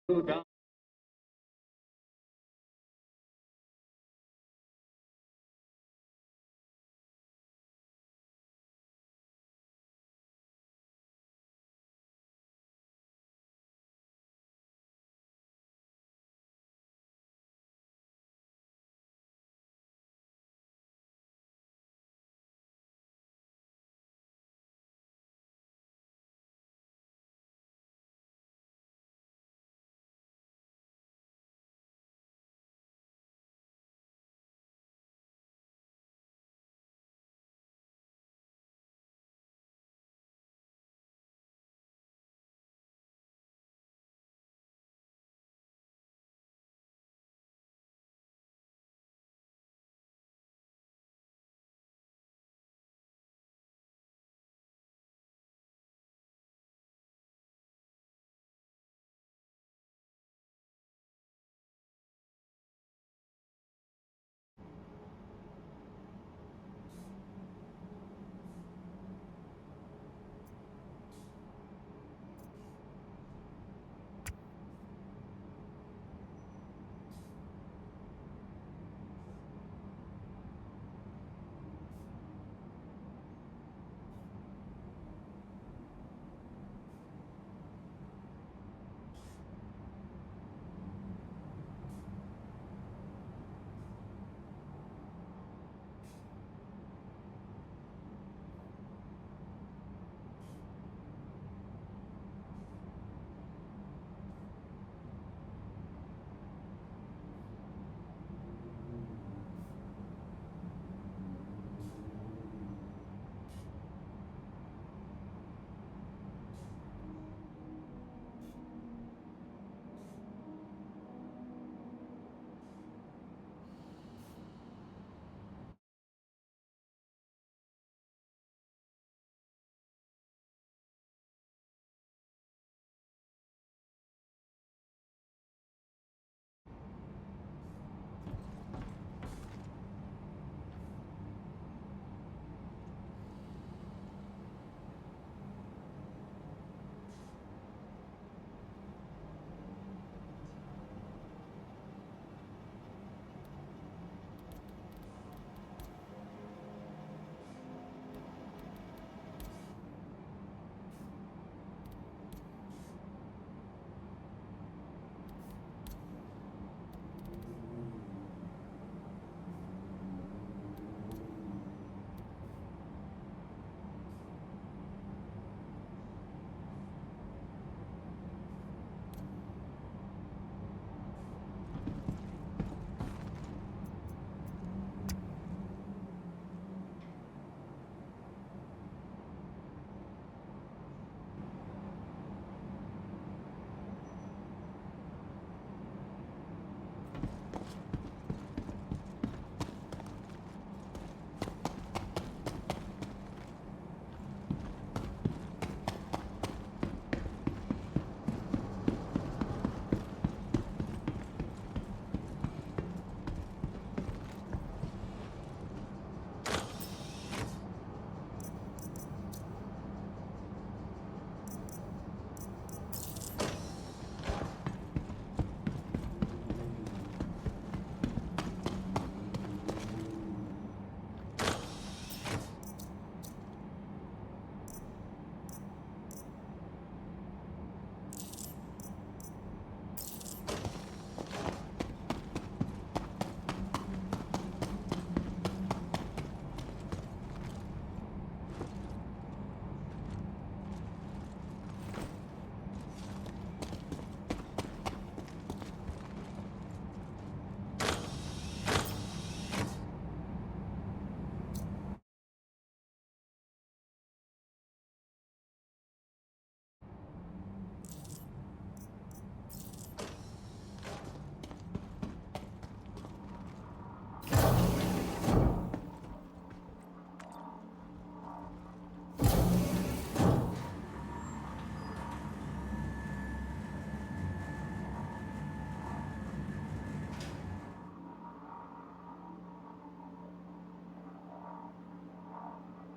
Well,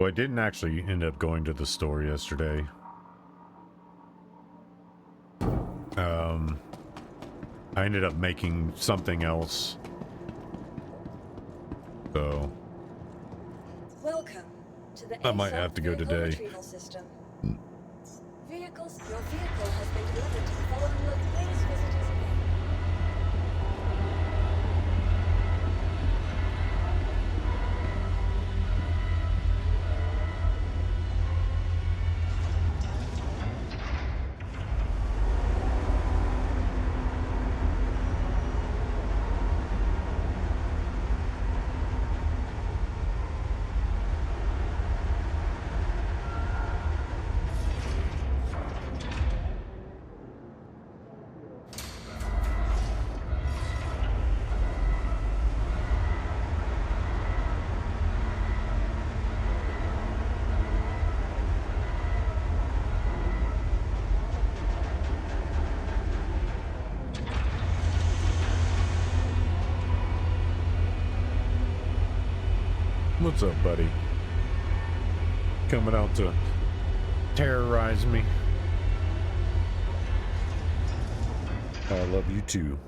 I didn't actually end up going to the store yesterday. I ended up making something else. So Welcome to the I might have to go today. retrieval system. Your vehicle has been delivered to the following location. Please visit us again. What's up, buddy? Coming out to terrorize me. I love you too.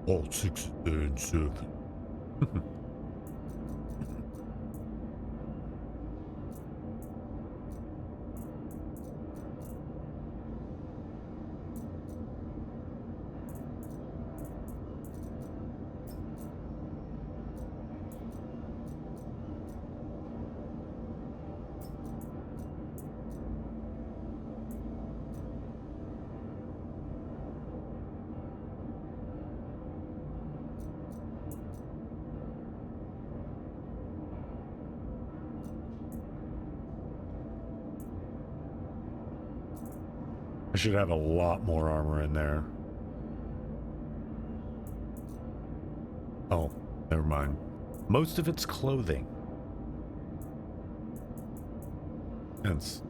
All 6 and 7. I should have a lot more armor in there. Oh, never mind. Most of it's clothing. Hence.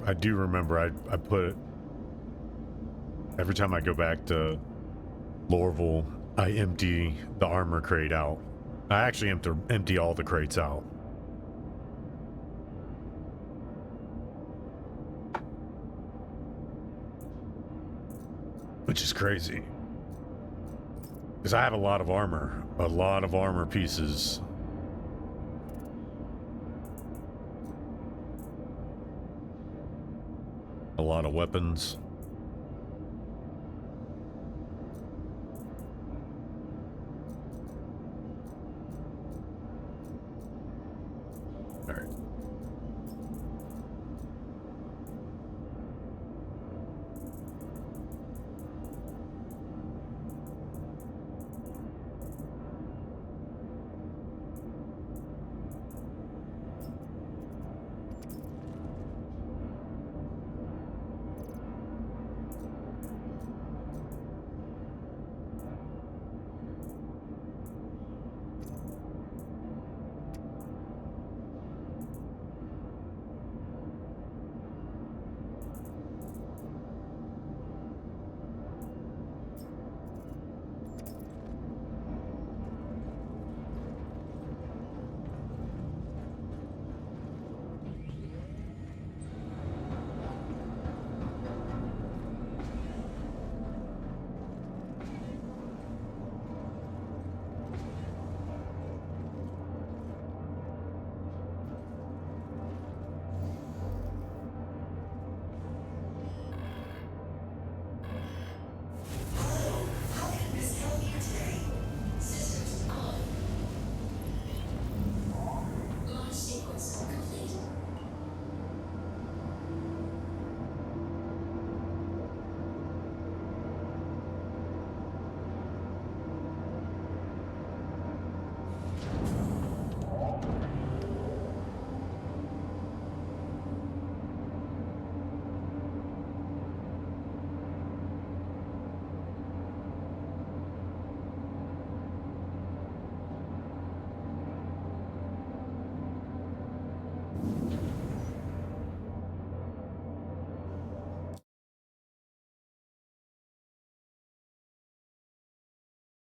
I do remember I put, every time I go back to Lorville, I empty the armor crate out. I actually empty all the crates out. Which is crazy. Because I have a lot of armor pieces. A lot of weapons. All right.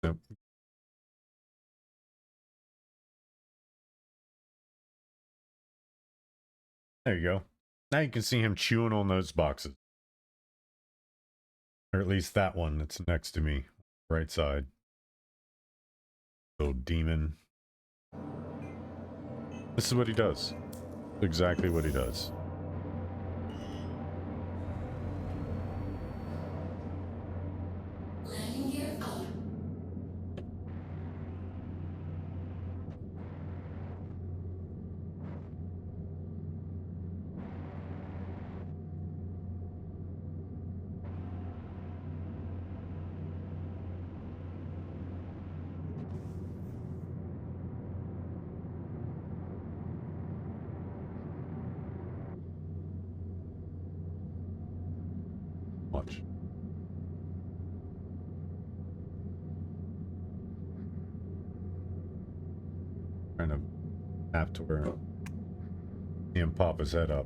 Yep. There you go. Now you can see him chewing on those boxes. Or at least that one that's next to me. Right side. Little demon. This is what he does. Exactly what he does. Landing gear up. Watch. Trying to tap to where see him pop his head up.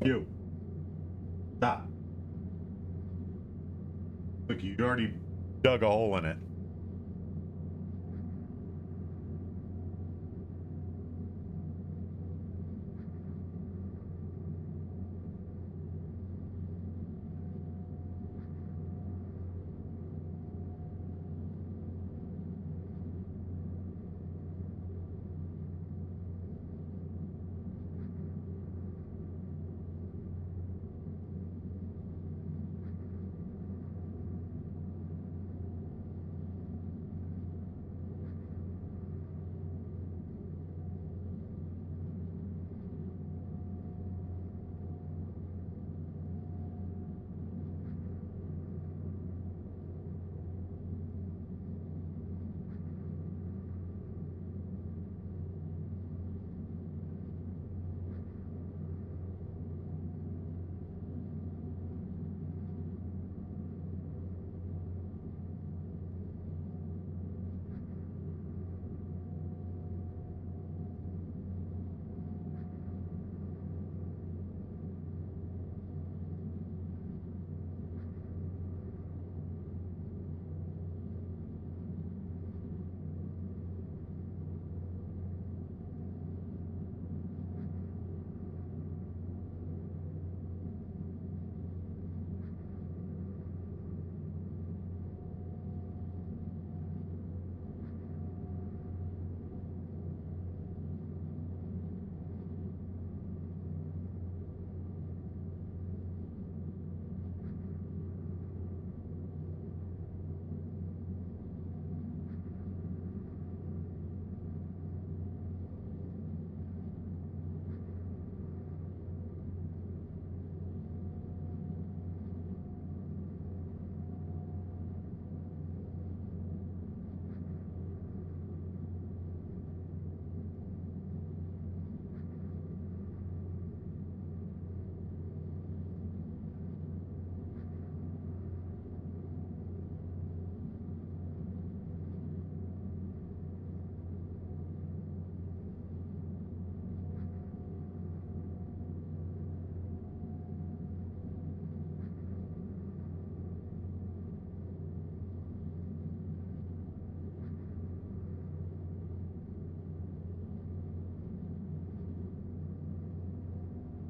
You. Stop. Look, you already dug a hole in it.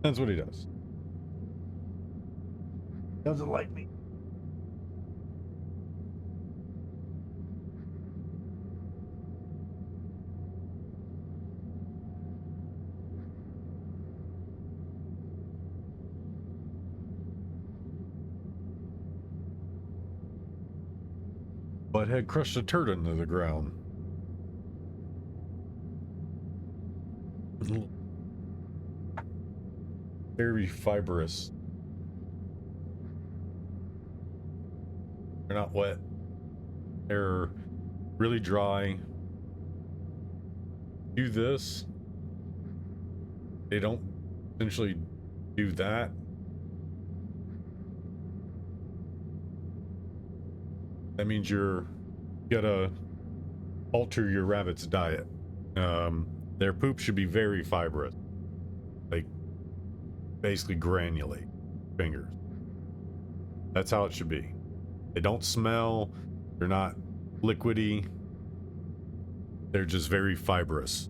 That's what he does. Doesn't like me. But had crushed a turd into the ground. Very fibrous. They're not wet. They're really dry. Do this. They don't essentially do that. That means you gotta alter your rabbit's diet. Their poop should be very fibrous, like basically granulate fingers. That's how it should be. They don't smell. They're not liquidy. They're just very fibrous.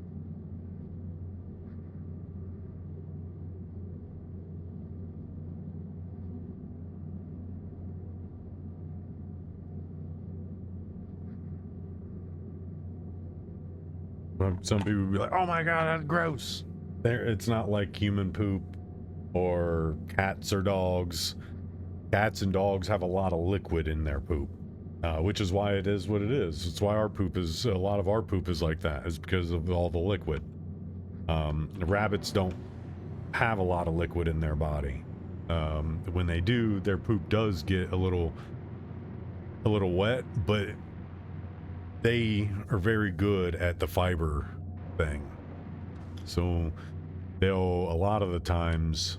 Some people would be like, oh my god, that's gross. It's not like human poop or cats or dogs. Cats and dogs have a lot of liquid in their poop, which is why it is what it is. It's why our poop is, a lot of our poop is like that, is because of all the liquid. Rabbits don't have a lot of liquid in their body. When they do, their poop does get a little wet, but they are very good at the fiber thing. So they'll a lot of the times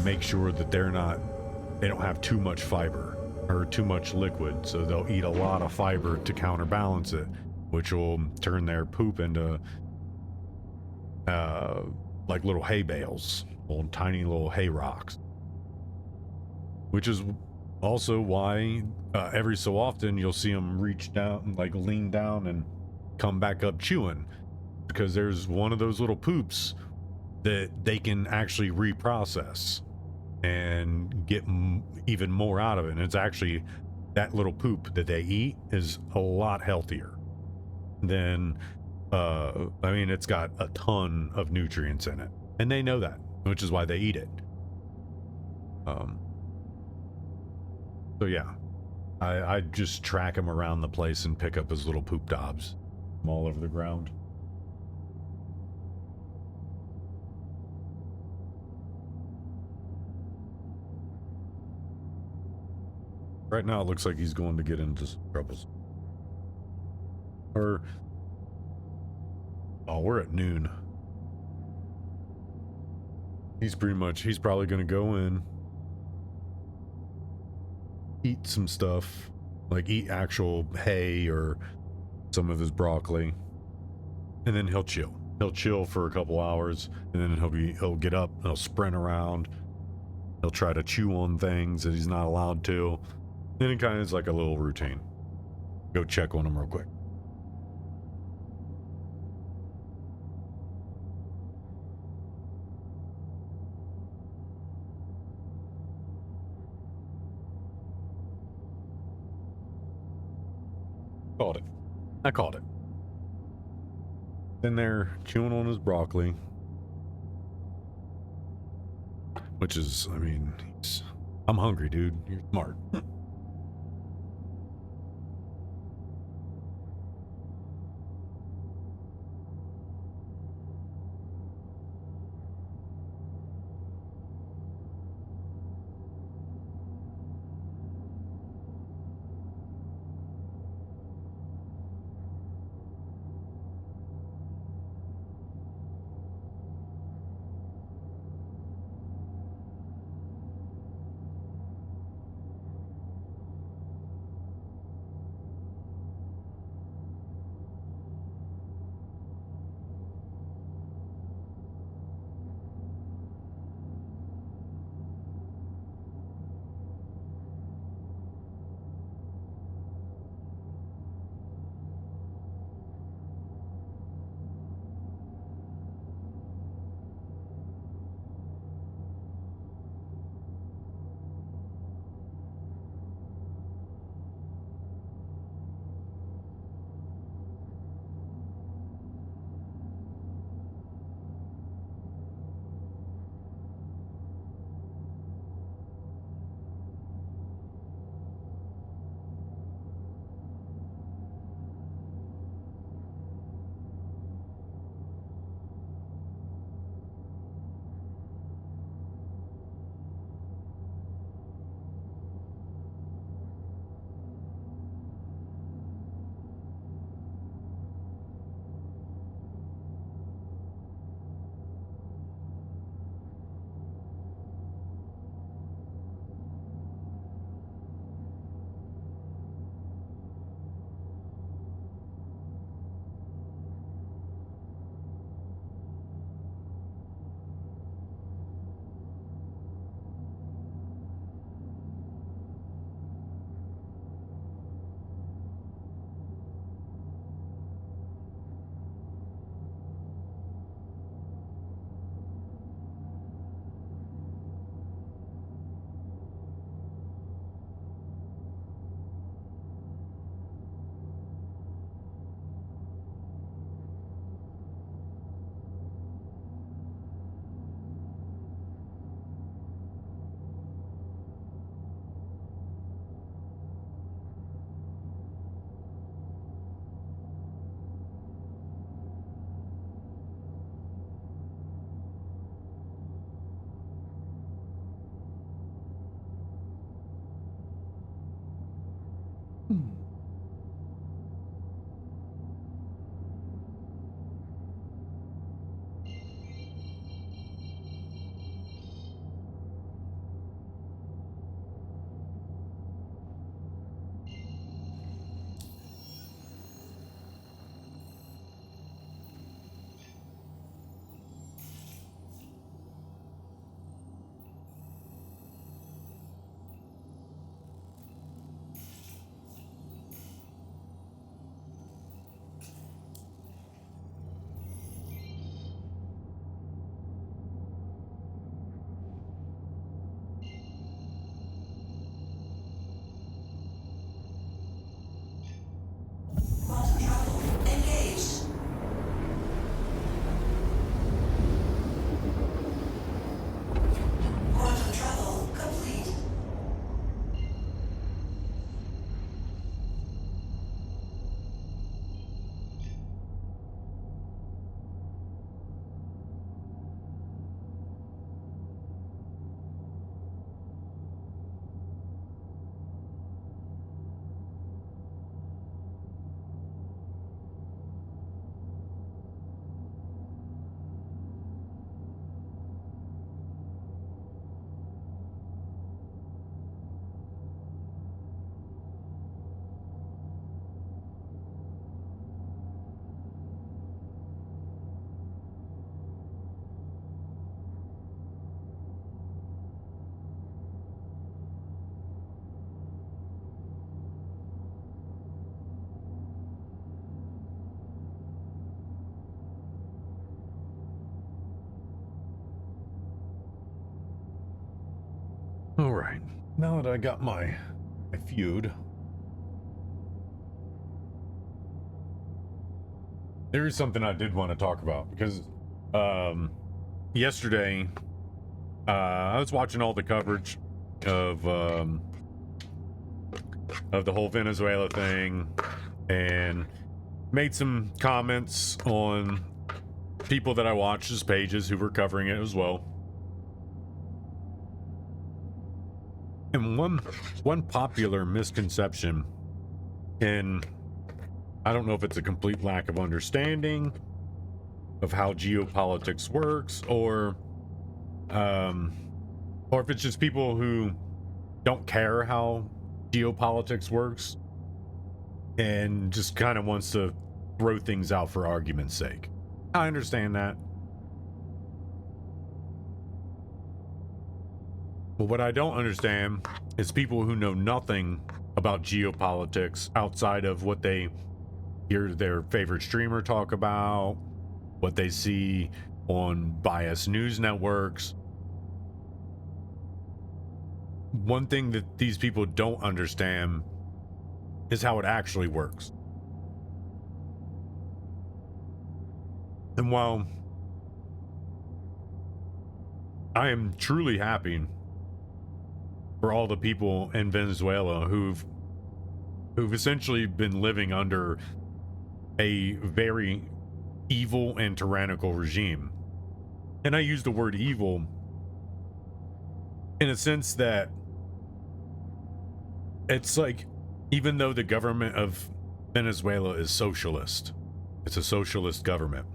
make sure that they don't have too much fiber or too much liquid. So they'll eat a lot of fiber to counterbalance it, which will turn their poop into like little hay bales, little tiny little hay rocks. Which is also why every so often you'll see them reach down, like lean down and come back up chewing, because there's one of those little poops that they can actually reprocess and get even more out of it. And it's actually, that little poop that they eat is a lot healthier than I mean, it's got a ton of nutrients in it, and they know that, which is why they eat it. So yeah, I just track him around the place and pick up his little poop dobs from all over the ground. Right now it looks like he's going to get into some troubles. Or, oh, we're at noon. He's probably going to go in, eat some stuff, like eat actual hay or some of his broccoli, and then he'll chill. He'll chill for a couple hours, and then he'll get up, he'll sprint around, he'll try to chew on things that he's not allowed to. Then it kind of is like a little routine. Go check on him real quick. Called it. I called it. Then they're chewing on his broccoli, which is, I mean, I'm hungry, dude. You're smart. Engaged. Quantum travel complete. All right. Now that I got my feud, there is something I did want to talk about because yesterday I was watching all the coverage of the whole Venezuela thing and made some comments on people that I watch's pages who were covering it as well. And one popular misconception, and I don't know if it's a complete lack of understanding of how geopolitics works, or if it's just people who don't care how geopolitics works and just kind of wants to throw things out for argument's sake. I understand that. But what I don't understand is people who know nothing about geopolitics outside of what they hear their favorite streamer talk about, what they see on biased news networks. One thing that these people don't understand is how it actually works. And while I am truly happy for all the people in Venezuela who've essentially been living under a very evil and tyrannical regime. And I use the word evil in a sense that it's like, even though the government of Venezuela is socialist, it's a socialist government,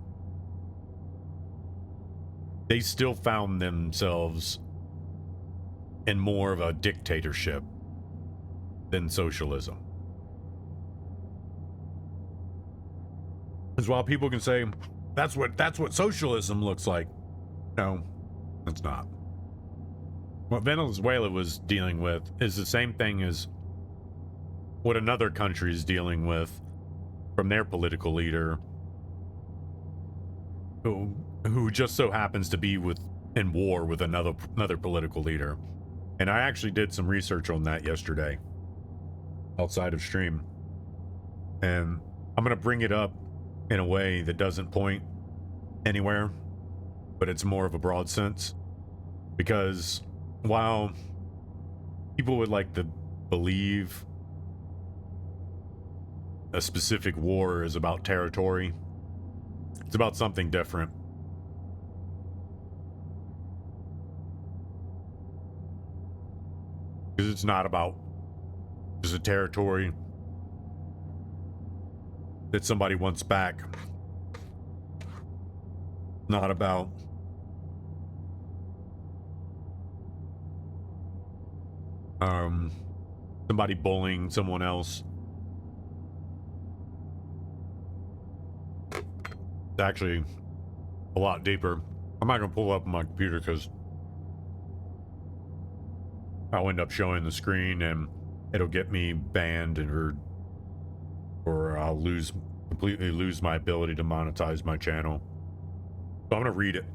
they still found themselves in more of a dictatorship than socialism. Because while people can say that's what socialism looks like, no, it's not. What Venezuela was dealing with is the same thing as what another country is dealing with from their political leader, who just so happens to be in war with another political leader. And I actually did some research on that yesterday outside of stream, and I'm going to bring it up in a way that doesn't point anywhere, but it's more of a broad sense, because while people would like to believe a specific war is about territory, it's about something different. Because it's not about just a territory, that somebody wants back. Not about somebody bullying someone else. It's actually a lot deeper. I'm not gonna pull up my computer because I'll end up showing the screen and it'll get me banned, and or I'll completely lose my ability to monetize my channel. So I'm gonna read it.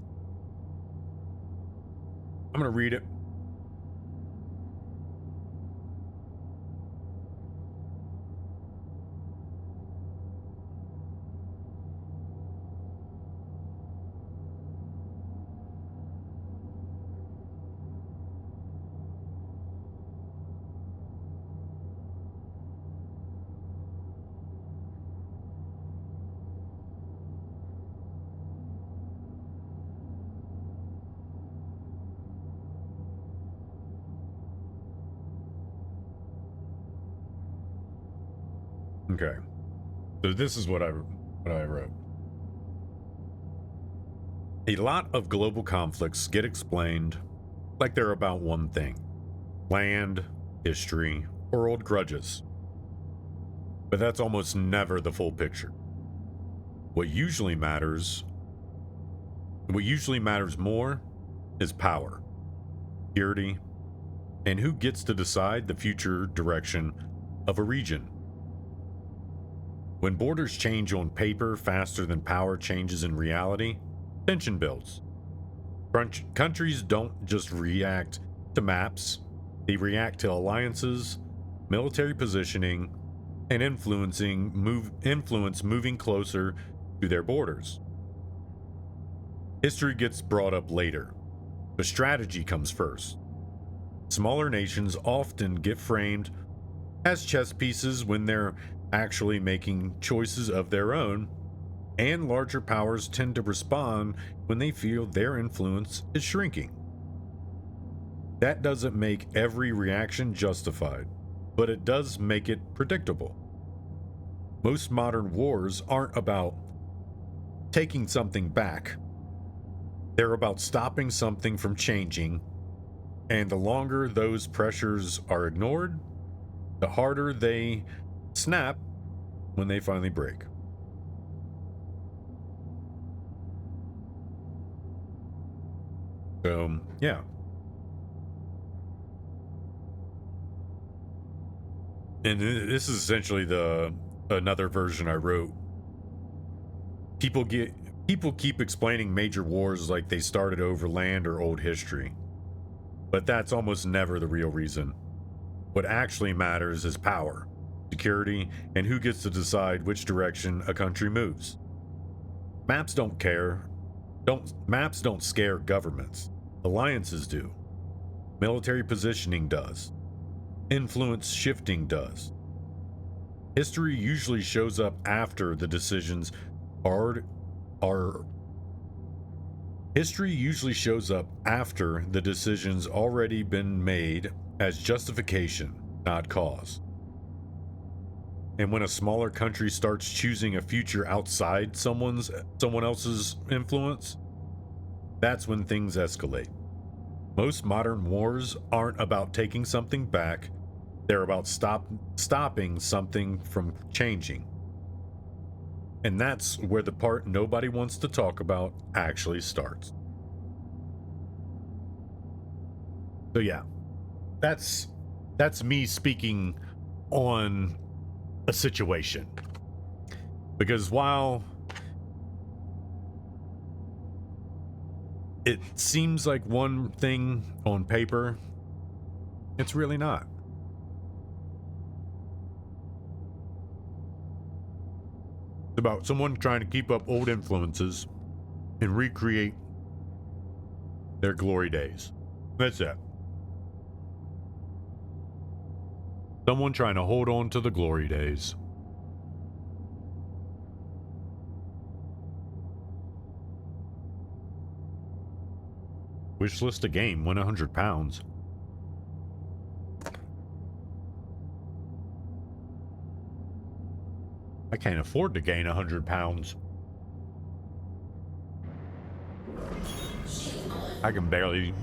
Okay, so this is what I wrote. A lot of global conflicts get explained like they're about one thing: land, history, or old grudges. But that's almost never the full picture. What usually matters more is power, security, and who gets to decide the future direction of a region. When borders change on paper faster than power changes in reality, tension builds. Countries don't just react to maps, they react to alliances, military positioning, and influence moving closer to their borders. History gets brought up later, but strategy comes first. Smaller nations often get framed as chess pieces when they're actually making choices of their own, and larger powers tend to respond when they feel their influence is shrinking. That doesn't make every reaction justified, but it does make it predictable. Most modern wars aren't about taking something back. They're about stopping something from changing, and the longer those pressures are ignored, the harder they snap when they finally break. So, yeah. And this is essentially another version I wrote. People keep explaining major wars like they started over land or old history, but that's almost never the real reason. What actually matters is power, security, and who gets to decide which direction a country moves. Maps don't scare governments. Alliances do. Military positioning does. Influence shifting does. History usually shows up after the decisions already been made as justification, not cause. And when a smaller country starts choosing a future outside someone else's influence, that's when things escalate. Most modern wars aren't about taking something back, they're about stopping something from changing. And that's where the part nobody wants to talk about actually starts. So yeah, that's me speaking on a situation. Because while it seems like one thing on paper, it's really not. It's about someone trying to keep up old influences and recreate their glory days. That's it. Someone trying to hold on to the glory days. Wishlist a game, win £100. I can't afford to gain 100 pounds. I can barely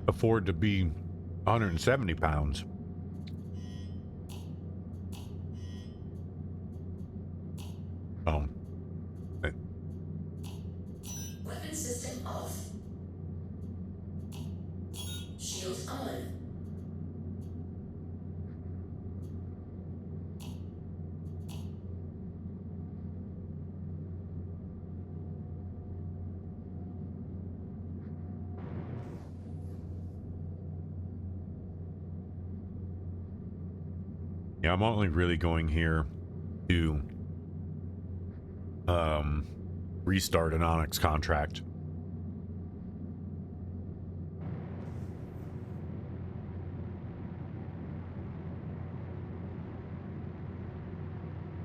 afford to be 170 pounds. Oh. Weapon system off. Shield on. Yeah, I'm only really going here to restart an Onyx contract.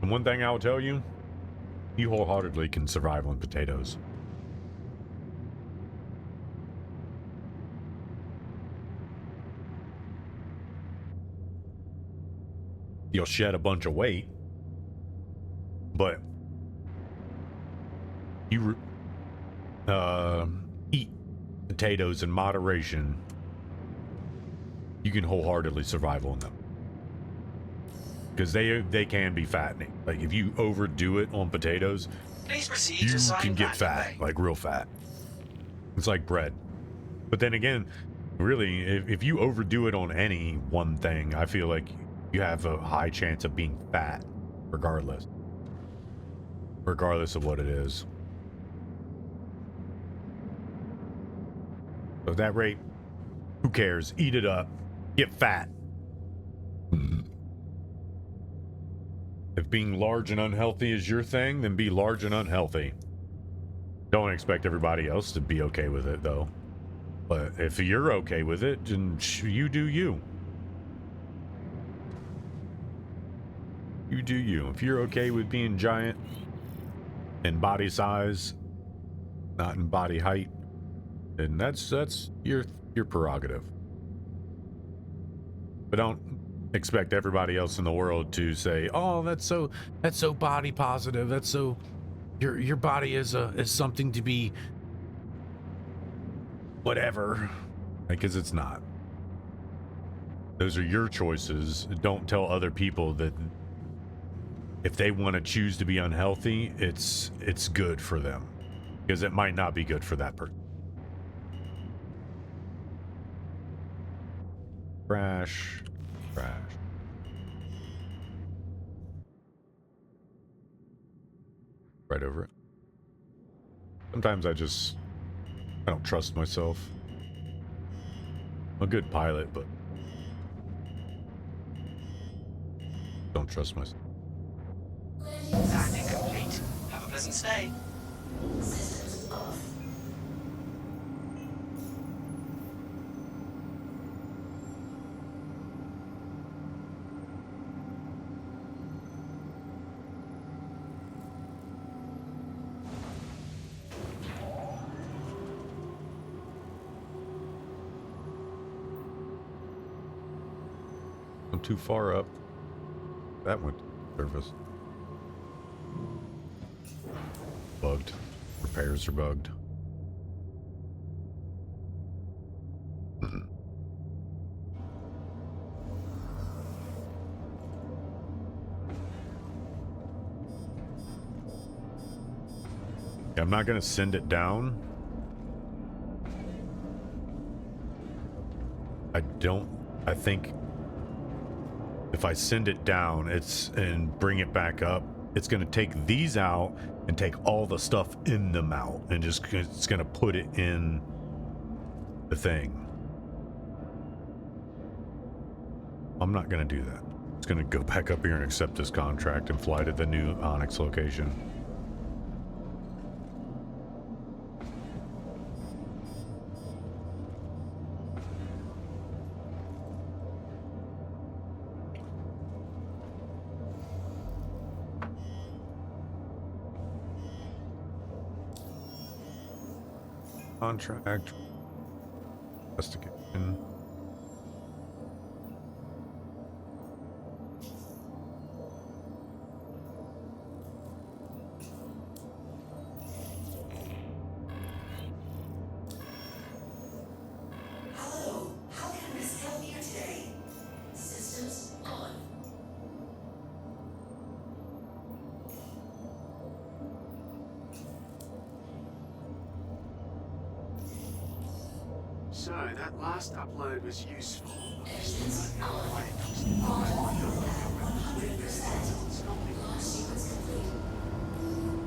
And one thing I will tell you, you wholeheartedly can survive on potatoes. You'll shed a bunch of weight, but you eat potatoes in moderation, you can wholeheartedly survive on them. Because they can be fattening. Like if you overdo it on potatoes, Please proceed you to sign can get landing fat, bay. like real fat. It's like bread. But then again, really, if you overdo it on any one thing, I feel like you have a high chance of being fat, regardless of what it is. So at that rate, who cares? Eat it up. Get fat. If being large and unhealthy is your thing, then be large and unhealthy. Don't expect everybody else to be okay with it, though. But if you're okay with it, then you do you. You do you. If you're okay with being giant in body size, not in body height, then that's your prerogative. But don't expect everybody else in the world to say, "Oh, that's so body positive. That's so your body is something to be whatever," because it's not. Those are your choices. Don't tell other people that if they want to choose to be unhealthy, it's good for them, because it might not be good for that person. Crash. Right over it. Sometimes I don't trust myself. I'm a good pilot, but don't trust myself. Landing complete. Have a pleasant stay. Systems off. I'm too far up. That went to service. Bugged. Repairs are bugged. Yeah, I'm not gonna send it down. I think if I send it down and bring it back up, it's going to take these out and take all the stuff in them out, and it's going to put it in the thing. I'm not going to do that. It's going to go back up here and accept this contract and fly to the new Onyx location. Contract investigation. So, that last upload was useful. Engines on.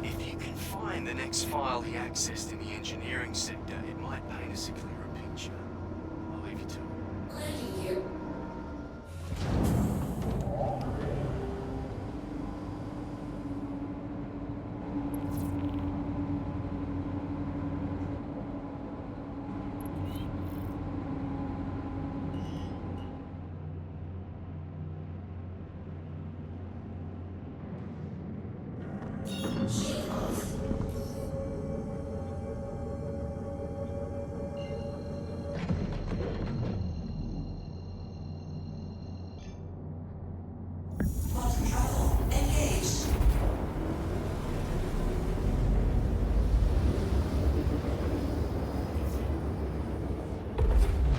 If you can find the next file he accessed in the engineering sector, it might paint us a clearer picture. I'll leave you to it. Landing gear. Shield off. Quantum travel engaged.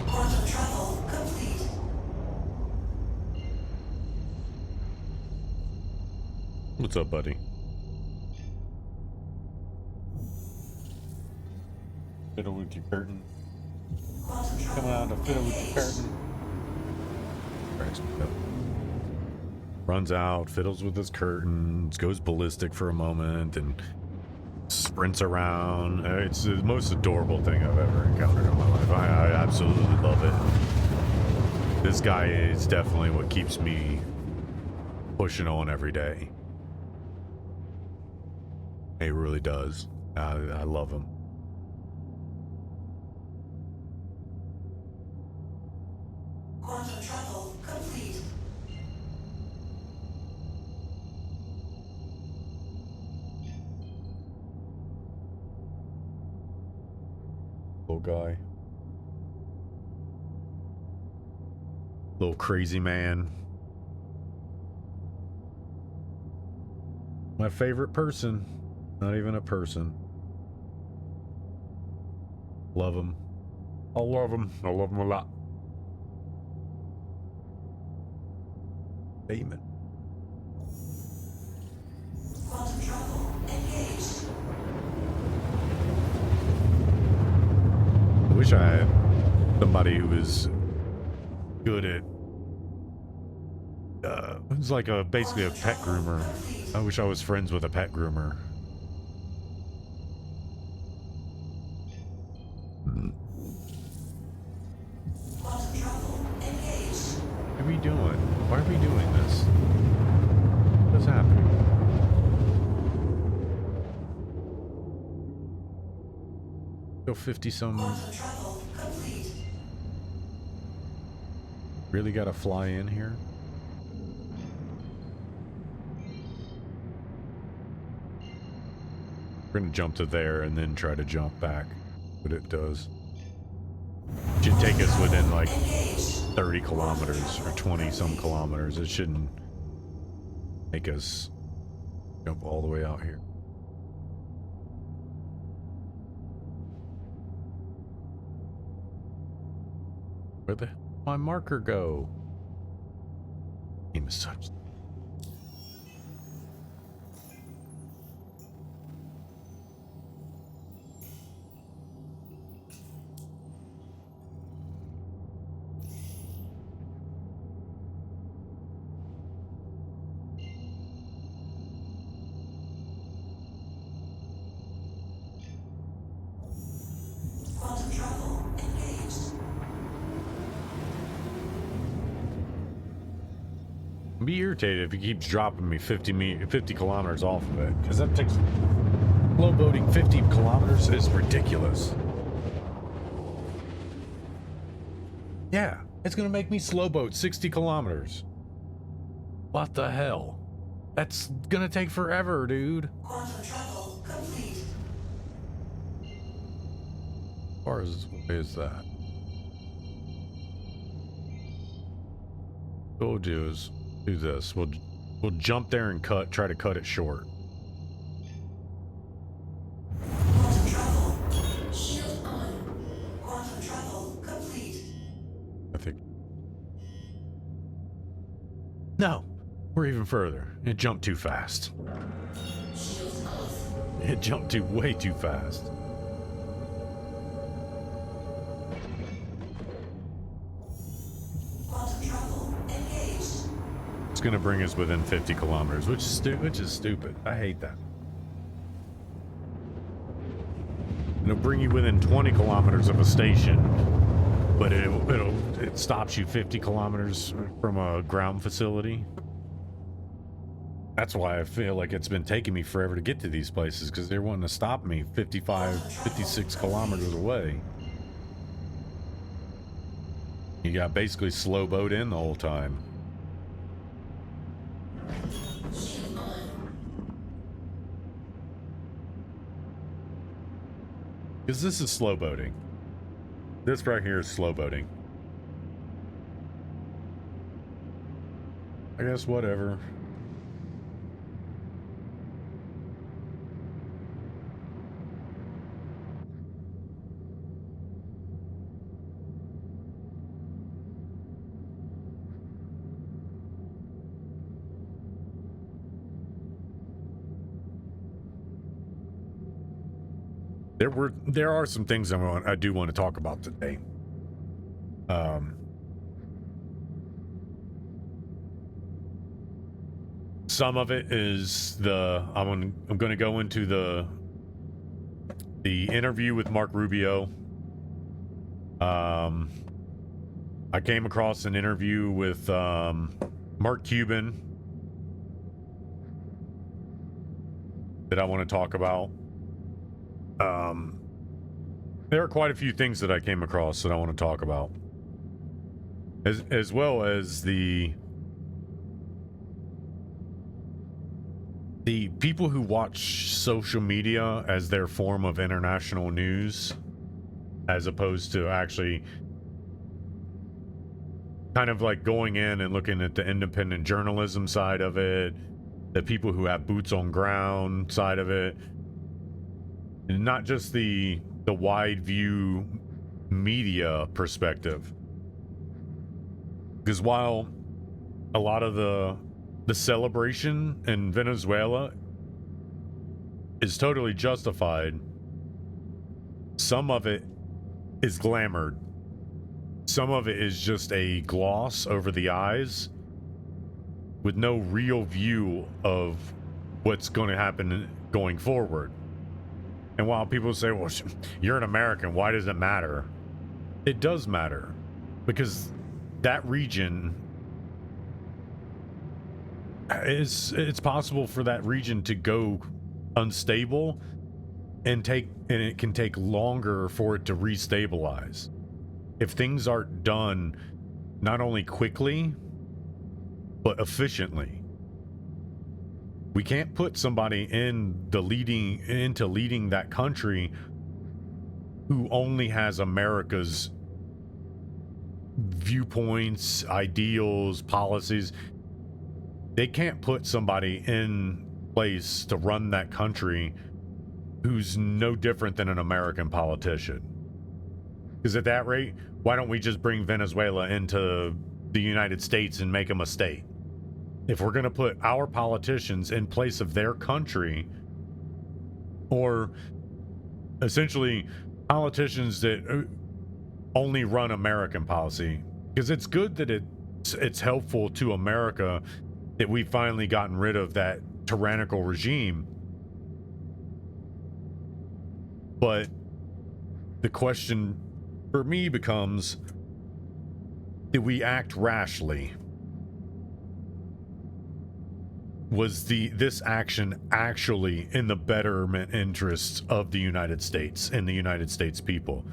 Quantum travel complete. What's up, buddy? Fiddle with your curtain. Quantum travel Coming out to fiddle with your engaged. curtain. Cracks me up. Runs out, fiddles with his curtains, goes ballistic for a moment, and sprints around. It's the most adorable thing I've ever encountered in my life. I absolutely love it. This guy is definitely what keeps me pushing on every day. He really does. I love him. Quantum travel complete. Little guy. Little crazy man. My favorite person. Not even a person. Love him. I love him. I love him a lot. Amen. Quantum travel engaged. I wish I had somebody who was good at it's like basically a pet groomer. I wish I was friends with a pet groomer. Quantum travel engaged. What are we doing? Why are we doing this? What's happening? Still 50 some. Quantum travel complete. Really gotta fly in here? We're gonna jump to there and then try to jump back. But it does. Should take us within like 30 kilometers or 20 some kilometers. It shouldn't make us jump all the way out here. Where the hell did my marker go? Game is such. Quantum travel engaged. I'd be irritated if he keeps dropping me 50 kilometers off of it, because that takes slow boating 50 kilometers is ridiculous. Yeah, it's gonna make me slow boat 60 kilometers. What the hell? That's gonna take forever, dude. Quantum travel complete. As far as away as that. What we'll do is do this. We'll jump there and try to cut it short. Quantum travel. Shield on. Quantum travel complete. I think. No, we're even further. It jumped too fast. Shield off. It jumped way too fast. going to bring us within 50 kilometers, which is stupid. I hate that. It'll bring you within 20 kilometers of a station, but it stops you 50 kilometers from a ground facility. That's why I feel like it's been taking me forever to get to these places, because they're wanting to stop me 56 kilometers away. You got basically slow boat in the whole time. Because this is slow boating. This right here is slow boating. I guess whatever. There are some things I do want to talk about today. Some of it is I'm going to go into the interview with Mark Rubio. I came across an interview with Mark Cuban that I want to talk about. There are quite a few things that I came across that I want to talk about, as well as the people who watch social media as their form of international news, as opposed to actually kind of like going in and looking at the independent journalism side of it, the people who have boots on ground side of it. And not just the wide view media perspective. Because while a lot of the celebration in Venezuela is totally justified, some of it is glamored. Some of it is just a gloss over the eyes with no real view of what's going to happen going forward. And while people say, well, you're an American, why does it matter? It does matter, because that region it's possible for that region to go unstable and it can take longer for it to restabilize if things aren't done not only quickly but efficiently. We can't put somebody into leading that country who only has America's viewpoints, ideals, policies. They can't put somebody in place to run that country who's no different than an American politician. Because at that rate, why don't we just bring Venezuela into the United States and make them a state? If we're going to put our politicians in place of their country, or essentially politicians that only run American policy, because it's good that it's helpful to America that we've finally gotten rid of that tyrannical regime. But the question for me becomes, did we act rashly? Was this action actually in the betterment interests of the United States and the United States people?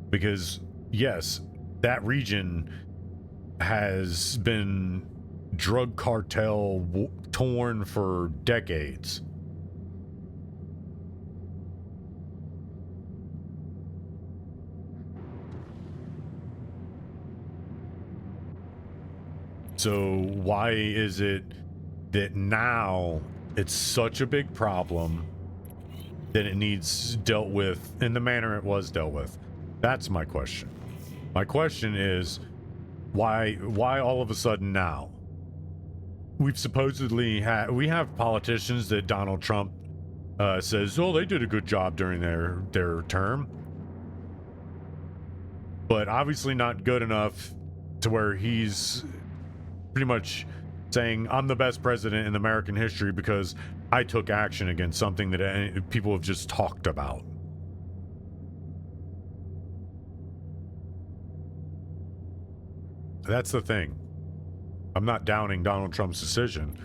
Because yes, that region has been drug cartel torn for decades. So why is it that now it's such a big problem that it needs dealt with in the manner it was dealt with? That's my question. My question is, why all of a sudden now? We've supposedly we have politicians that Donald Trump says, oh, they did a good job during their term, but obviously not good enough to where he's pretty much saying I'm the best president in American history because I took action against something that people have just talked about. That's the thing. I'm not downing Donald Trump's decision.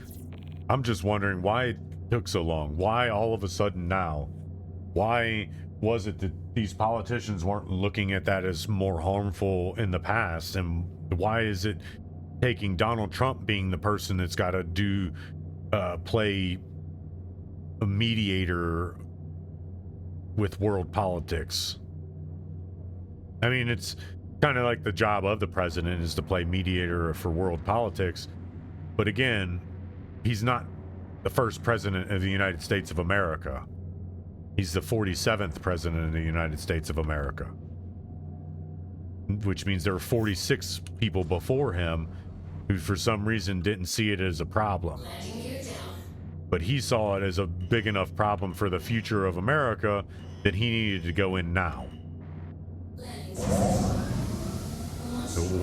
I'm just wondering why it took so long. Why all of a sudden now? Why was it that these politicians weren't looking at that as more harmful in the past? And why is it taking Donald Trump being the person that's got to play a mediator with world politics? I mean, it's kind of like the job of the president is to play mediator for world politics. But again, he's not the first president of the United States of America. He's the 47th president of the United States of America, which means there were 46 people before him who for some reason didn't see it as a problem. But he saw it as a big enough problem for the future of America that he needed to go in now.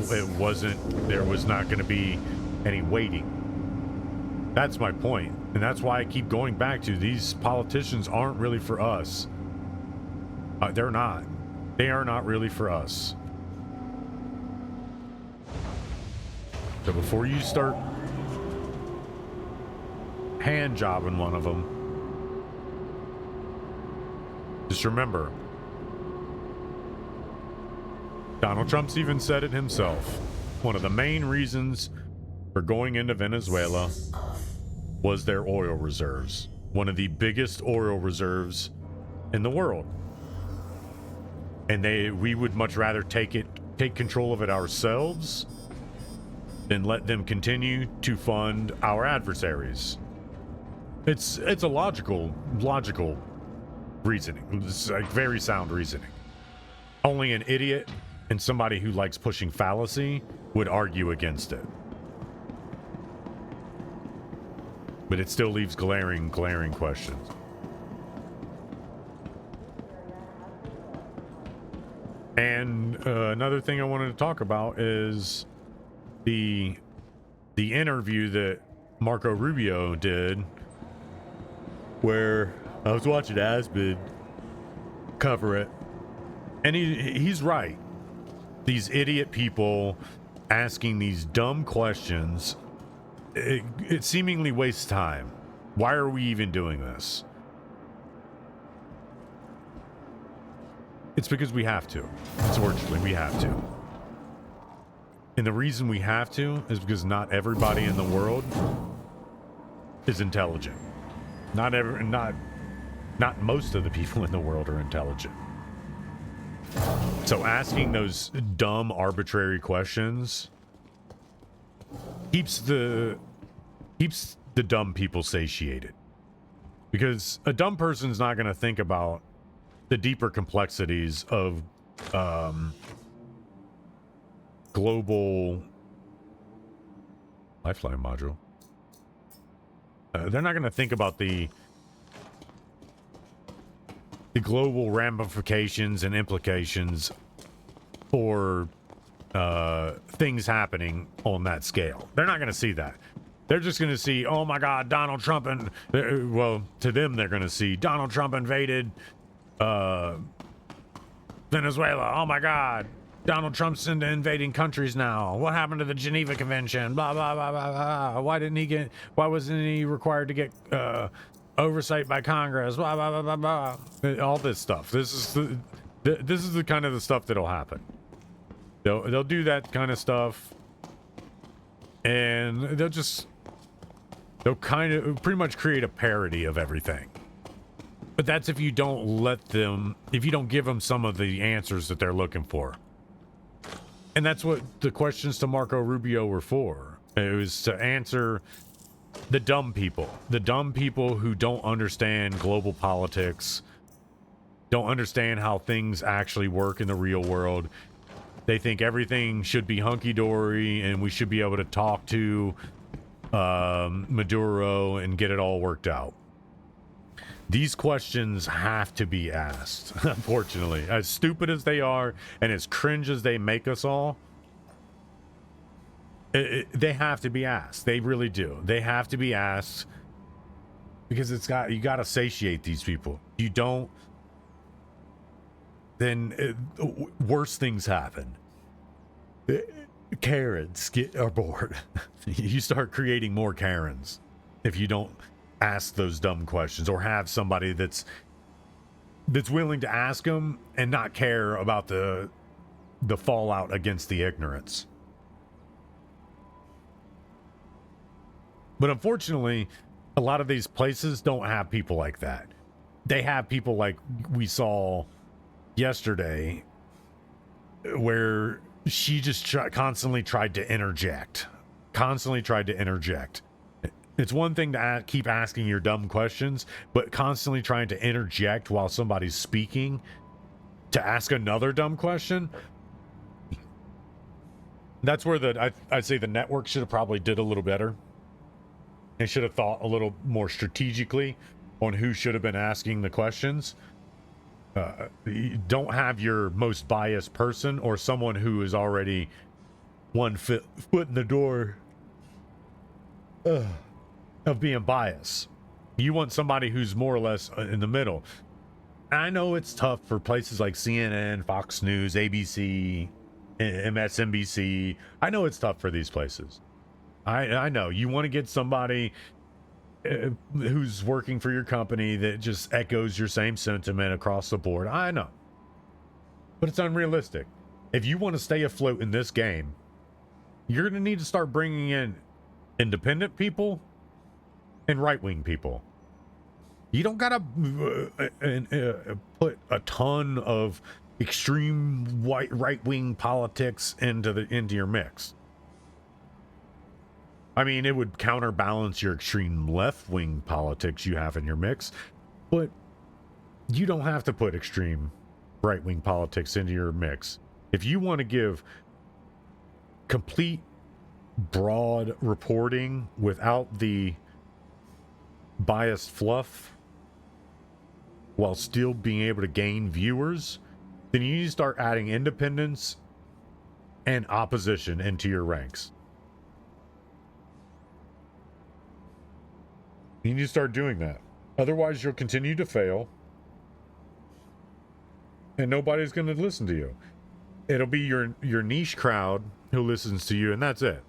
There was not going to be any waiting. That's my point. And that's why I keep going back to these politicians aren't really for us. They're not. They are not really for us. So before you start hand jobbing one of them, just remember, Donald Trump's even said it himself. One of the main reasons for going into Venezuela was their oil reserves. One of the biggest oil reserves in the world. And we would much rather take control of it ourselves than let them continue to fund our adversaries. It's a logical reasoning. It's like very sound reasoning. Only an idiot and somebody who likes pushing fallacy would argue against it. But it still leaves glaring questions. And another thing I wanted to talk about is the interview that Marco Rubio did, where I was watching Asbid cover it, and he's right. These idiot people asking these dumb questions, it seemingly wastes time. Why are we even doing this? It's because we have to. Unfortunately, we have to. And the reason we have to is because not everybody in the world is intelligent. Not most of the people in the world are intelligent. So asking those dumb, arbitrary questions keeps the dumb people satiated. Because a dumb person's not going to think about the deeper complexities of global lifeline module. They're not going to think about the global ramifications and implications for things happening on that scale. They're not going to see that. They're just going to see, oh my God, Donald Trump, and well, to them, they're going to see Donald Trump invaded Venezuela. Oh my God, Donald Trump's into invading countries now. What happened to the Geneva Convention? Blah blah blah blah blah. Why wasn't he required to get oversight by Congress? Blah blah blah blah blah. All this stuff. This is the kind of the stuff that'll happen. They'll do that kind of stuff, and they'll kind of pretty much create a parody of everything. But that's if you don't give them some of the answers that they're looking for. And that's what the questions to Marco Rubio were for. It was to answer the dumb people who don't understand global politics, don't understand how things actually work in the real world. They think everything should be hunky-dory and we should be able to talk to Maduro and get it all worked out. These questions have to be asked, unfortunately. As stupid as they are and as cringe as they make us all, They have to be asked. They really do. They have to be asked because you got to satiate these people. You don't, then worse things happen. Karens are bored. You start creating more Karens if you don't ask those dumb questions or have somebody that's willing to ask them and not care about the fallout against the ignorance. But unfortunately, a lot of these places don't have people like that. They have people like we saw yesterday, where she just constantly tried to interject. It's one thing to keep asking your dumb questions, but constantly trying to interject while somebody's speaking to ask another dumb question. That's where I'd say the network should have probably did a little better. They should have thought a little more strategically on who should have been asking the questions. You don't have your most biased person or someone who is already one foot in the door of being biased. You want somebody who's more or less in the middle. I know it's tough for places like CNN, Fox News, ABC, MSNBC. I know it's tough for these places. I know you want to get somebody who's working for your company that just echoes your same sentiment across the board. I know, but it's unrealistic. If you want to stay afloat in this game, you're going to need to start bringing in independent people and right-wing people. You don't got to put a ton of extreme right-wing politics into your mix. I mean, it would counterbalance your extreme left-wing politics you have in your mix, but you don't have to put extreme right-wing politics into your mix. If you want to give complete, broad reporting without the biased fluff while still being able to gain viewers, then you need to start adding independence and opposition into your ranks. You need to start doing that. Otherwise, you'll continue to fail. And nobody's going to listen to you. It'll be your niche crowd who listens to you, and that's it.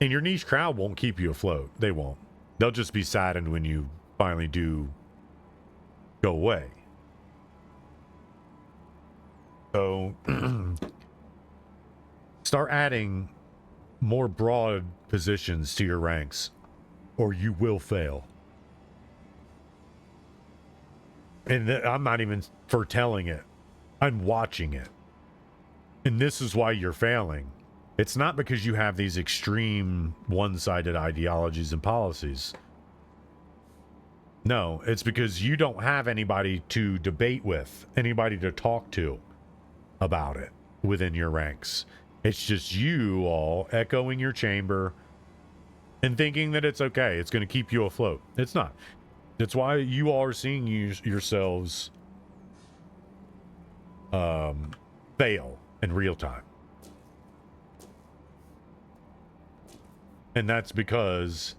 And your niche crowd won't keep you afloat. They won't. They'll just be saddened when you finally do go away. So, start adding more broad positions to your ranks, or you will fail. And I'm not even foretelling it. I'm watching it. And this is why you're failing. It's not because you have these extreme one-sided ideologies and policies. No, it's because you don't have anybody to debate with, anybody to talk to about it within your ranks. It's just you all echoing your chamber and thinking that it's okay. It's going to keep you afloat. It's not. That's why you all are seeing yourselves fail in real time. And that's because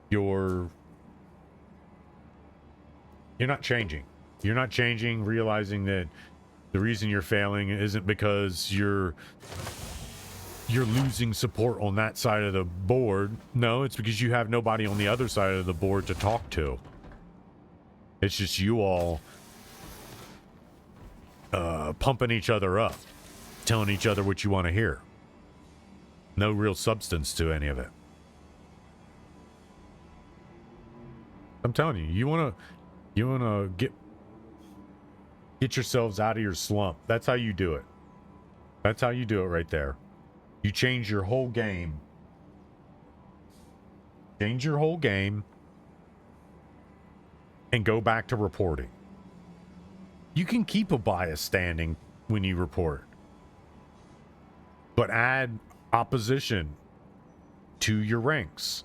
you're not changing. You're not changing, realizing that the reason you're failing isn't because you're losing support on that side of the board. No, it's because you have nobody on the other side of the board to talk to. It's just you all pumping each other up, telling each other what you want to hear. No real substance to any of it. I'm telling you, you want to get yourselves out of your slump. That's how you do it. That's how you do it right there. You change your whole game. Change your whole game and go back to reporting. You can keep a bias standing when you report, but add opposition to your ranks.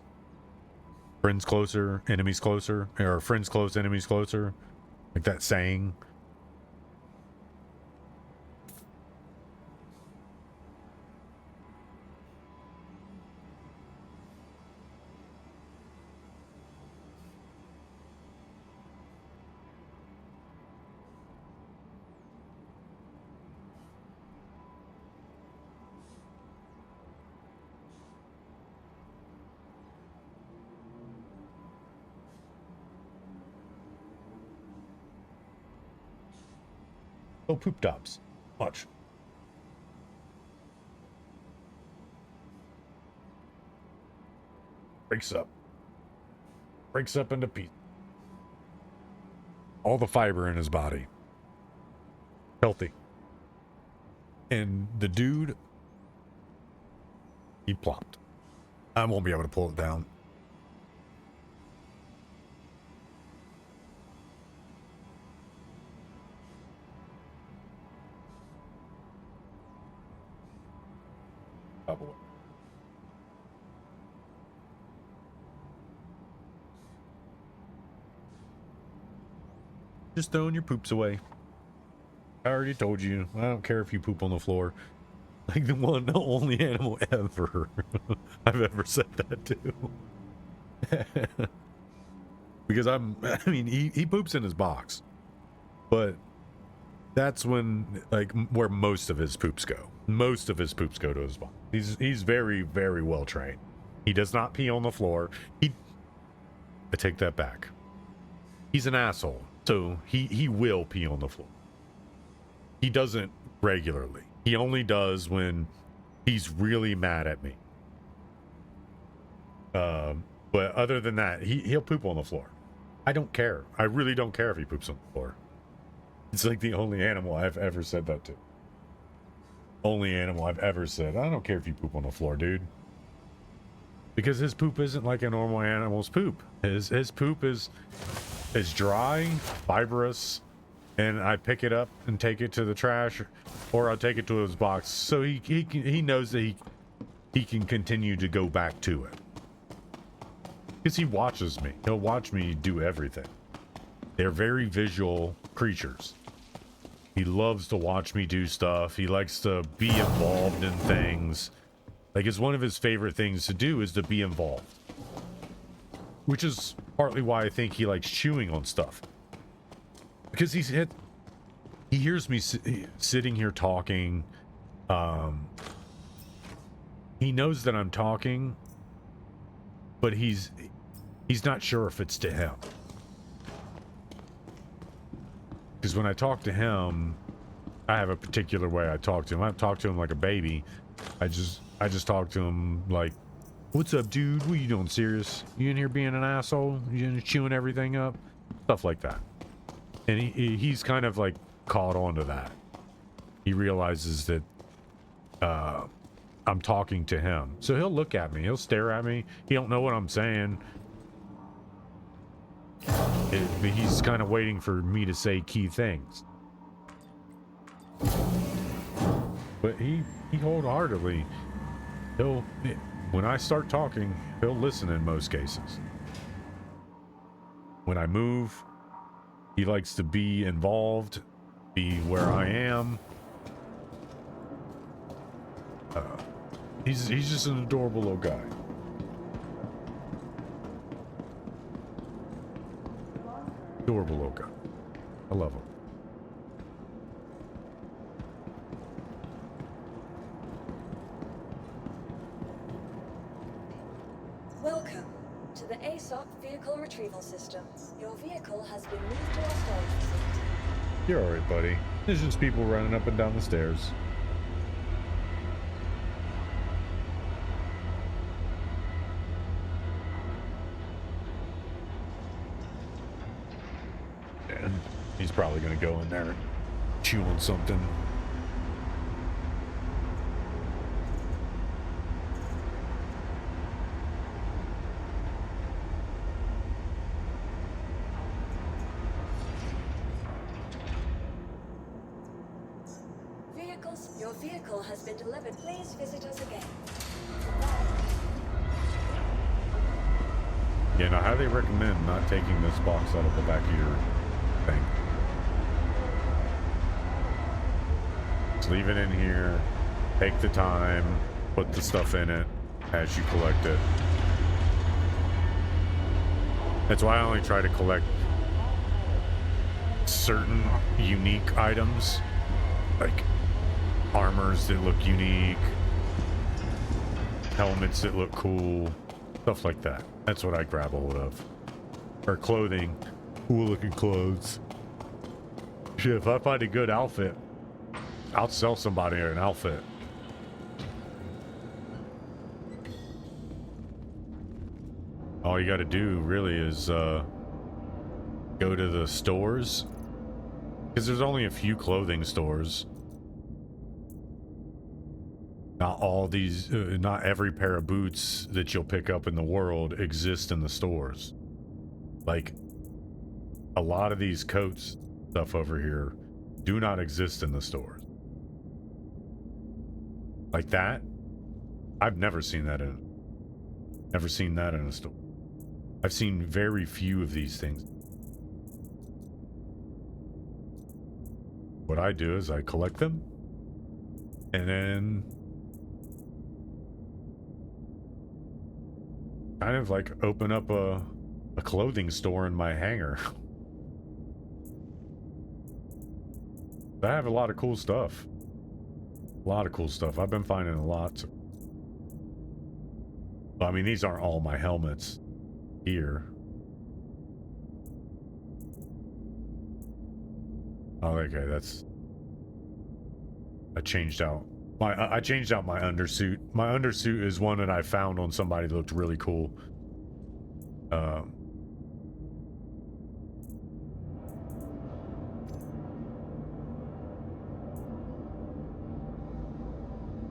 Friends closer, enemies closer, or friends close, enemies closer. Like that saying. Oh, poop tops. Watch. Breaks up. Breaks up into pieces. All the fiber in his body. Healthy. And the dude, he plopped. I won't be able to pull it down. Probably. Just throwing your poops away. I already told you. I don't care if you poop on the floor. Like the only animal ever I've ever said that to. Because I mean, he poops in his box. But that's when, like, where most of his poops go. Most of his poops go to his box. He's very, very well trained. He does not pee on the floor. I take that back. He's an asshole. So he will pee on the floor. He doesn't regularly. He only does when he's really mad at me. But other than that, he'll poop on the floor. I don't care. I really don't care if he poops on the floor. It's like the only animal I've ever said that to. Only animal I've ever said, I don't care if you poop on the floor, dude. Because his poop isn't like a normal animal's poop. His poop is dry, fibrous, and I pick it up and take it to the trash, or I'll take it to his box, so he knows that he can continue to go back to it. Because he watches me. He'll watch me do everything. They're very visual creatures. He loves to watch me do stuff. He likes to be involved in things. Like, it's one of his favorite things to do is to be involved. Which is partly why I think he likes chewing on stuff. Because he hears me sitting here talking. He knows that I'm talking, but he's not sure if it's to him. Because when I talk to him, I have a particular way I talk to him. I don't talk to him like a baby. I just talk to him like, "What's up, dude? What are you doing, serious? You in here being an asshole? You in here chewing everything up?" Stuff like that. And he's kind of like caught on to that. He realizes that I'm talking to him. So he'll look at me. He'll stare at me. He don't know what I'm saying. But he's kind of waiting for me to say key things. But he wholeheartedly, when I start talking, he'll listen in most cases. When I move, he likes to be involved, be where I am. He's just an adorable little guy. Adorable little guy. I love him. Welcome to the ASOC Vehicle Retrieval System. Your vehicle has been moved to our storage facility. You're alright, buddy. There's just people running up and down the stairs. And he's probably going to go in there and chew on something. Your vehicle has been delivered. Please visit us again. Yeah, and I highly recommend not taking this box out of the back of your thing. Just leave it in here. Take the time. Put the stuff in it as you collect it. That's why I only try to collect certain unique items. Like armors that look unique, helmets that look cool, stuff like that. That's what I grab a hold of. Or clothing, cool looking clothes. Shit, if I find a good outfit, I'll sell somebody an outfit. All you got to do really is go to the stores, because there's only a few clothing stores. Not all these, not every pair of boots that you'll pick up in the world exist in the stores. Like, a lot of these coats stuff over here do not exist in the stores. Like that, I've never seen that in a store. I've seen very few of these things. What I do is I collect them, and then kind of like open up a clothing store in my hangar. I have a lot of cool stuff. I've been finding a lot. I mean, these aren't all my helmets here. Oh, okay, that's... I changed out my undersuit. My undersuit is one that I found on somebody that looked really cool.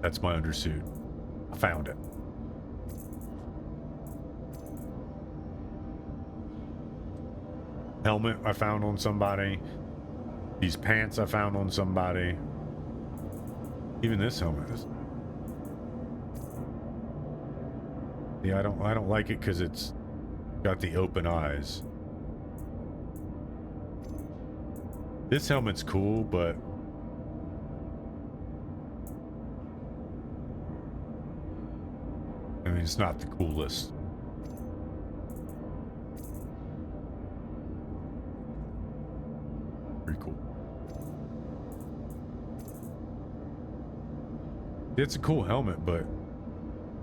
That's my undersuit. I found it. Helmet I found on somebody. These pants I found on somebody. Even this helmet is... Yeah, I don't like it because it's got the open eyes. This helmet's cool, but I mean, it's not the coolest. Pretty cool. It's a cool helmet, but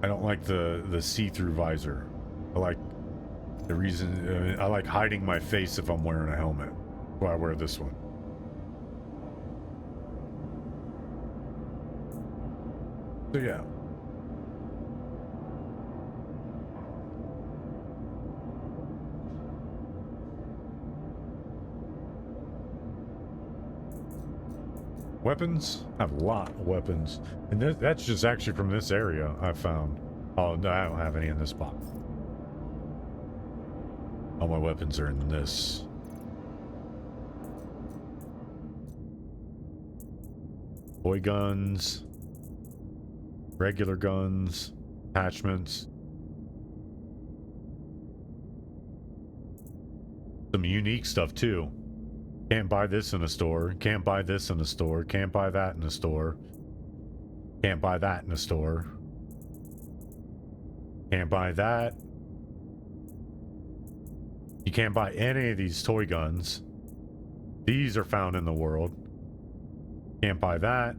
I don't like the see-through visor. I like the reason I like hiding my face if I'm wearing a helmet. That's why I wear this one. So yeah. Weapons? I have a lot of weapons. And that's just actually from this area I found. Oh, no, I don't have any in this box. All my weapons are in this. Toy guns. Regular guns. Attachments. Some unique stuff too. Can't buy this in a store. Can't buy this in a store. Can't buy that in a store. Can't buy that in a store. Can't buy that. You can't buy any of these toy guns. These are found in the world. Can't buy that.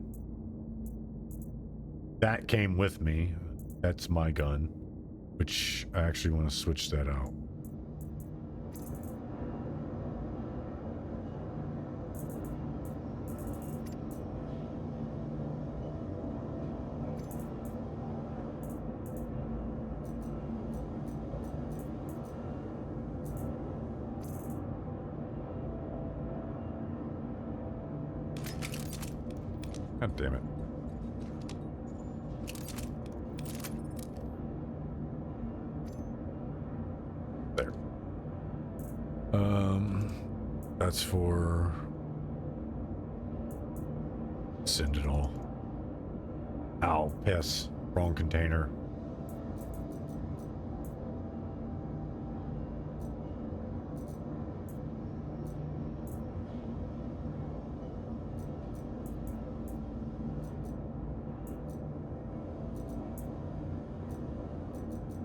That came with me. That's my gun. Which I actually want to switch that out. God damn it. There. That's for... Send it all. Ow, piss. Wrong container.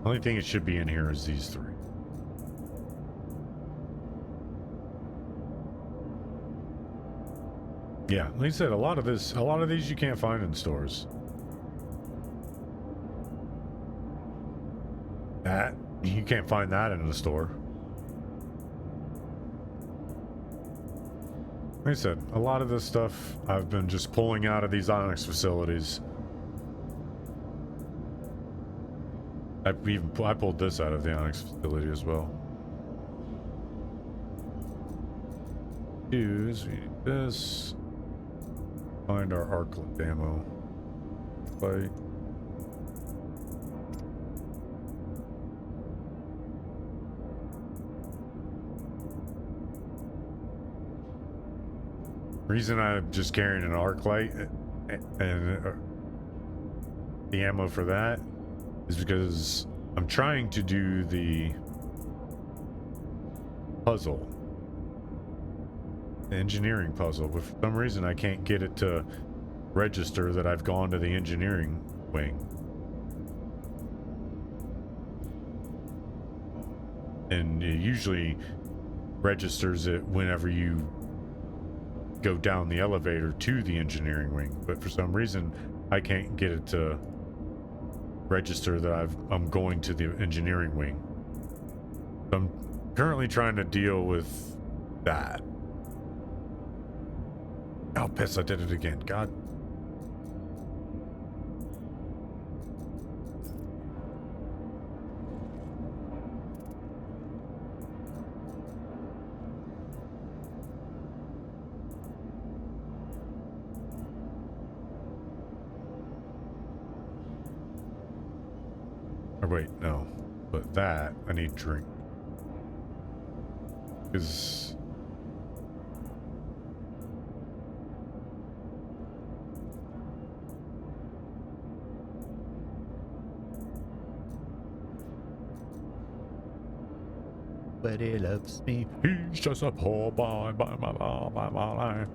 Only thing it should be in here is these three. Yeah, like I said, a lot of these you can't find in stores. That, you can't find that in the store. Like I said, a lot of this stuff I've been just pulling out of these Onyx facilities. I pulled this out of the Onyx facility as well. Use this. Find our arclet ammo. Fight. Reason I'm just carrying an arc light and the ammo for that is because I'm trying to do the puzzle, the engineering puzzle, but for some reason I can't get it to register that I've gone to the engineering wing. And it usually registers it whenever you go down the elevator to the engineering wing, but for some reason I can't get it to register that I'm going to the engineering wing. I'm currently trying to deal with that. Oh, piss, I did it again. God. Or wait, no. But that, I need drink. Because... but he loves me. He's just a poor boy. An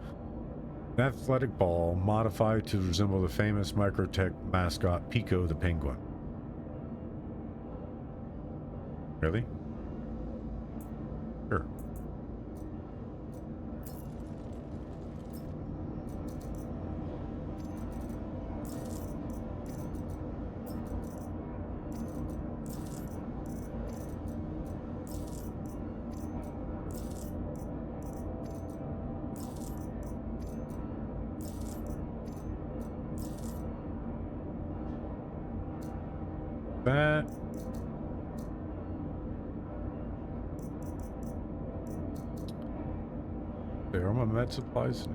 athletic ball modified to resemble the famous Microtech mascot Pico the Penguin. Really? Sure. That. There are my med supplies.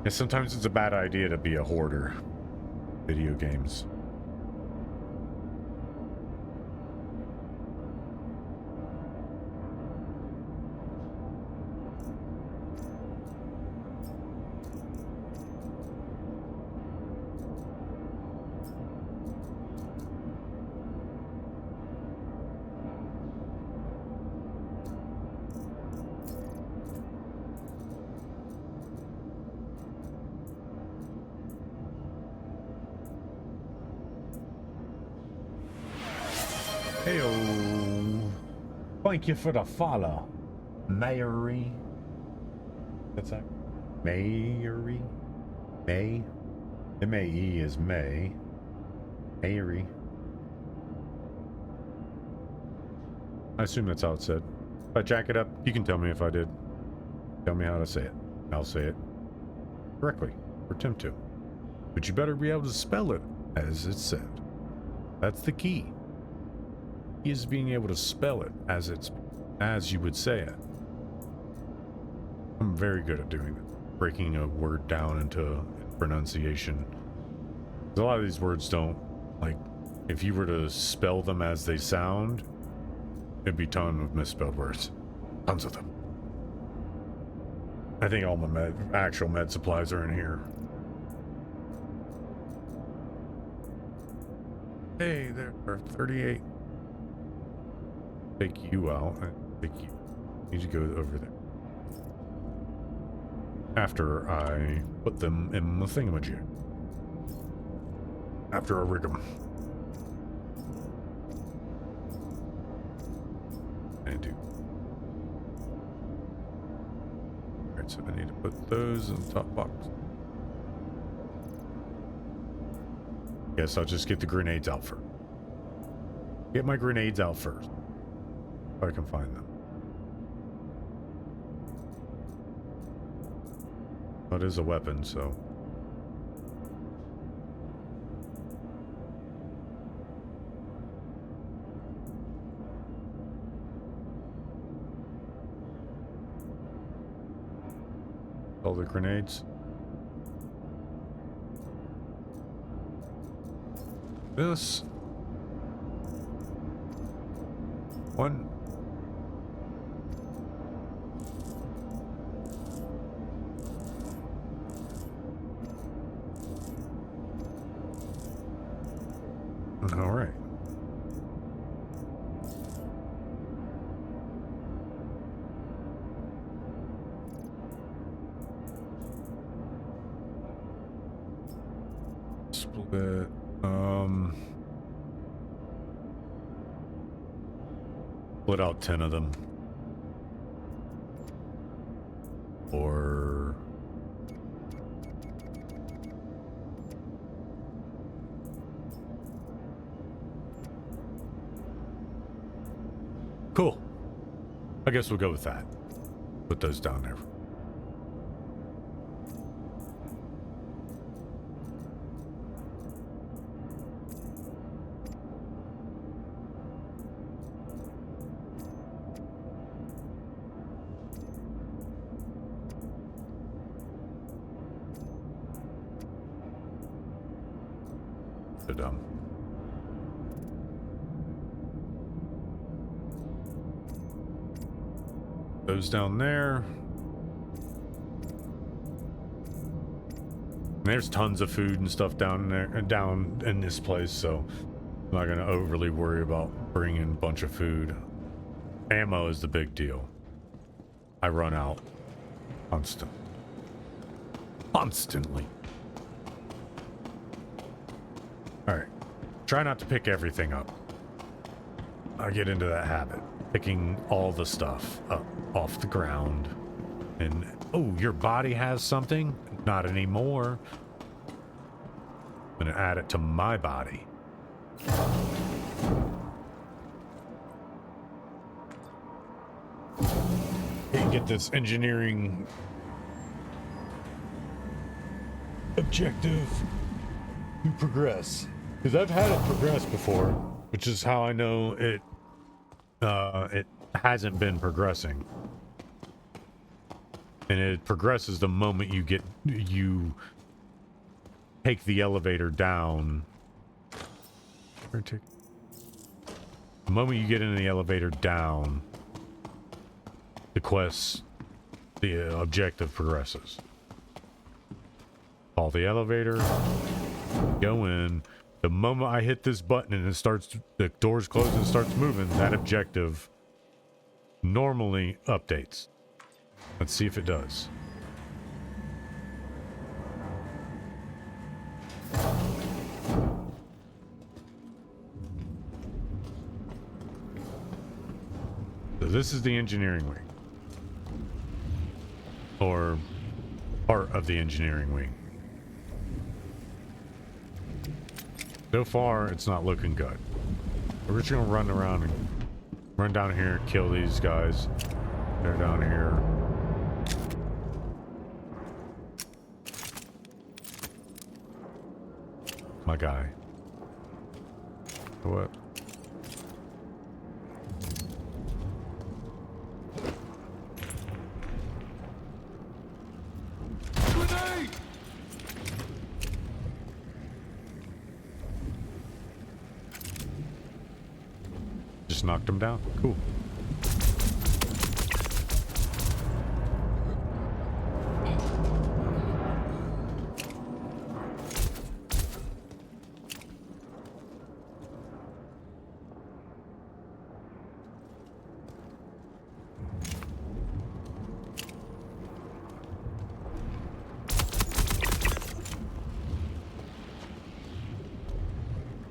Yeah, sometimes it's a bad idea to be a hoarder. Video games. Heyo. Thank you for the follow, Mayery. That's that. Mayery. May. M-A-E is May. Mayery. I assume that's how it's said. If I jack it up, you can tell me if I did. Tell me how to say it. I'll say it correctly, or attempt to. But you better be able to spell it as it's said. That's the key. Is being able to spell it as you would say it. I'm very good at doing that, breaking a word down into pronunciation. A lot of these words don't, like, if you were to spell them as they sound, it'd be a ton of misspelled words. Tons of them. I think all my actual med supplies are in here. Hey, there are 38. Take you out. Take you. Need to go over there. After I put them in the thingamajig. After I rig them. And do. Alright, so I need to put those in the top box. Guess I'll just get the grenades out first. Get my grenades out first. If I can find them. That is a weapon, so. All the grenades. This one. All right. Split. Split out 10 of them. Or cool. I guess we'll go with that. Put those down there. So dumb. Those down there. There's tons of food and stuff down there, down in this place, so I'm not gonna overly worry about bringing a bunch of food. Ammo is the big deal. I run out constantly. All right, try not to pick everything up. I get into that habit, picking all the stuff up off the ground. And oh, your body has something? Not anymore. I'm gonna add it to my body. And get this engineering objective to progress. Because I've had it progress before, which is how I know it hasn't been progressing. And it progresses the moment you take the elevator down. The moment you get in the elevator down, the objective progresses. Call the elevator, go in. The moment I hit this button and the doors close and it starts moving, that objective normally updates. Let's see if it does. So this is the engineering wing. Or part of the engineering wing. So far, it's not looking good. We're just gonna run around and run down here, kill these guys. They're down here. My guy. What? Just knocked him down. Cool.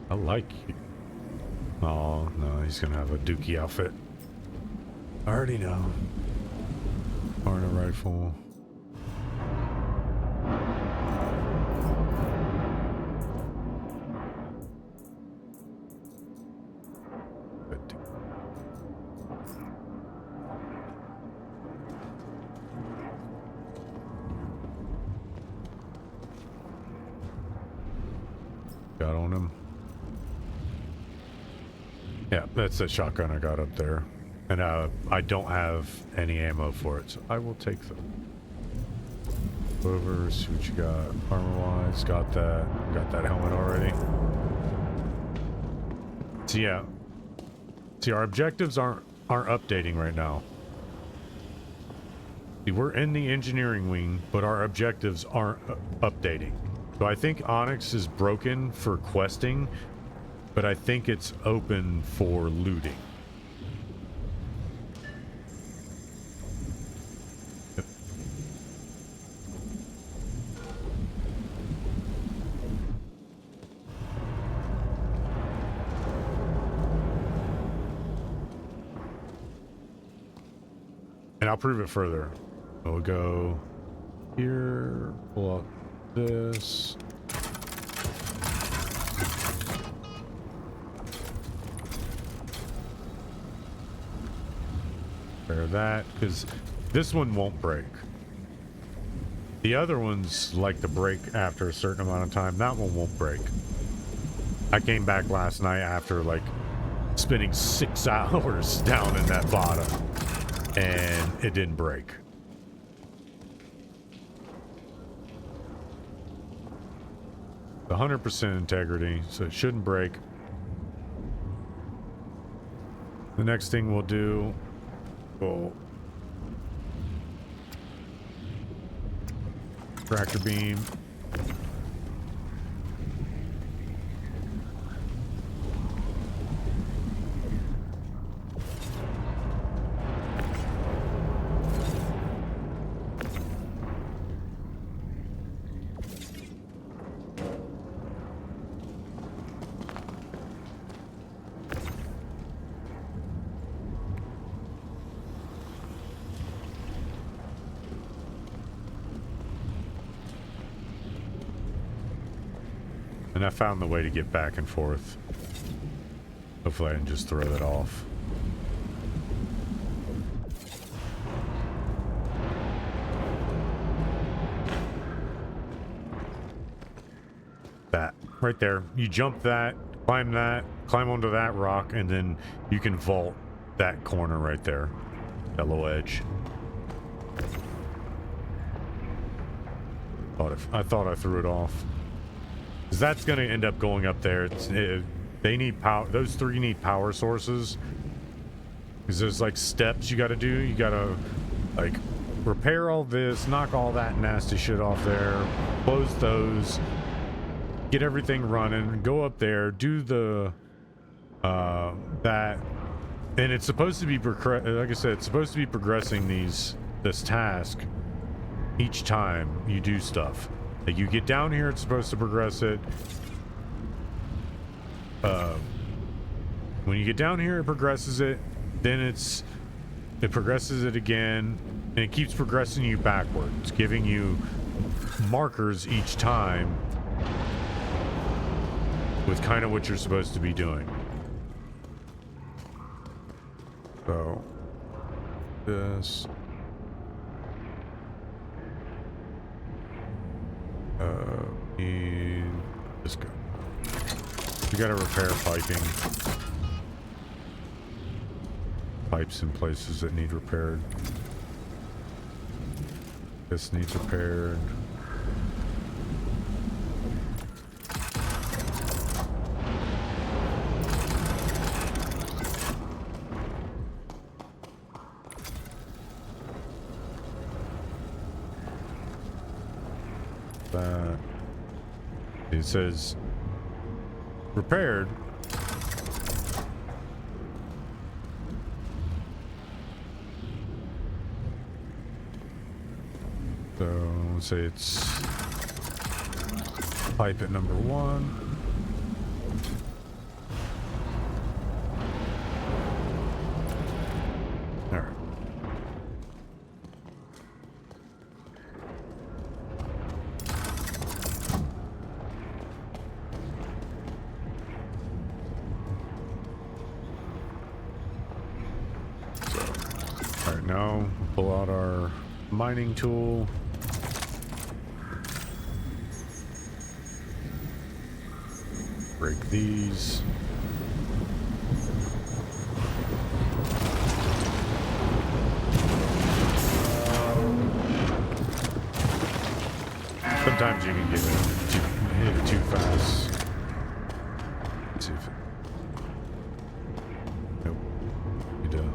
I like you. Oh, no, he's gonna have a dookie outfit. I already know. Arna rifle. Good. Got on him. Yeah, that's the shotgun I got up there. And I don't have any ammo for it, so I will take them. Over, see what you got. Armor-wise, got that. Got that helmet already. So yeah. See, our objectives aren't updating right now. See, we're in the engineering wing, but our objectives aren't updating. So I think Onyx is broken for questing, but I think it's open for looting. Yep. And I'll prove it further. We'll go here, pull out this. Repair that, because this one won't break. The other ones like to break after a certain amount of time. That one won't break. I came back last night after like spending 6 hours down in that bottom, and it didn't break. The 100% integrity, so it shouldn't break. The next thing we'll do, we'll tractor beam. And I found the way to get back and forth. Hopefully I can just throw that off. That. Right there. You jump that, climb onto that rock, and then you can vault that corner right there. That little edge. I thought I threw it off. Because that's going to end up going up there. They need power. Those three need power sources. Because there's like steps you got to do. You got to like repair all this, knock all that nasty shit off there, close those, get everything running, go up there, do the that, and it's supposed to be like I said, it's supposed to be progressing this task each time you do stuff. Like you get down here, it's supposed to progress it. When you get down here, it progresses it. Then it progresses it again, and it keeps progressing you backwards, giving you markers each time with kind of what you're supposed to be doing. So this. Let's go. We gotta repair piping. Pipes in places that need repaired. This needs repaired. That. It says repaired. So let's say it's pipe at number 1. All right. No. Pull out our mining tool. Break these. Sometimes you can hit it too fast. Let's see if it... Nope. You do.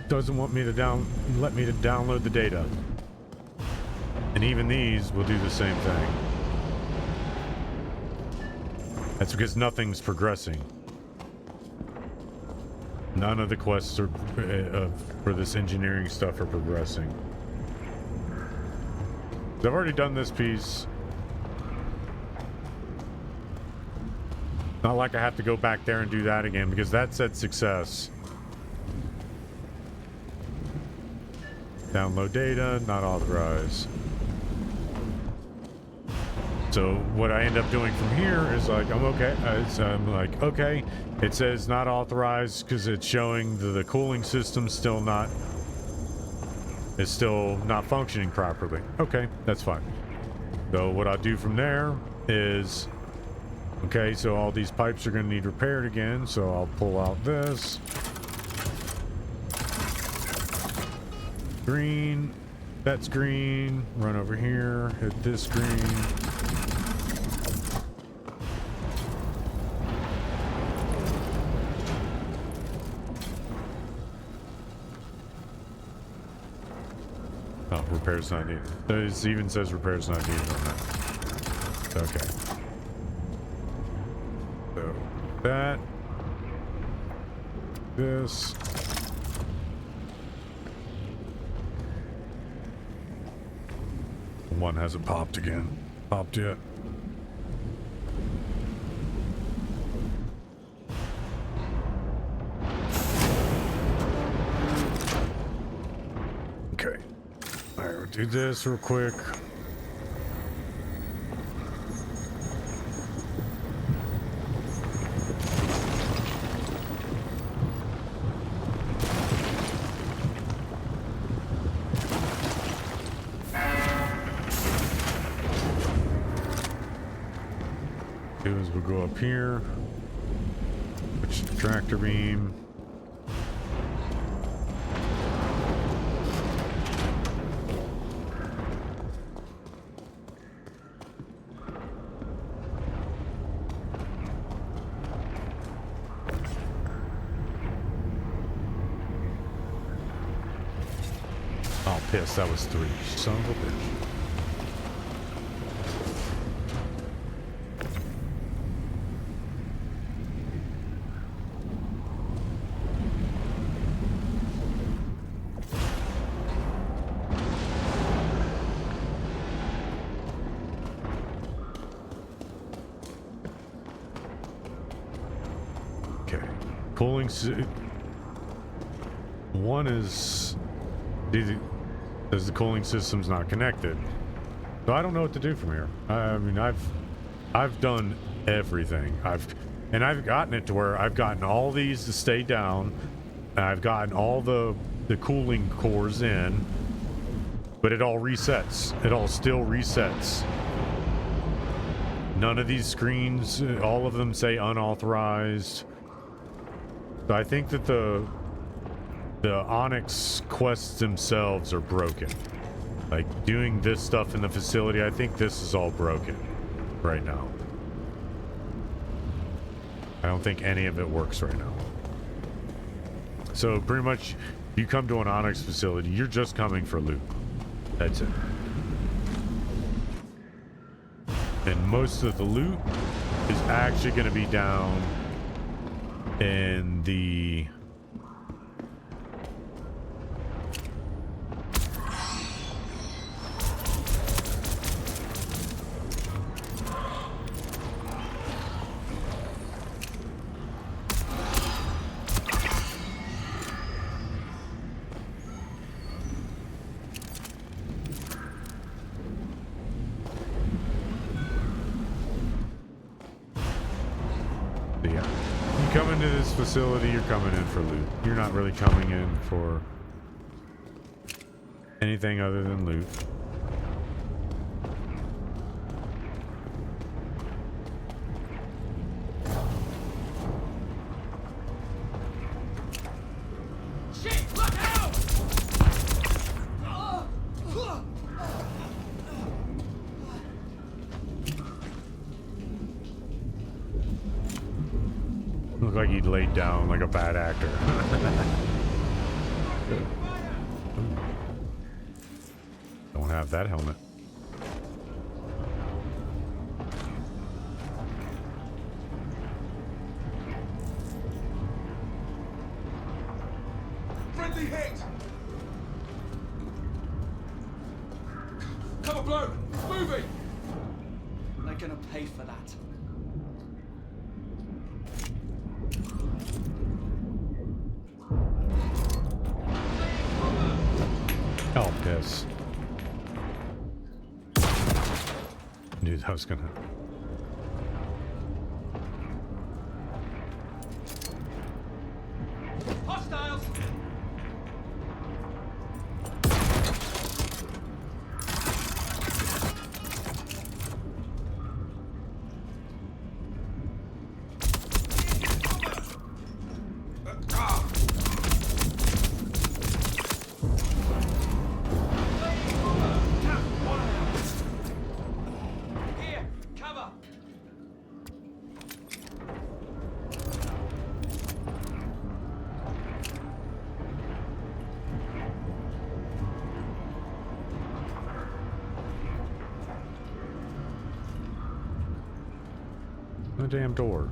Doesn't want me to let me to download the data. And even these will do the same thing. That's because nothing's progressing. None of the quests are for this engineering stuff are progressing. I've already done this piece. Not like I have to go back there and do that again because that said success. Download data, not authorized. So what I end up doing from here is like, I'm like, okay, it says not authorized because it's showing the cooling system still not functioning properly. Okay, that's fine. So what I'll do from there is, okay, so all these pipes are going to need repaired again. So I'll pull out this. Green, that's green. Run over here, hit this green. Oh, repair's not needed. It even says repair's not needed on that. Okay. So that, this. One hasn't popped yet. Okay. All right, we'll do this real quick. We'll go up here, switch the tractor beam. Oh, piss, that was 3. Son of a bitch. Cooling one is says the cooling system's not connected, so I don't know what to do from here. I mean, I've done everything. I've gotten it to where I've gotten all these to stay down. I've gotten all the cooling cores in, but it all resets. It all still resets. None of these screens, all of them say unauthorized. So I think that the Onyx quests themselves are broken. Like doing this stuff in the facility, I think this is all broken right now. I don't think any of it works right now. So pretty much, you come to an Onyx facility, you're just coming for loot. That's it. And most of the loot is actually going to be down in the... facility, you're coming in for loot. You're not really coming in for anything other than loot. Shit, look out! Look like he laid down like a bad actor. Don't have that helmet. Friendly hit! Cover blow! Moving! They're gonna pay for that. Oh, piss. Knew that was gonna... Hostiles! The damn door.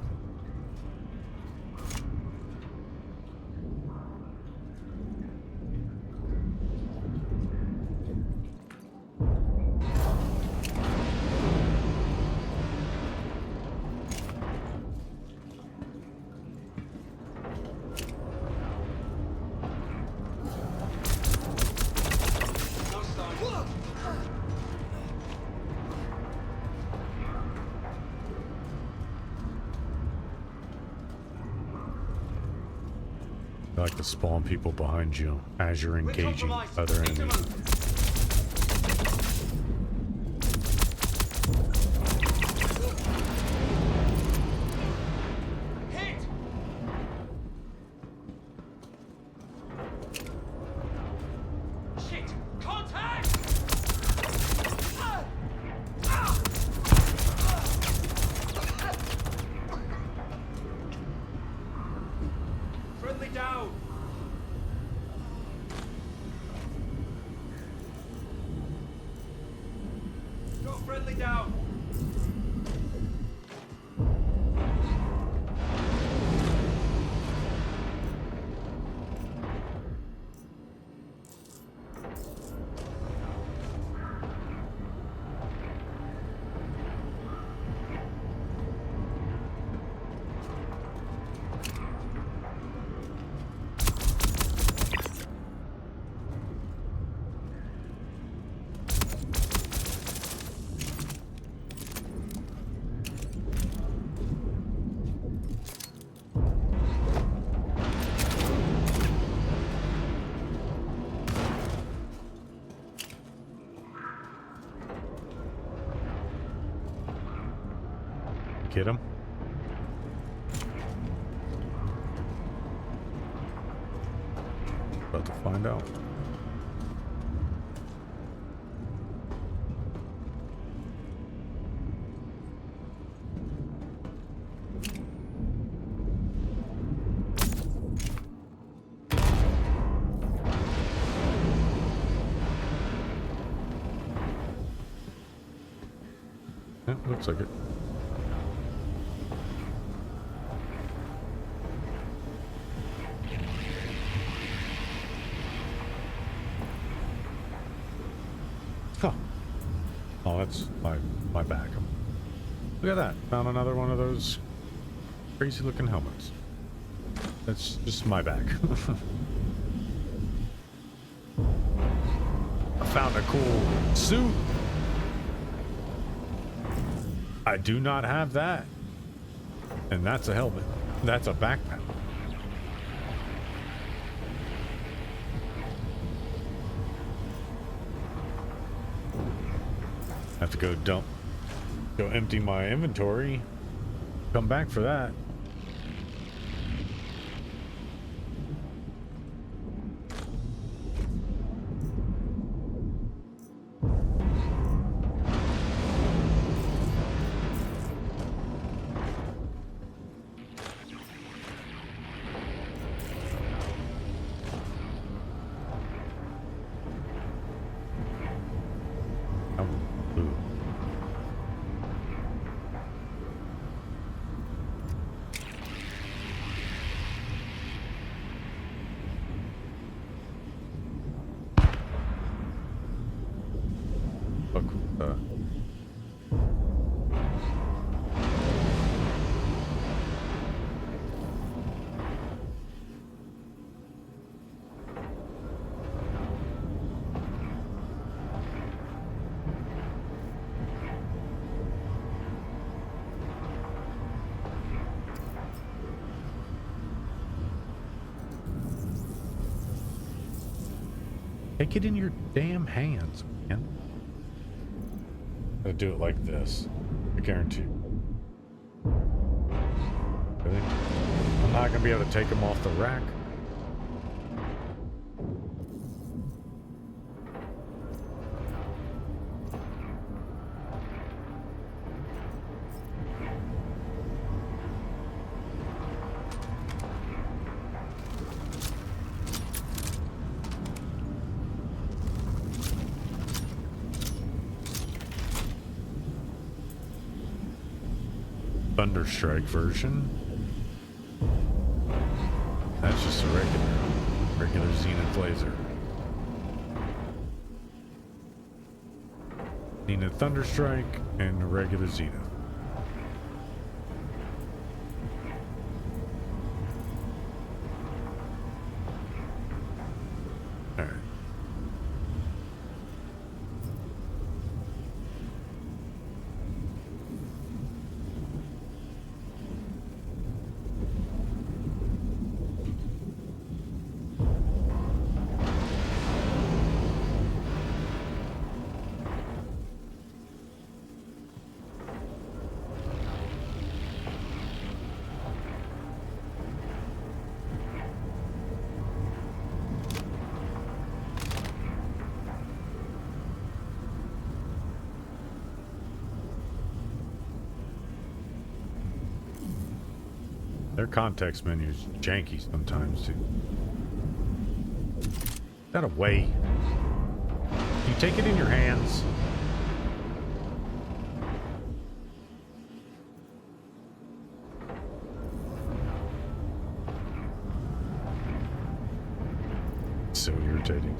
I like to spawn people behind you as you're engaging other enemies. Hit! Shit! Contact! Friendly down! Got friendly down! hit him? About to find out. Yeah, looks like it. Huh. Oh, that's my back. Look at that. Found another one of those crazy looking helmets. That's just my back. I found a cool suit. I do not have that. And that's a helmet. That's a backpack. Have to go empty my inventory. Come back for that. Take it in your damn hands, man. Gotta do it like this. I guarantee you. Really? I'm not gonna be able to take them off the rack. Thunderstrike version. That's just a regular Zenith laser. Zenith Thunderstrike and a regular Zenith. All right. Their context menu is janky sometimes too. Is that a way? You take it in your hands. So irritating.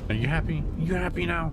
Are you happy? You happy now?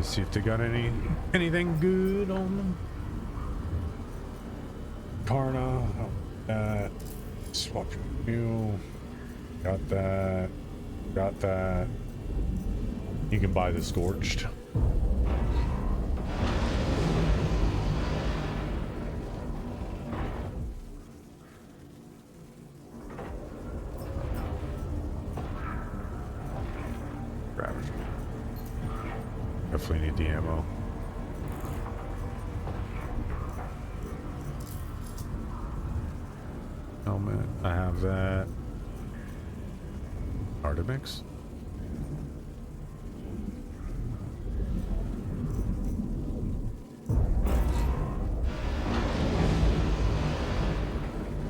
Let's see if they got anything good on them. Karna, that. Swap your fuel. Got that. Got that. You can buy the scorched. Ravager. Definitely need the ammo. Helmet, I have that. Artemix.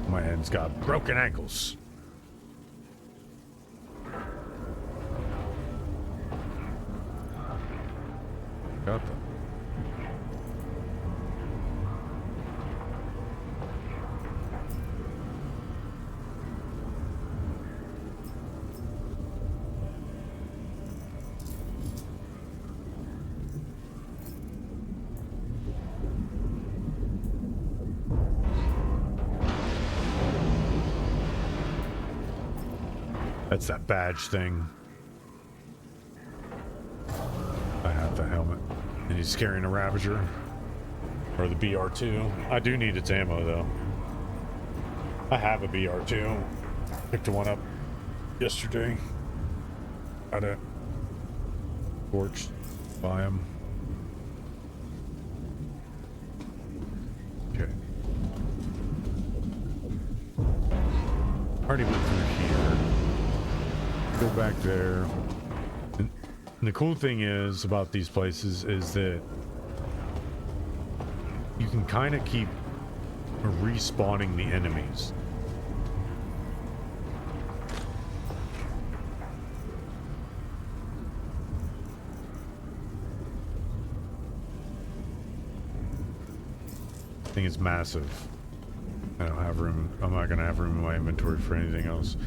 My hand's got broken ankles. Got them. That's that badge thing. I have the helmet. And he's carrying a Ravager. Or the BR2. I do need its ammo, though. I have a BR2. Picked one up yesterday. Got it. Torch. Buy him. Okay. Already went through here. Go back there. And the cool thing is about these places is that you can kind of keep respawning the enemies. I think it's massive. I don't have room. I'm not gonna have room in my inventory for anything else.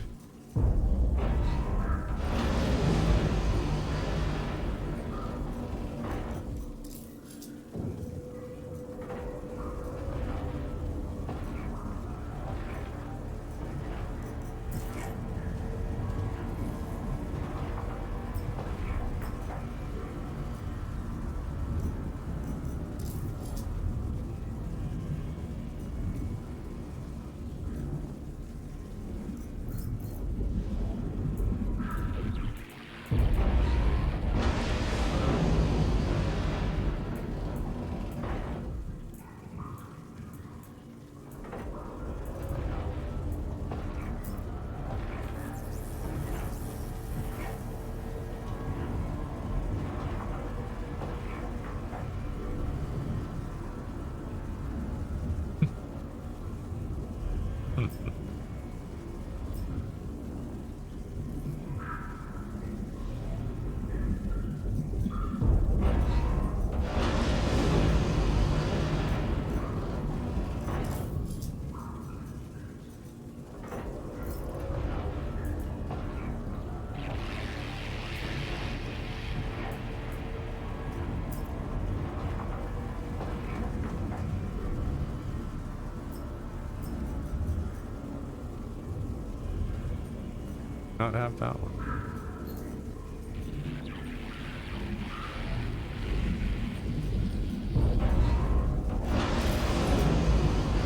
Not have that one.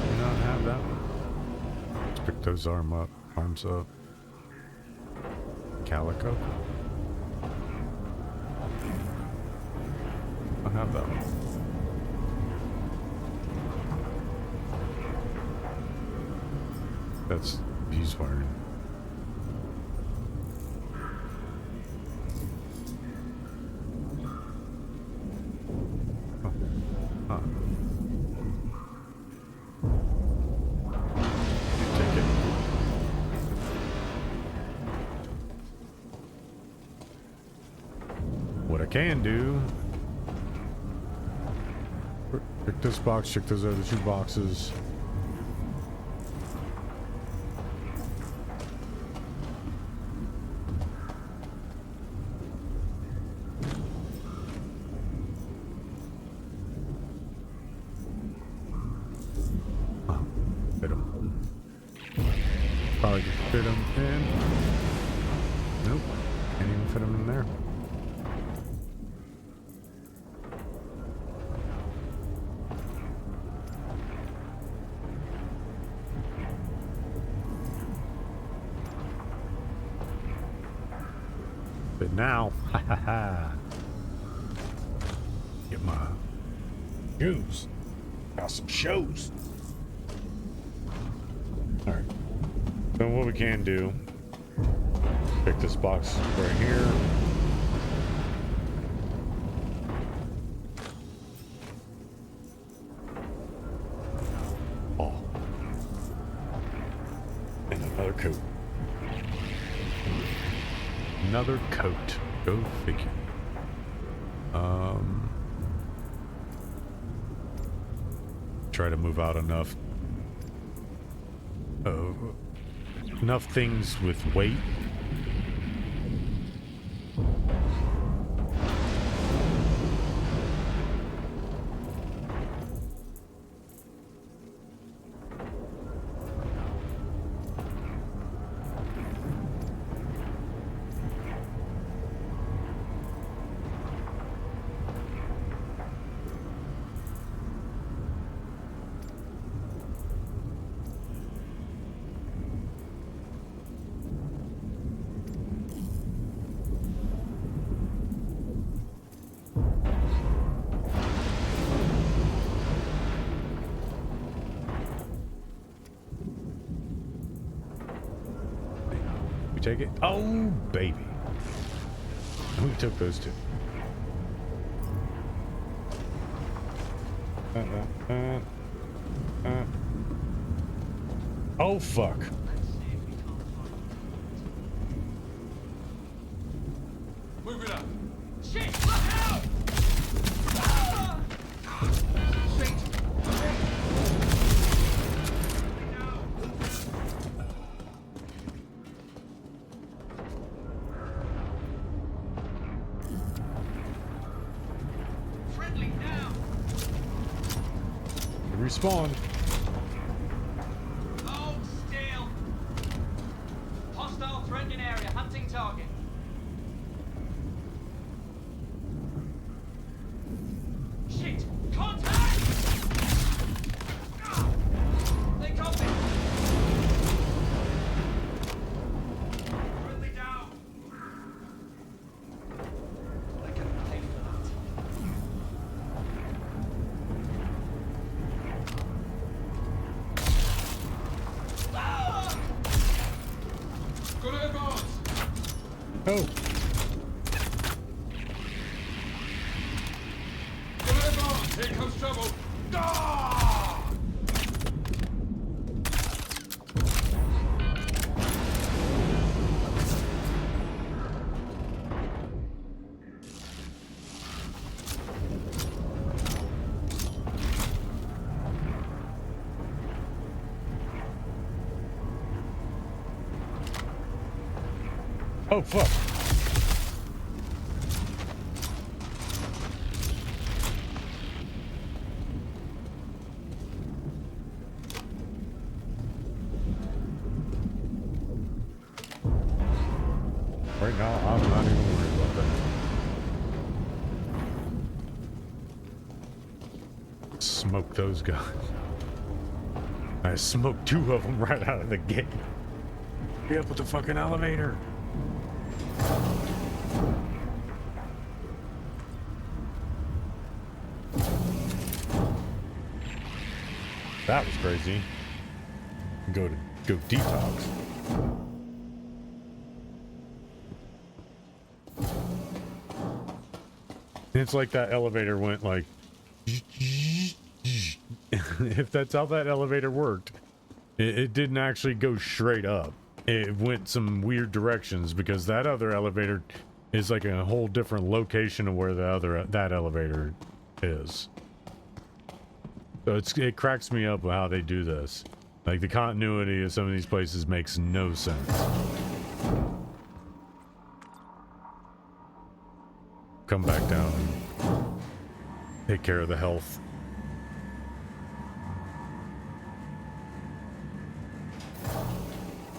Do not have that one. Let's pick those arms up. Calico. I have that one. That's he's wearing. Can do. Check this box, check those other two boxes. Fit him. Probably could fit him in. Nope. Can't even fit him in there. But now, ha ha ha. Get my shoes. Got some shoes. Alright. So what we can do, pick this box right here. Oh. And another coat. Another coat. Go figure. Try to move out enough. Enough things with weight. Take it. Oh, baby. We took those two. Oh, fuck. Move it up. Shit! Look out! Ah! Shit! Respawn. Hold still. Hostile threatening area. Hunting target. Shit! Contact! They got me. Friendly down. They're gonna pay for that. Gonna advance! Oh. Gonna advance! Here comes trouble! Ah! Oh, fuck. Right now, I'm not even worried about that. Smoke those guys. I smoked two of them right out of the gate. Get up with the fucking elevator. That was crazy. Go detox. It's like that elevator went like if that's how that elevator worked, it didn't actually go straight up. It went some weird directions because that other elevator is like a whole different location of where that elevator is. So it cracks me up how they do this. Like the continuity of some of these places makes no sense. Come back down and take care of the health.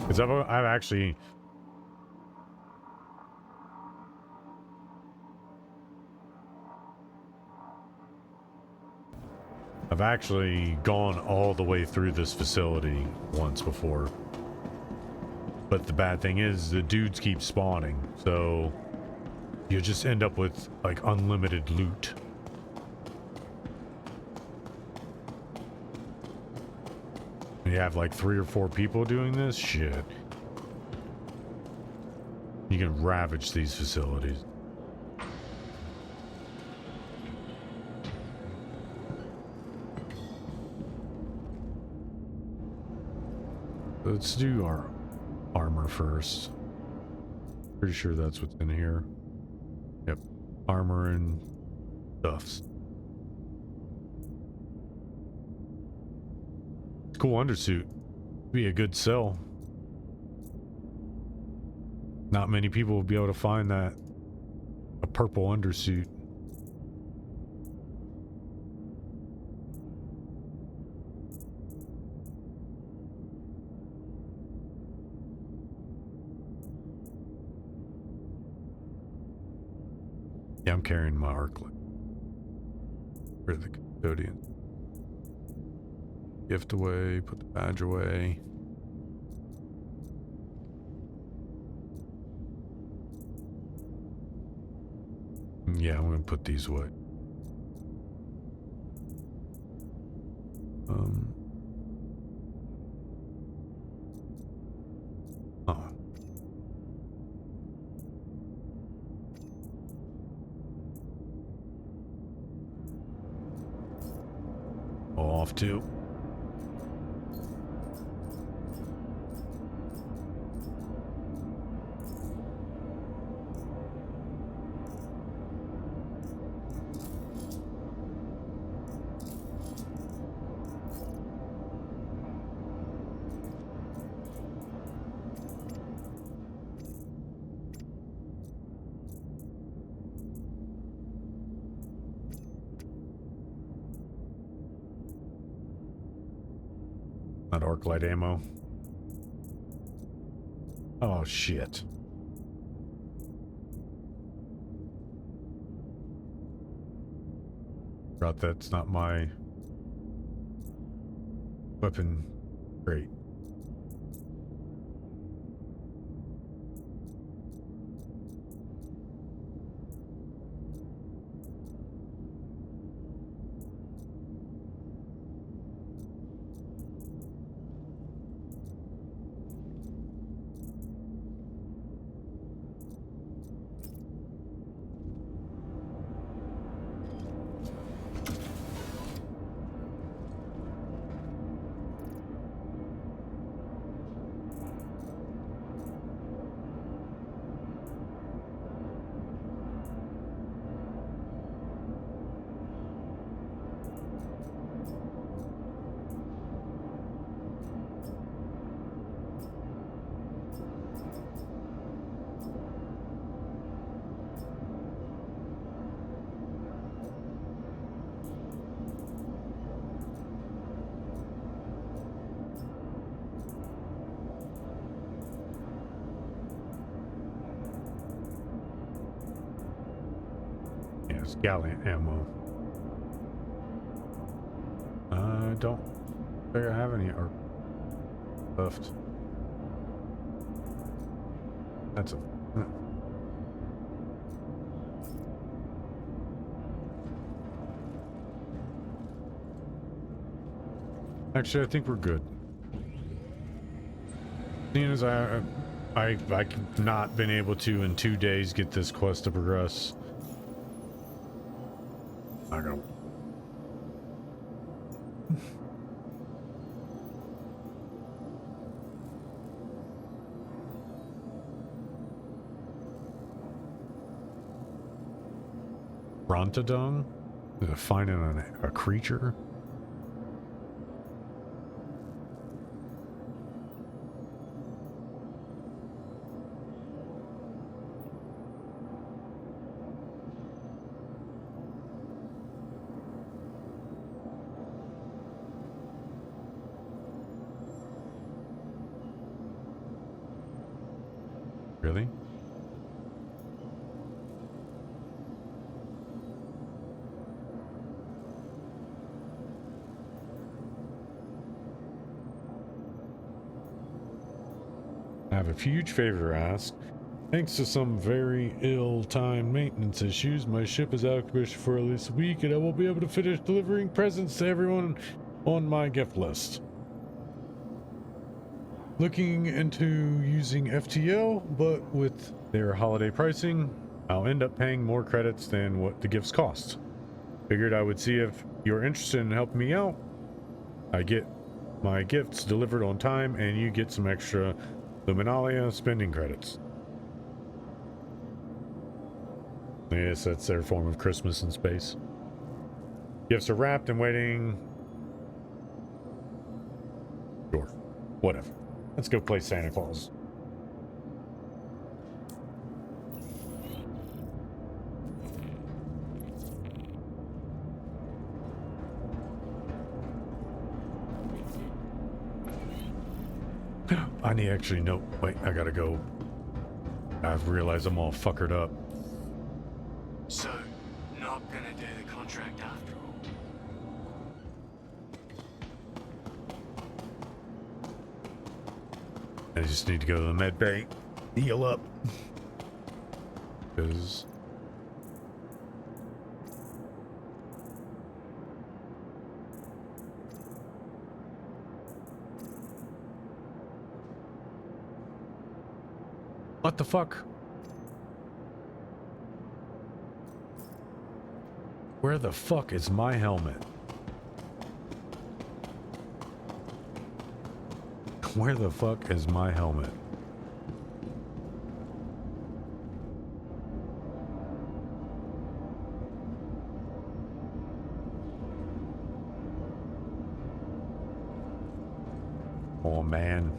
Because I've actually... I've actually gone all the way through this facility once before. But the bad thing is the dudes keep spawning, so you just end up with like unlimited loot. You have like 3 or 4 people doing this? Shit. You can ravage these facilities. Let's do our armor first. Pretty sure that's what's in here. Yep. Armor and stuffs. Cool undersuit. Be a good sell. Not many people will be able to find that. A purple undersuit. Yeah, I'm carrying my arc light. For the custodian. Gift away, put the badge away. Yeah, I'm gonna put these away. Oh. Off too. Not arc light ammo. Oh shit. Forgot that's not my weapon. Great. Gallant ammo. I don't think I have any arc left. That's a... Actually, I think we're good. Seeing as I've not been able to in 2 days get this quest to progress. I go. Brontodon? Finding a creature? Really? I have a huge favor to ask. Thanks to some very ill-timed maintenance issues, my ship is out of commission for at least a week, and I won't be able to finish delivering presents to everyone on my gift list. Looking into using FTL, but with their holiday pricing, I'll end up paying more credits than what the gifts cost. Figured I would see if you're interested in helping me out. I get my gifts delivered on time, and you get some extra Luminalia spending credits. Yes, that's their form of Christmas in space. Gifts are wrapped and waiting. Sure. Whatever. Let's go play Santa Claus. I need actually no. Wait, I gotta go. I've realized I'm all fuckered up. So, not gonna do the contract after all. I just need to go to the med bay, heal up. Because what the fuck? Where the fuck is my helmet? Where the fuck is my helmet? Oh man.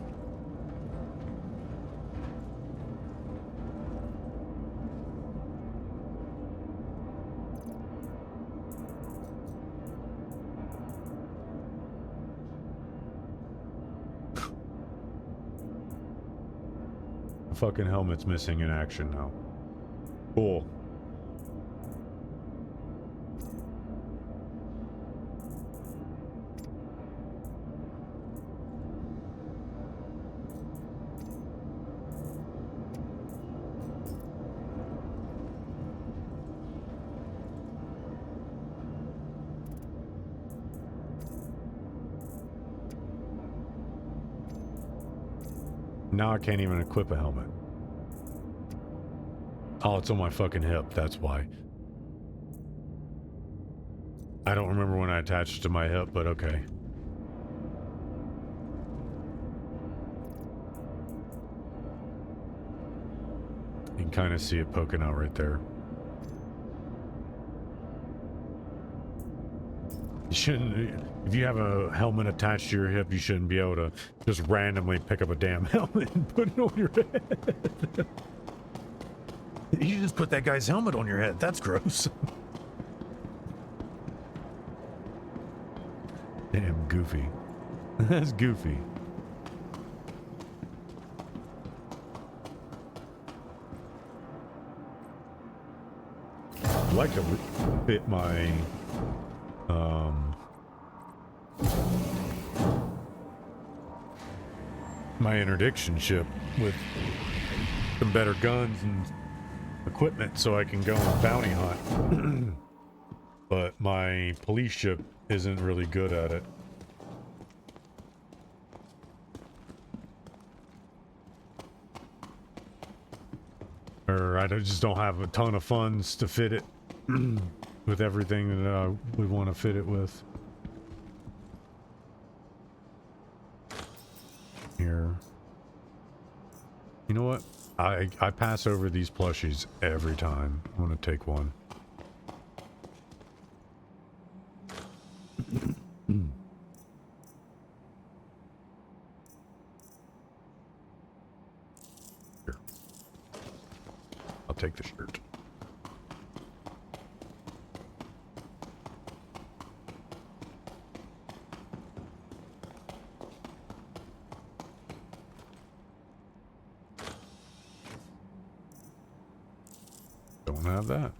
Fucking helmet's missing in action now. Cool. Now I can't even equip a helmet. Oh, it's on my fucking hip, that's why. I don't remember when I attached it to my hip, but okay. You can kind of see it poking out right there. You shouldn't, if you have a helmet attached to your hip, you shouldn't be able to just randomly pick up a damn helmet and put it on your head. You just put that guy's helmet on your head. That's gross. Damn goofy. That's goofy. I'd like to fit my my interdiction ship with some better guns and equipment so I can go on bounty hunt. But my police ship isn't really good at it. Or I just don't have a ton of funds to fit it with everything that we want to fit it with. Here. You know what? I pass over these plushies every time. I'm gonna take one. Here. I'll take the shirt. Don't have that.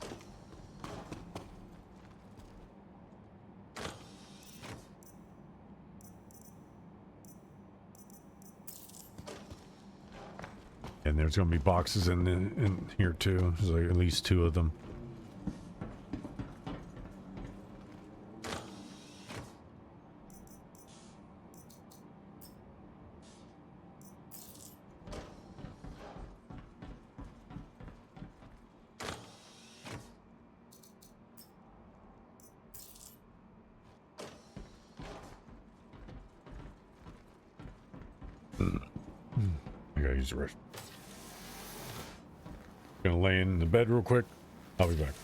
And there's gonna be boxes in here too. There's like at least 2 of them. I gotta use the restroom. Gonna lay in the bed real quick. I'll be back.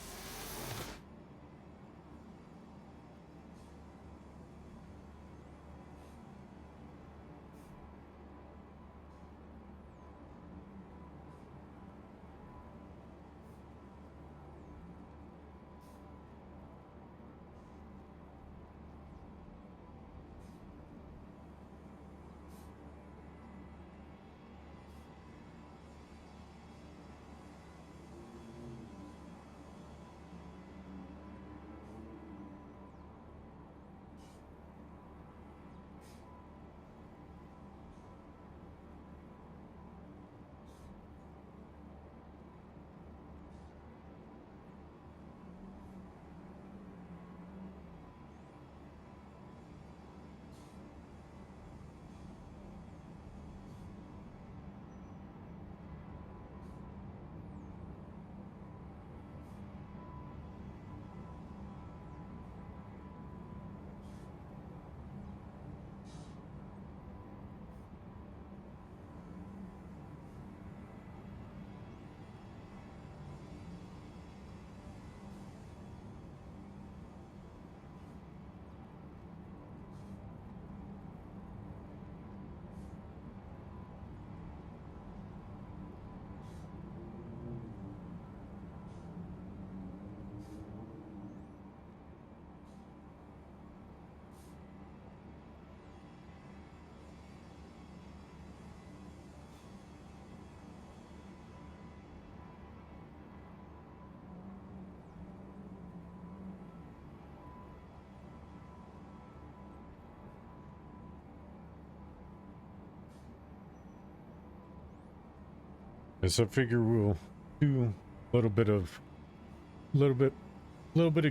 Yes, I figure we'll do a little bit of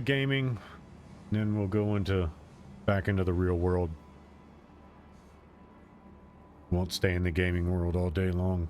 gaming, and then we'll go back into the real world. Won't stay in the gaming world all day long.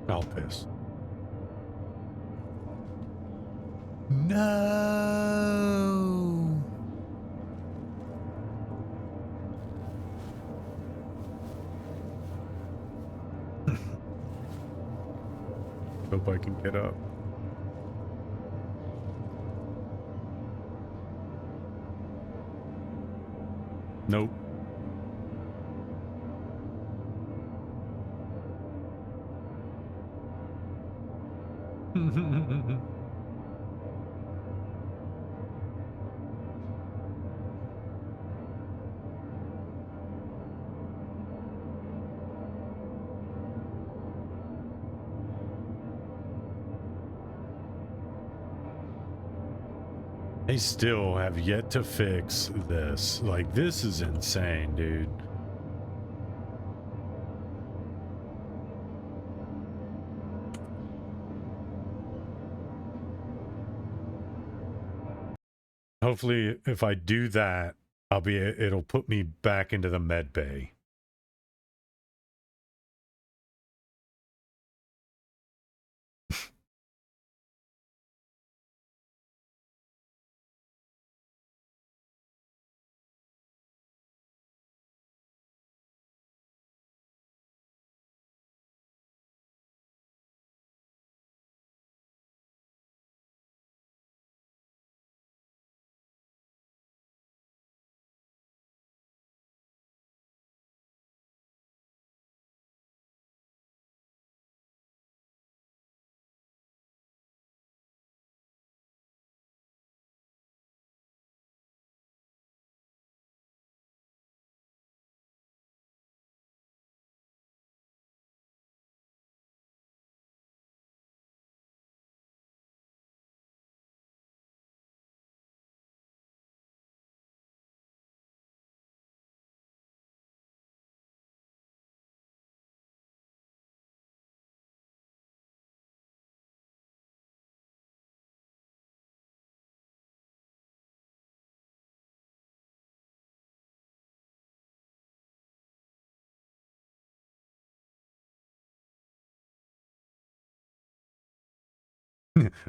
I'll piss. No. Hope I can get up. Nope. They still have yet to fix this. Like, this is insane, dude. Hopefully, if I do that, it'll put me back into the med bay.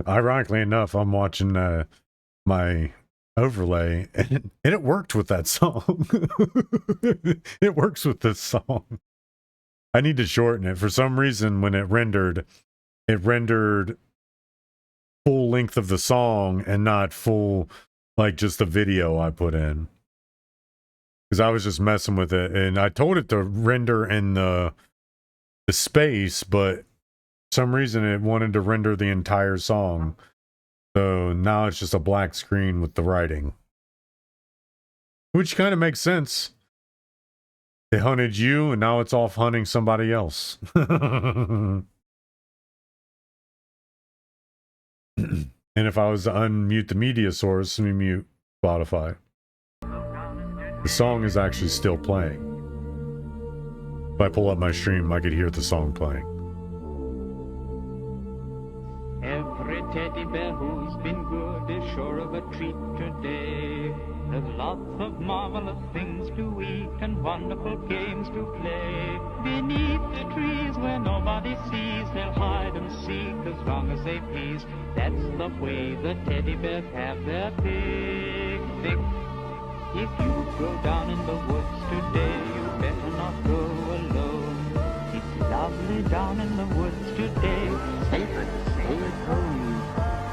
Ironically enough, I'm watching my overlay and it worked with that song. It works with this song. I need to shorten it. For some reason, when it rendered full length of the song and not full, like just the video I put in. Because I was just messing with it and I told it to render in the space, but some reason it wanted to render the entire song. So now it's just a black screen with the writing. Which kind of makes sense. They hunted you and now it's off hunting somebody else. And if I was to unmute the media source, let me mute Spotify. The song is actually still playing. If I pull up my stream, I could hear the song playing. Every teddy bear who's been good is sure of a treat today. There's lots of marvelous things to eat and wonderful games to play. Beneath the trees where nobody sees, they'll hide and seek as long as they please. That's the way the teddy bears have their picnic. If you go down in the woods today, you better not go alone. It's lovely down in the woods today. Safe and stay at home.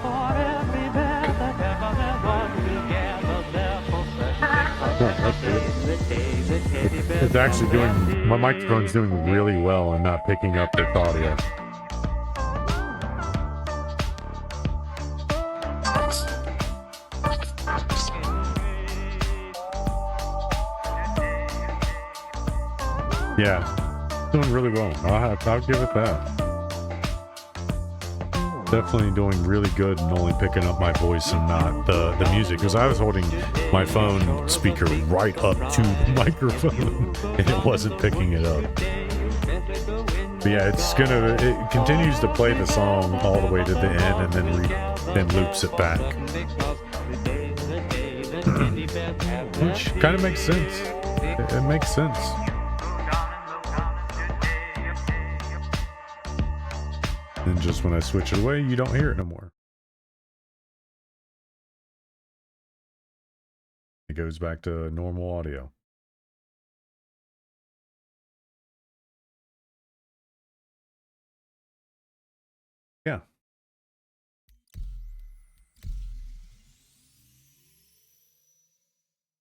For every bear that ever there was will gather there for special. It's actually doing, my microphone's doing really well and not picking up its audio. Yeah, doing really well. I'll give it that. Definitely doing really good and only picking up my voice and not the music, because I was holding my phone speaker right up to the microphone and it wasn't picking it up. But yeah, it continues to play the song all the way to the end and then loops it back. Which kind of makes sense. It makes sense. And just when I switch it away, you don't hear it no more. It goes back to normal audio. Yeah.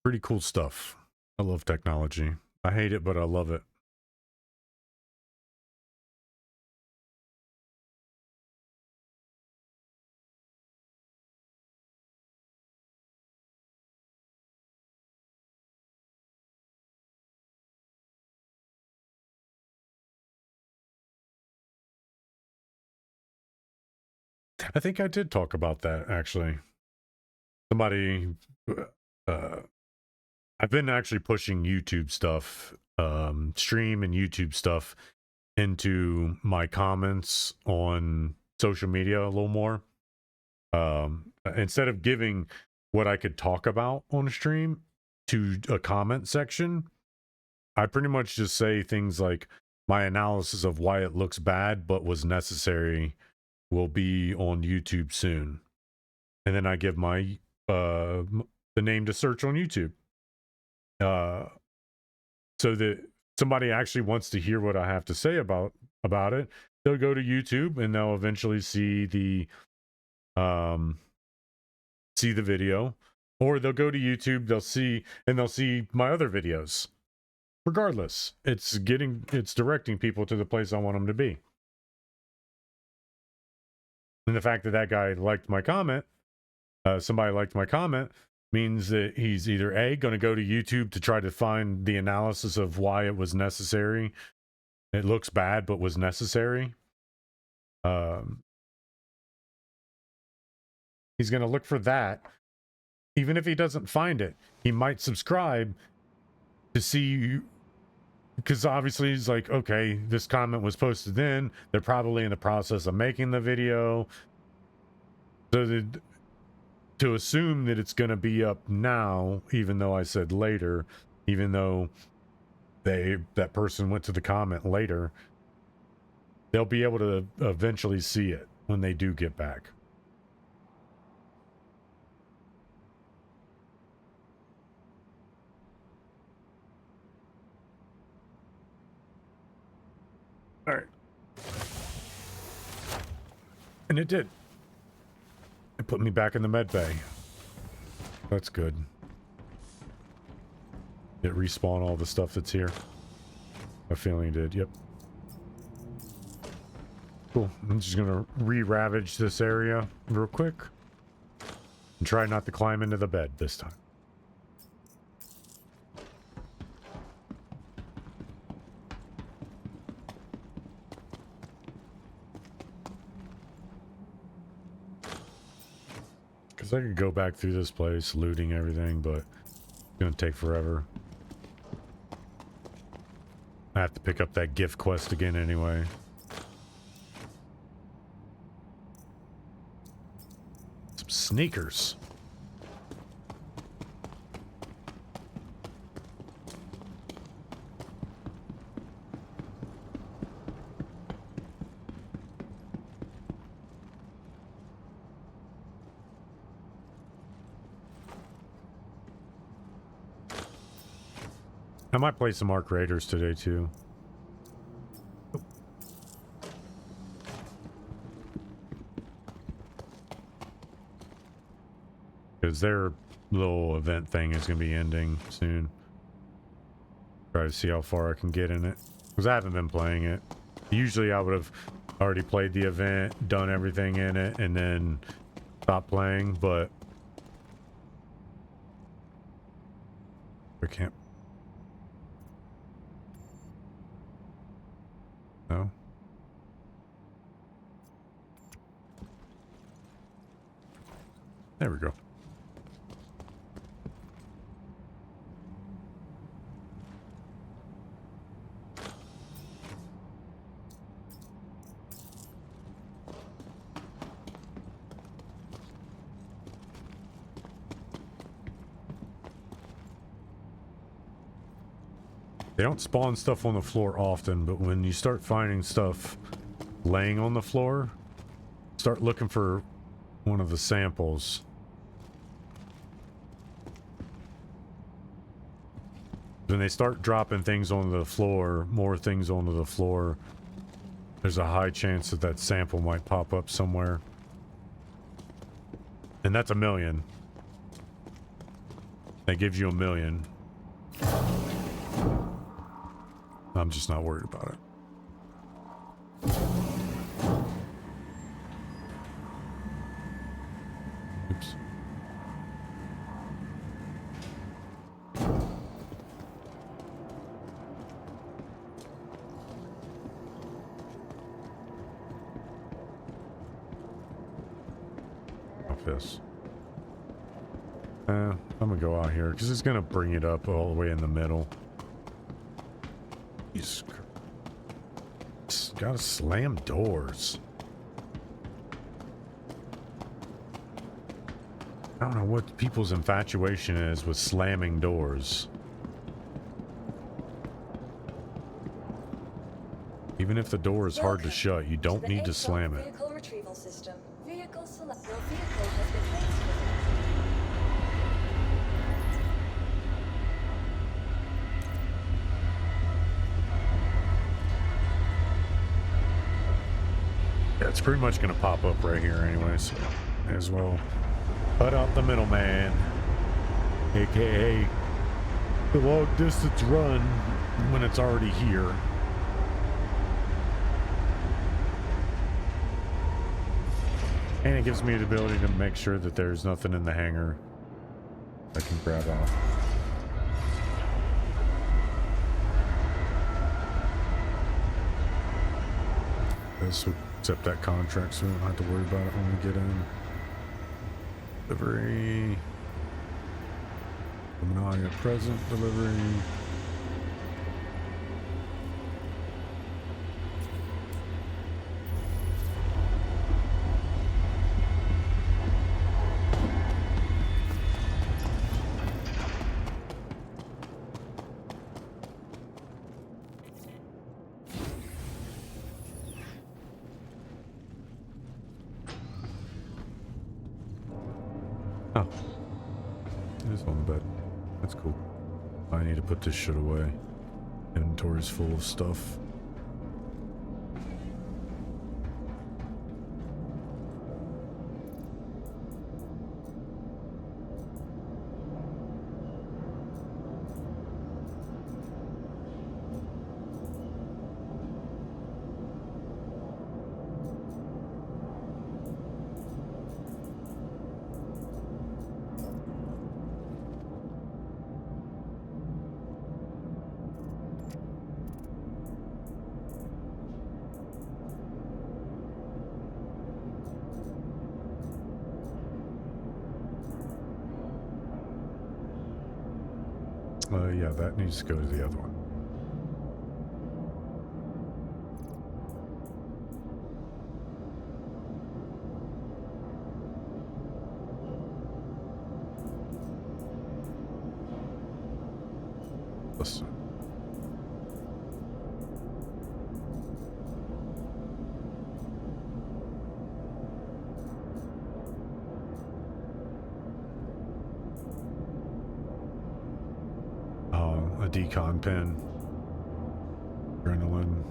Pretty cool stuff. I love technology. I hate it, but I love it. I think I did talk about that actually. Somebody, I've been actually pushing YouTube stuff, stream and YouTube stuff into my comments on social media a little more. Instead of giving what I could talk about on a stream to a comment section, I pretty much just say things like my analysis of why it looks bad but was necessary will be on YouTube soon. And then I give my the name to search on YouTube. So that somebody actually wants to hear what I have to say about it, they'll go to YouTube and they'll eventually see the video, or they'll go to YouTube, they'll see my other videos. Regardless, it's directing people to the place I want them to be. And the fact that that guy liked my comment, somebody liked my comment, means that he's either A, going to go to YouTube to try to find the analysis of why it was necessary. It looks bad, but was necessary. He's going to look for that. Even if he doesn't find it, he might subscribe to see, because obviously he's like, okay, this comment was posted then. They're probably in the process of making the video. So to assume that it's going to be up now, even though I said later, even though that person went to the comment later, they'll be able to eventually see it when they do get back. All right. And it did. It put me back in the med bay. That's good. It respawned all the stuff that's here. My feeling it did, yep. Cool. I'm just gonna re-ravage this area real quick. And try not to climb into the bed this time. Because I could go back through this place, looting everything, but it's going to take forever. I have to pick up that gift quest again anyway. Some sneakers. I might play some Arc Raiders today too. Because their little event thing is going to be ending soon. Try to see how far I can get in it. Because I haven't been playing it. Usually I would have already played the event, done everything in it, and then stopped playing, but I can't. No. There we go. They don't spawn stuff on the floor often, but when you start finding stuff laying on the floor, start looking for one of the samples. When they start dropping things onto the floor, more things onto the floor, there's a high chance that that sample might pop up somewhere. And that's 1 million. That gives you 1 million. I'm just not worried about it. Oops. This. I'm gonna go out here because it's gonna bring it up all the way in the middle. Jesus Christ. Gotta slam doors. I don't know what people's infatuation is with slamming doors. Even if the door is hard to shut, you don't need to slam it. Vehicle retrieval system. Vehicle select. Your vehicle has been placed. Yeah, it's pretty much gonna pop up right here anyway, so may as well cut out the middleman, aka the long distance run when it's already here. And it gives me the ability to make sure that there's nothing in the hangar I can grab off. This would accept that contract so we don't have to worry about it when we get in. Delivery. Luminaria present delivery. Oh. It is on the bed. That's cool. I need to put this shit away. Inventory's full of stuff. Yeah, that needs to go to the other one. Listen. A decon pen. Adrenaline.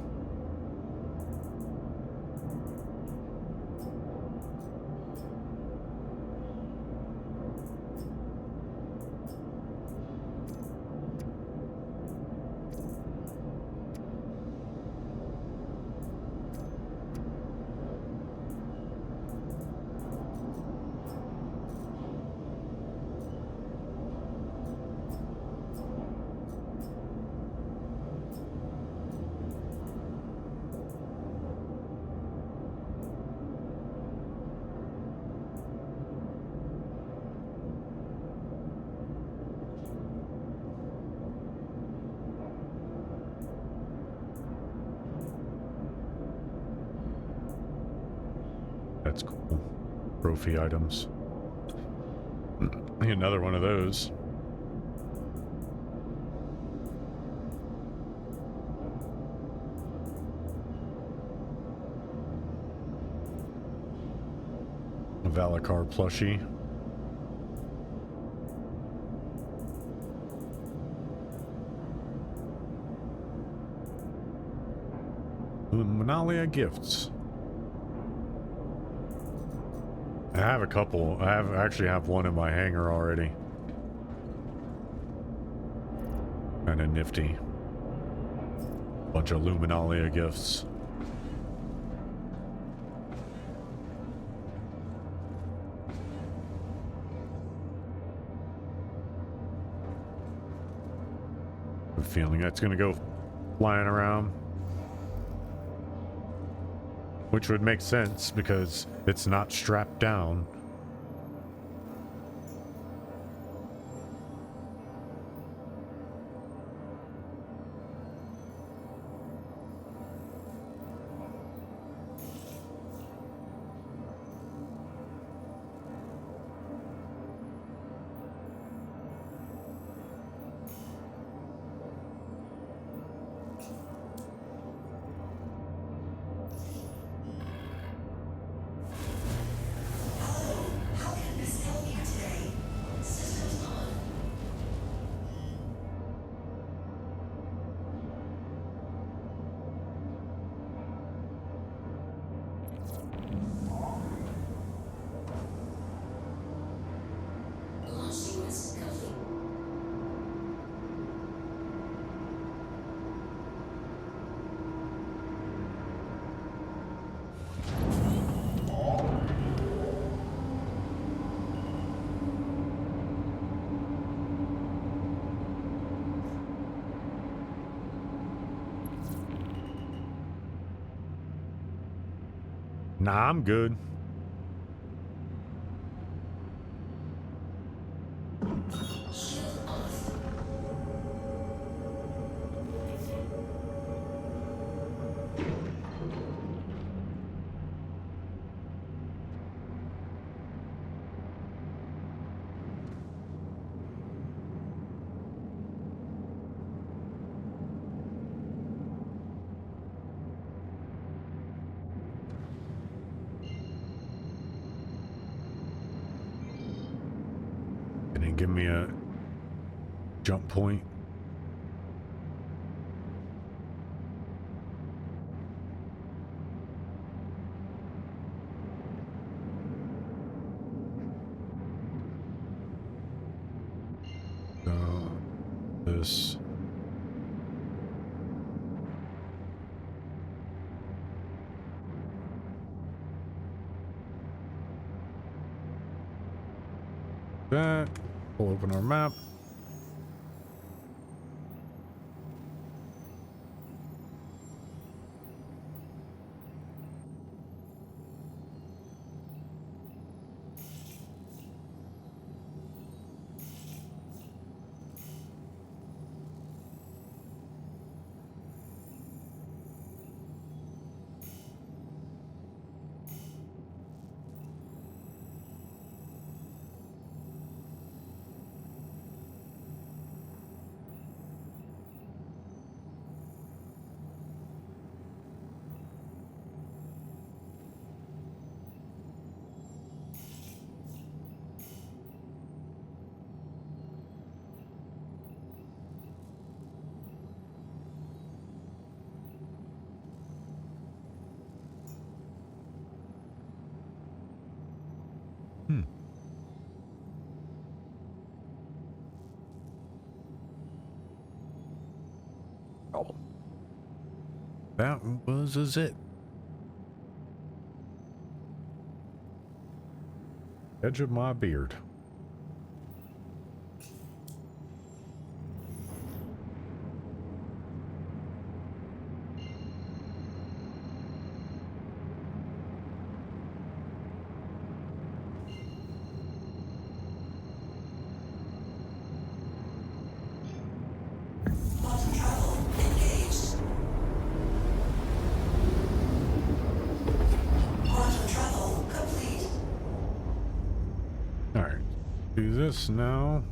That's cool. Trophy items. Another one of those. Valacar plushie. Monalia gifts. I have a couple. Actually have one in my hangar already. Kind of nifty. Bunch of Luminalia gifts. I have a feeling that's gonna go flying around. Which would make sense because it's not strapped down. Nah, I'm good. Give me a jump point. This. That. We'll open our map. That was a zip. Edge of my beard. This now.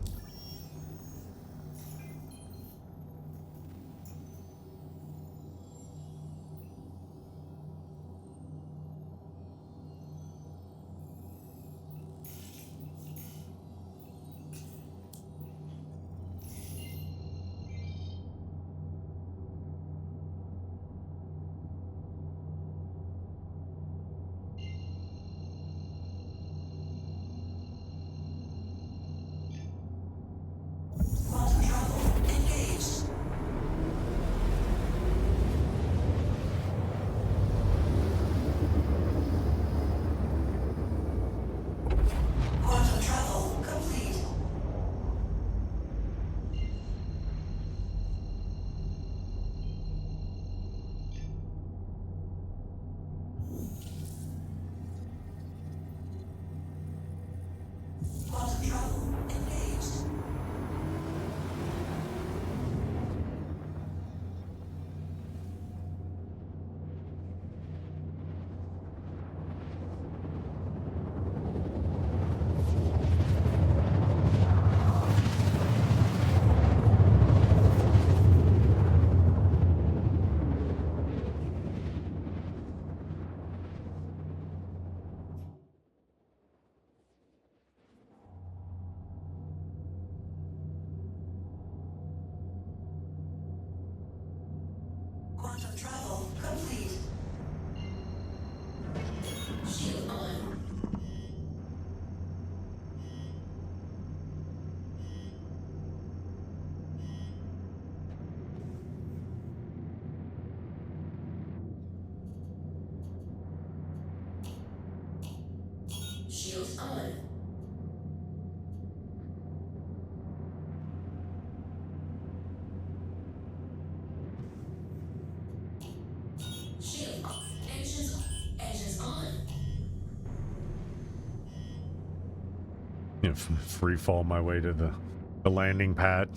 Shields on. Shield on. Engines on. You know, free fall my way to the landing pad.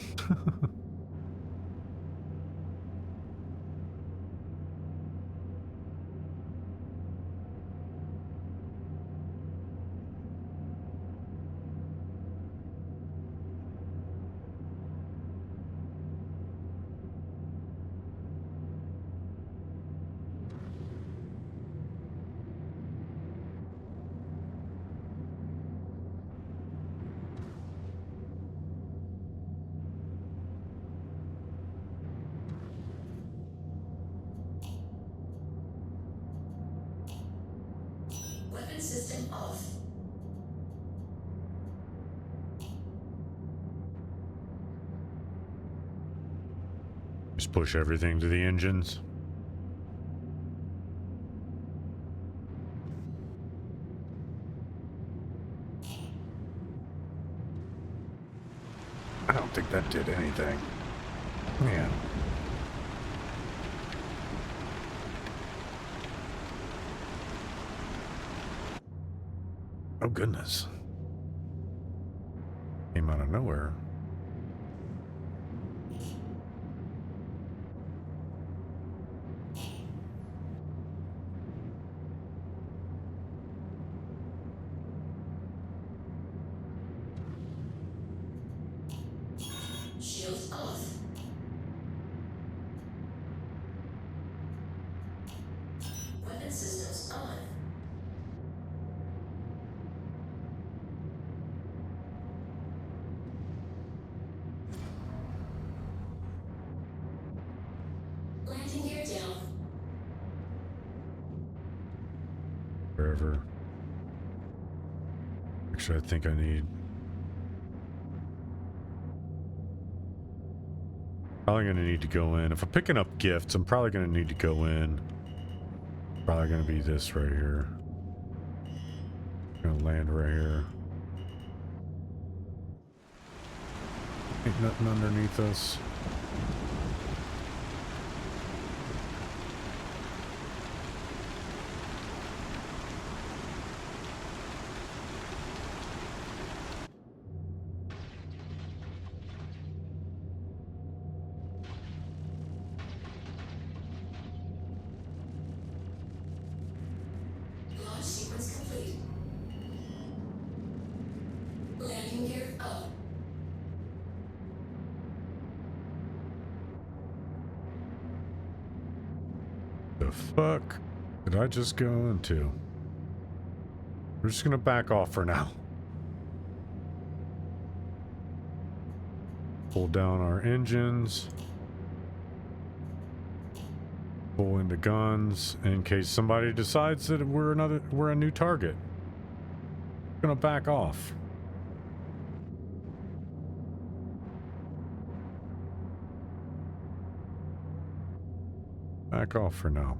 Weapon system off. Just push everything to the engines. I don't think that did anything. Man. Oh goodness. Came out of nowhere. Shields off. Weapon systems on. Landing gear down. Wherever. Actually, I think I need. Probably gonna need to go in. If I'm picking up gifts, I'm probably gonna need to go in. Probably gonna be this right here. Gonna land right here. Ain't nothing underneath us. Launch sequence complete. Landing gear up. The fuck did I just go into? We're just gonna back off for now. Pull down our engines. Pull into guns in case somebody decides that we're a new target. We're gonna back off. Back off for now.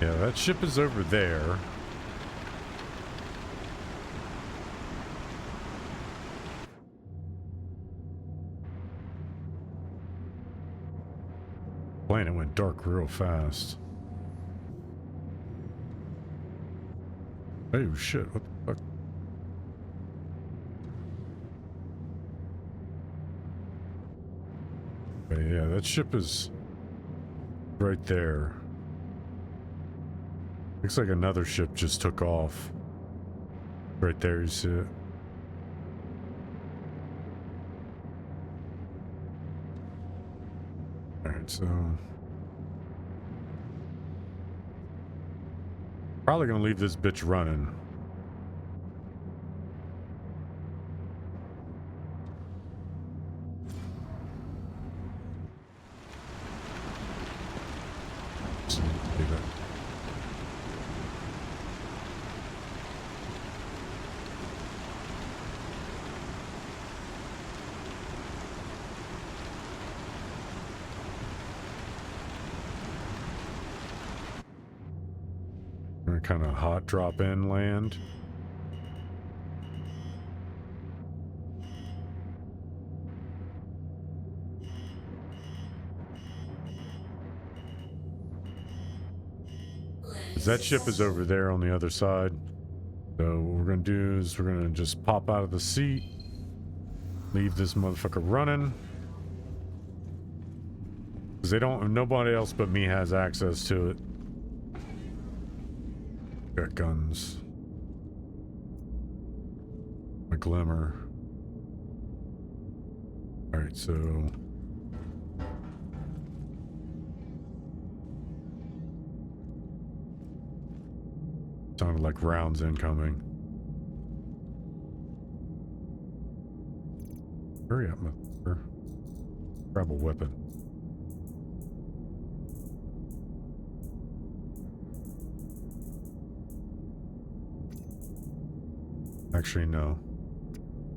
Yeah, that ship is over there. Planet went dark real fast. Oh shit, what the fuck? Okay, yeah, that ship is right there. Looks like another ship just took off. Right there, you see it. Alright, so probably gonna leave this bitch running. Leave it. Kind of hot drop in land. That ship is over there on the other side. So what we're gonna do is we're gonna just pop out of the seat, leave this motherfucker running, because nobody else but me has access to it. Got guns. A glimmer. Alright, so sounded like rounds incoming. Hurry up, motherfucker. Grab a weapon. Actually, no.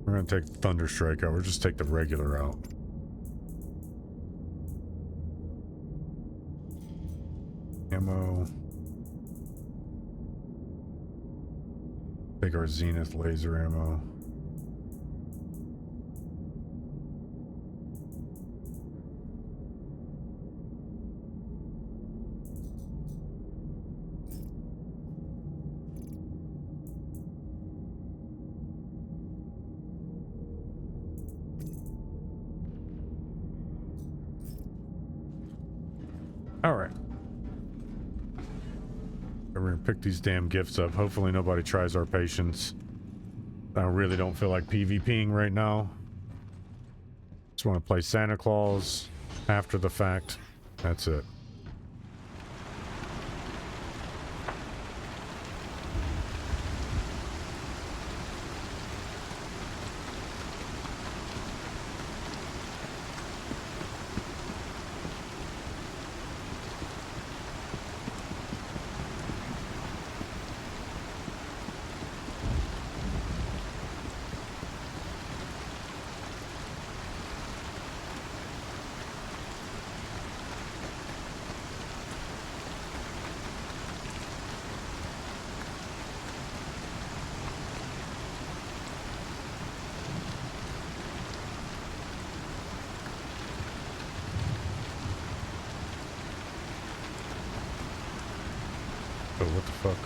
We're gonna take the Thunderstrike out. We'll just take the regular out. Ammo. Take our Zenith laser ammo. Alright. We're gonna pick these damn gifts up. Hopefully nobody tries our patience. I really don't feel like PvPing right now. Just want to play Santa Claus after the fact. That's it. Oh, what the fuck?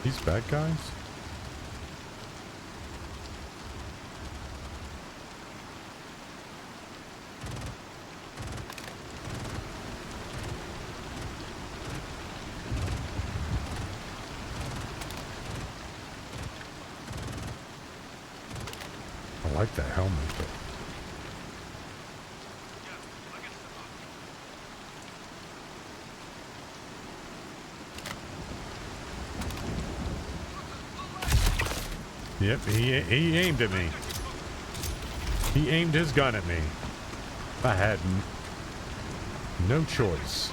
These bad guys? I like that helmet, but yep, he aimed at me. He aimed his gun at me. I had no choice.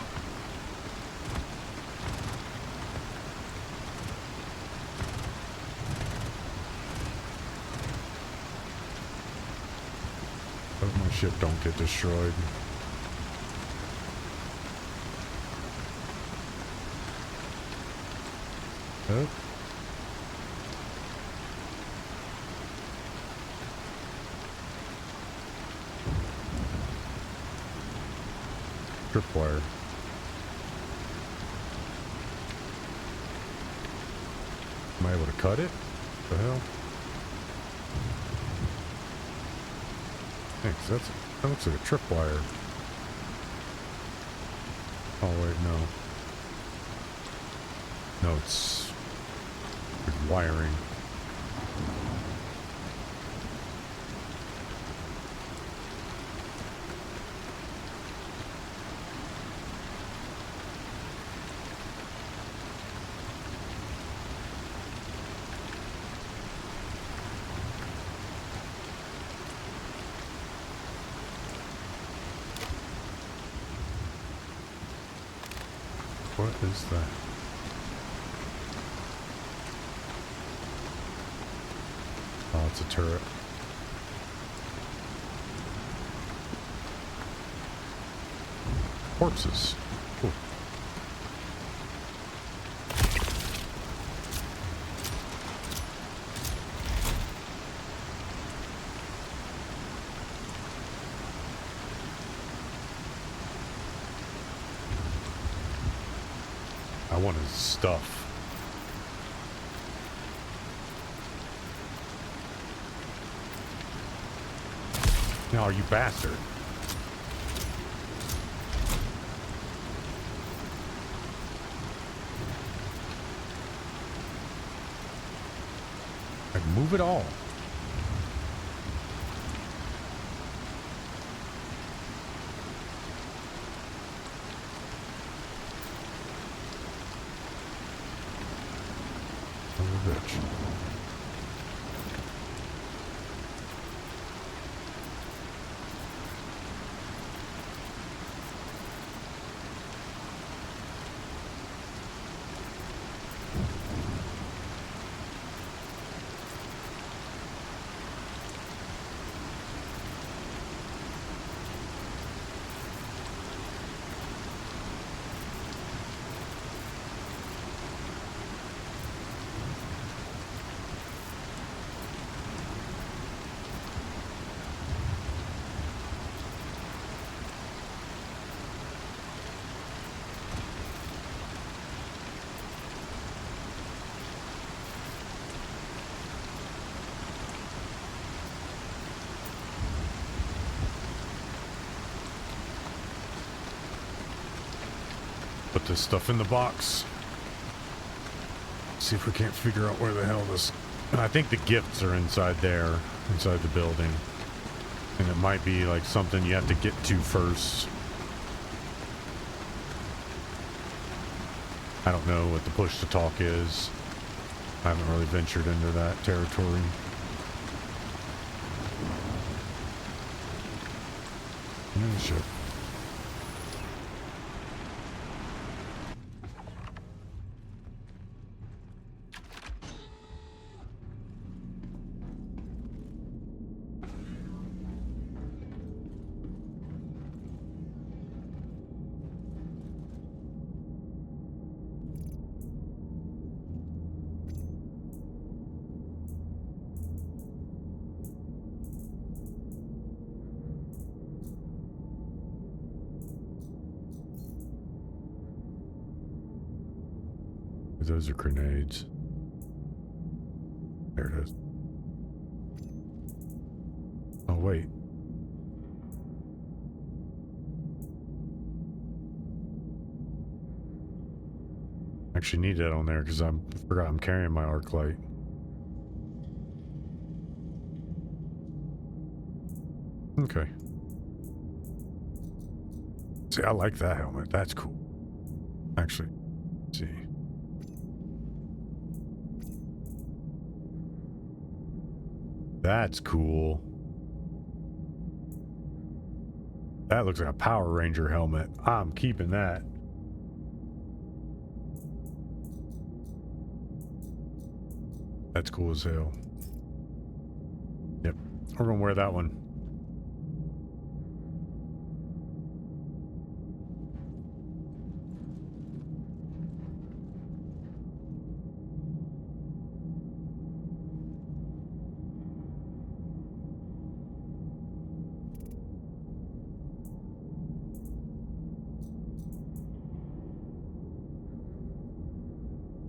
Hope my ship don't get destroyed. Oh. Tripwire. Am I able to cut it? What the hell? Thanks, that looks like a tripwire. Oh wait, no. No, it's wiring. What is that? Oh, it's a turret. Corpses. Cool. I want his stuff. No, you bastard. Like, move it all. Son of a bitch. Put this stuff in the box. See if we can't figure out where the hell this... And I think the gifts are inside there, inside the building. And it might be like something you have to get to first. I don't know what the push to talk is. I haven't really ventured into that territory. Oh, shit. Those are grenades. There it is. Oh, wait. Actually need that on there because I forgot I'm carrying my arc light. Okay. See, I like that helmet. That's cool. Actually, let's see. That's cool. That looks like a Power Ranger helmet. I'm keeping that. That's cool as hell. Yep, we're gonna wear that one.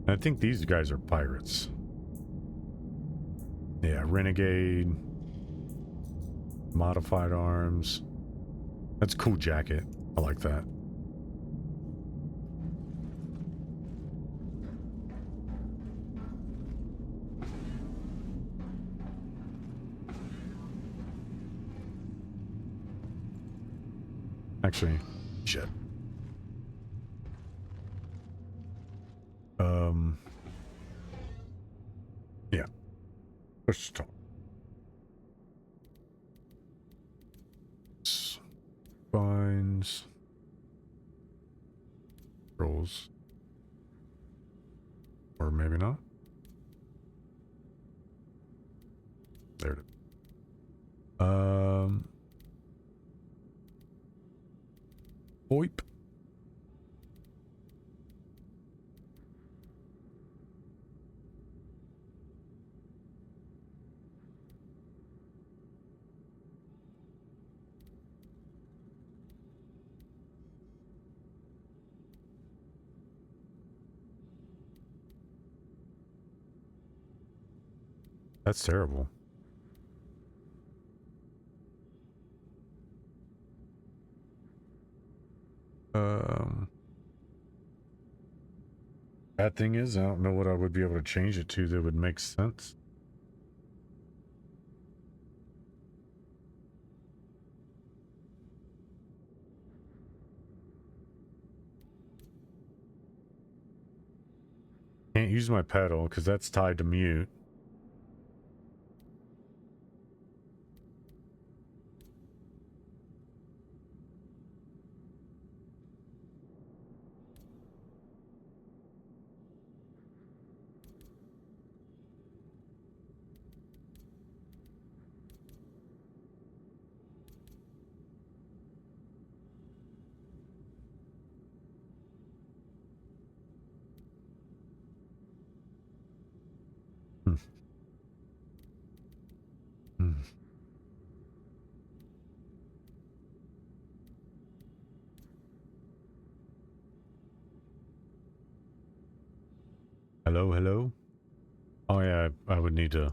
I think these guys are pirates. Yeah, renegade, modified arms. That's a cool jacket. I like that. Actually, shit. Yeah. Push to talk. Spines. Rolls. Or maybe not. There it is. Boip. That's terrible. Bad thing is, I don't know what I would be able to change it to that would make sense. Can't use my pedal because that's tied to mute. Hello, hello. Oh yeah, I would need to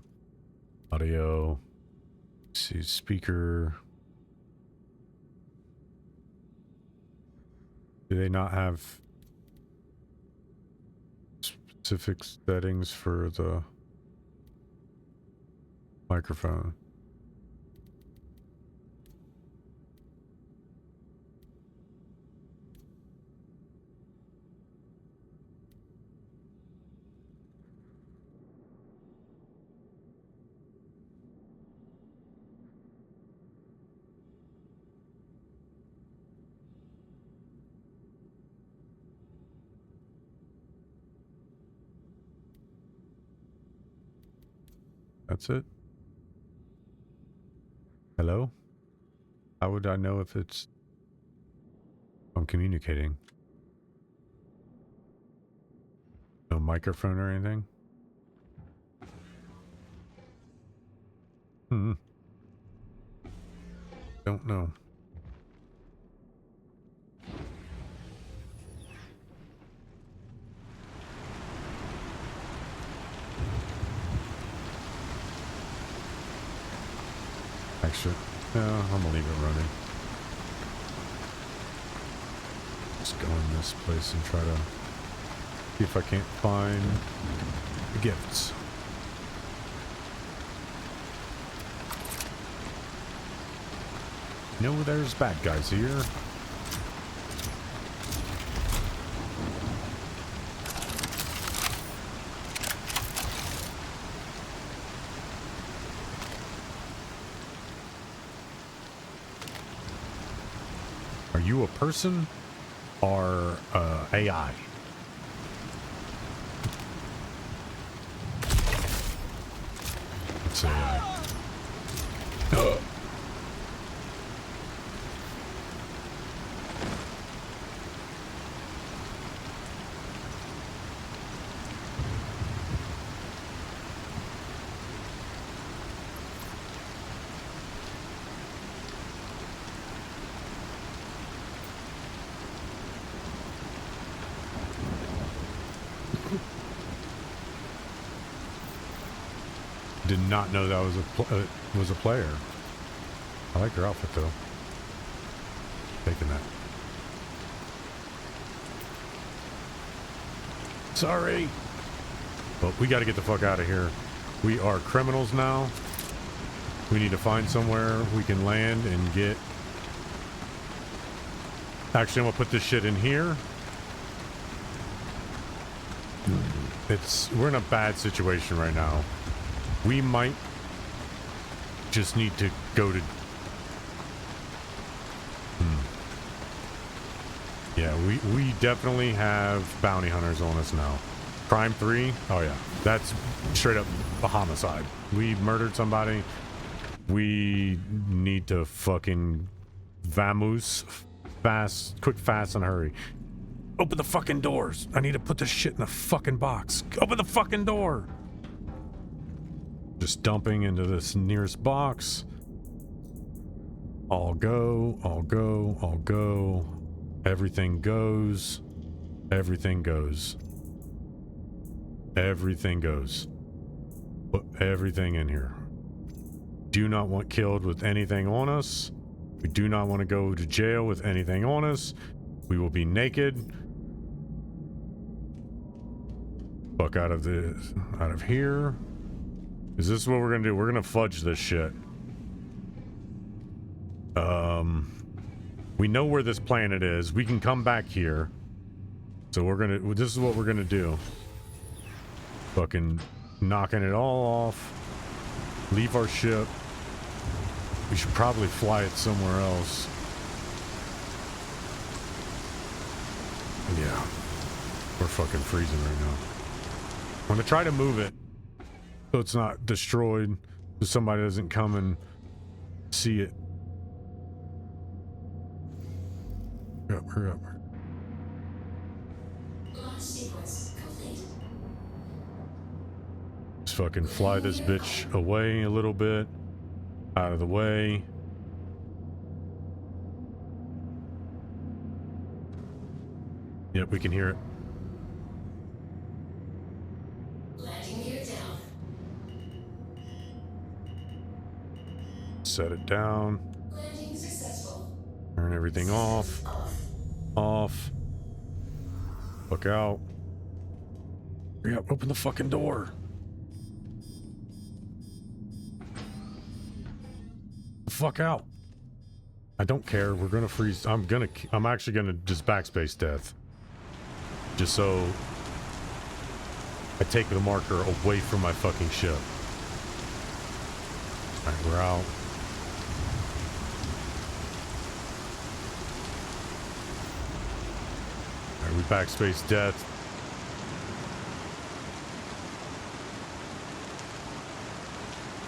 audio. Let's see, speaker. Do they not have specific settings for the microphone? That's it. Hello? How would I know if I'm communicating? No microphone or anything? Don't know. Actually, no, I'm gonna leave it running. Just go in this place and try to see if I can't find the gifts. No, there's bad guys here. Are you a person or AI? It's AI. Did not know that was a player. I like her outfit though. Taking that. Sorry. But we got to get the fuck out of here. We are criminals now. We need to find somewhere we can land and get... Actually, I'm gonna put this shit in here. We're in a bad situation right now. We might just need to go to... Yeah, we definitely have bounty hunters on us now. Crime 3? Oh yeah. That's straight up a homicide. We murdered somebody. We need to fucking vamoose fast, quick, fast, and hurry. Open the fucking doors. I need to put this shit in the fucking box. Open the fucking door. Just dumping into this nearest box. All go, all go, all go. Everything goes. Everything goes. Everything goes. Put everything in here. Do not want killed with anything on us. We do not want to go to jail with anything on us. We will be naked. Fuck out of here. Is this what we're gonna do? We're gonna fudge this shit. We know where this planet is. We can come back here. So this is what we're gonna do. Fucking knocking it all off. Leave our ship. We should probably fly it somewhere else. Yeah. We're fucking freezing right now. I'm gonna try to move it so it's not destroyed, so somebody doesn't come and see it. Hurry up. Launch sequence complete. Just fucking fly this bitch away a little bit. Out of the way. Yep, we can hear it. Landing gear down. Set it down. Landing successful. Turn everything off. Off. Look out. Hurry up, open the fucking door. The fuck out. I don't care. We're gonna freeze. I'm actually gonna just backspace death. Just so I take the marker away from my fucking ship. Alright, we're out. Alright, we backspace death.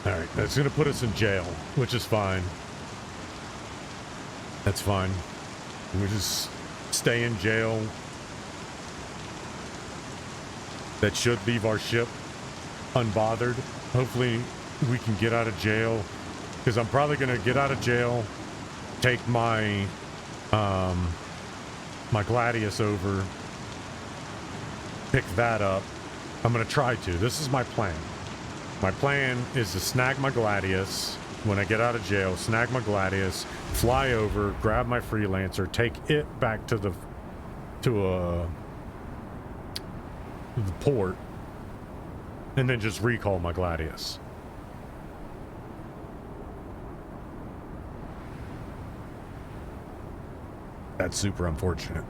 Alright, that's gonna put us in jail, which is fine. That's fine. We just stay in jail. That should leave our ship unbothered. Hopefully we can get out of jail, because I'm probably gonna get out of jail, take my my Gladius over, pick that up. I'm gonna try to. This is my plan. My plan is to snag my Gladius when I get out of jail, snag my Gladius, fly over, grab my Freelancer, take it back to the port, and then just recall my Gladius. That's super unfortunate.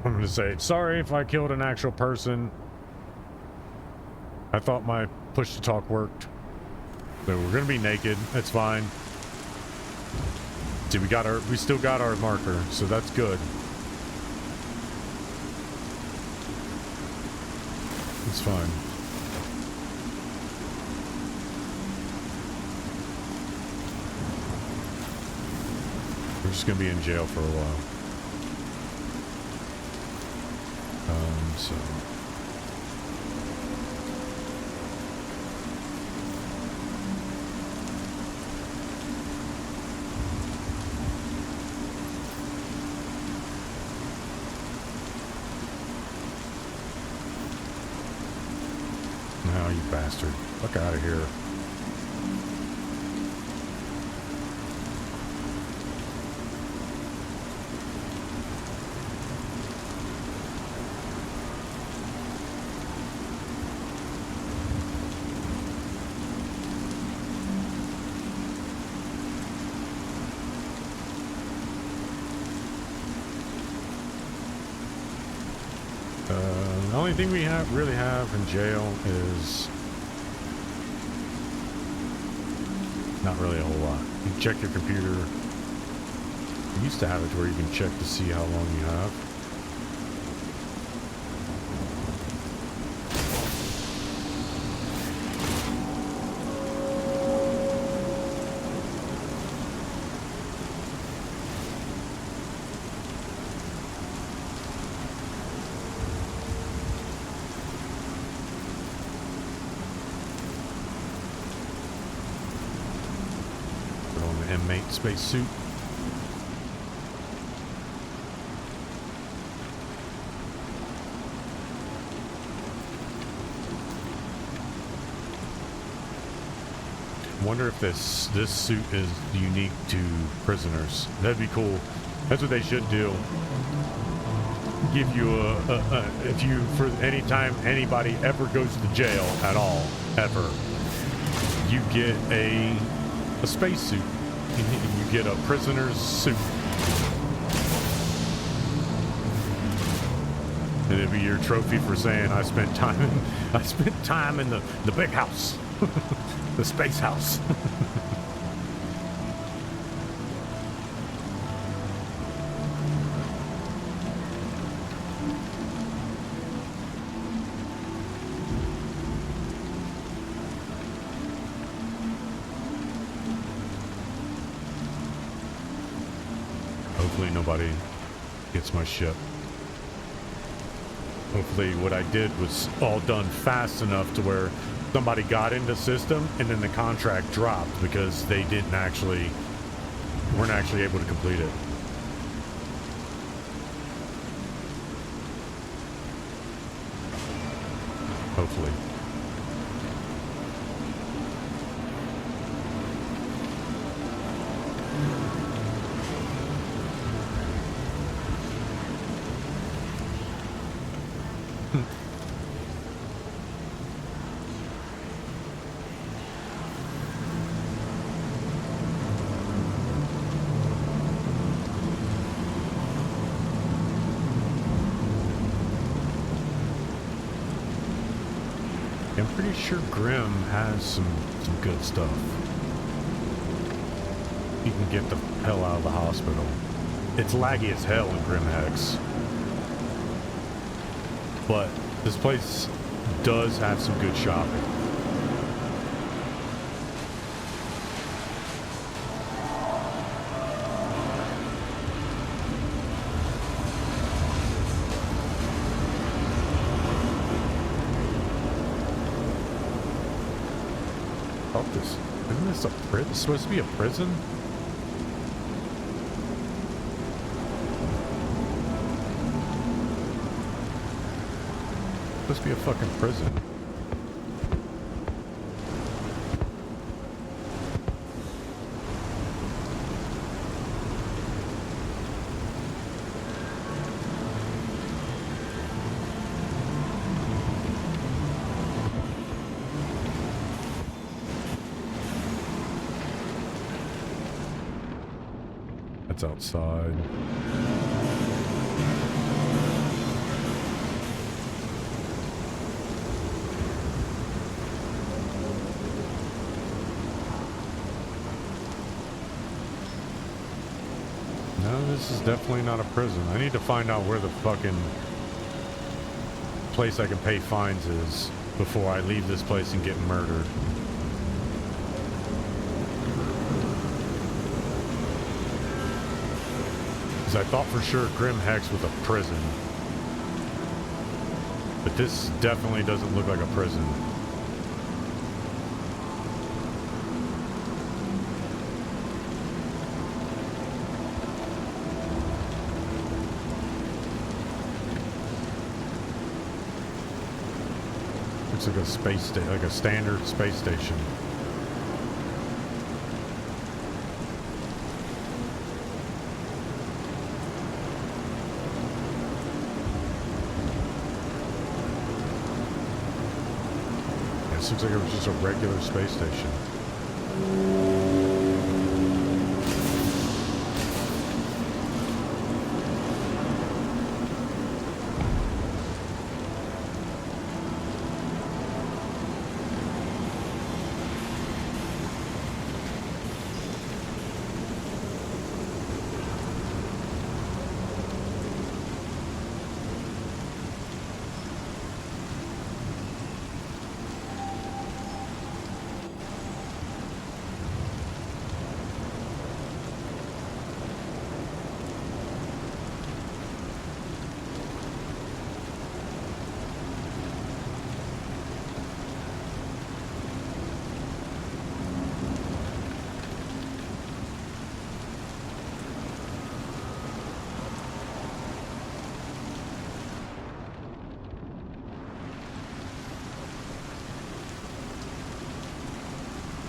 I'm gonna say, sorry if I killed an actual person. I thought my push to talk worked. So we're gonna be naked, that's fine. See, we still got our marker, so that's good. It's fine. We're just gonna be in jail for a while. So you bastard. Fuck out of here. The only thing we really have in jail is not really a whole lot. You can check your computer. You used to have it to where you can check to see how long you have. Inmate spacesuit. Wonder if this suit is unique to prisoners. That'd be cool. That's what they should do. Give you if you, for any time anybody ever goes to jail at all, ever, you get a spacesuit. You get a prisoner's suit. And it'd be your trophy for saying I spent time in the big house. The space house. Hopefully nobody gets my ship. Hopefully what I did was all done fast enough to where somebody got into the system and then the contract dropped because they weren't actually able to complete it. Hopefully. I'm pretty sure Grim has some good stuff. You can get the hell out of the hospital. It's laggy as hell in Grim Hex. But this place does have some good shopping. Isn't this a prison? It's supposed to be a prison? It's supposed to be a fucking prison. Outside. No, this is definitely not a prison. I need to find out where the fucking place I can pay fines is before I leave this place and get murdered. I thought for sure Grim Hex was a prison. But this definitely doesn't look like a prison. Looks like a space station, like a standard space station. Yeah, this looks like it was just a regular space station.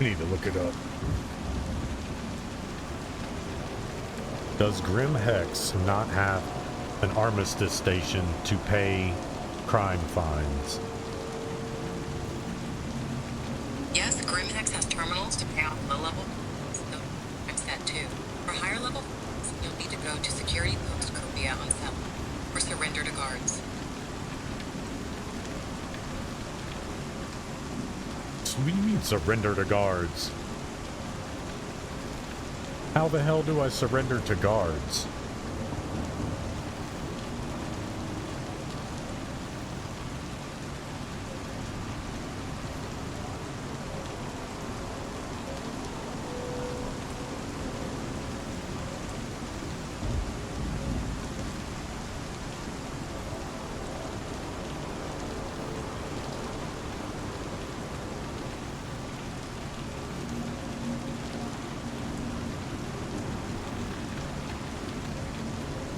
I need to look it up. Does Grim Hex not have an armistice station to pay crime fines? Yes, Grim Hex has terminals to pay off low-level. So fix that too. For higher level, you'll need to go to Security Post Copia on Cell or surrender to guards. What do you mean surrender to guards? How the hell do I surrender to guards?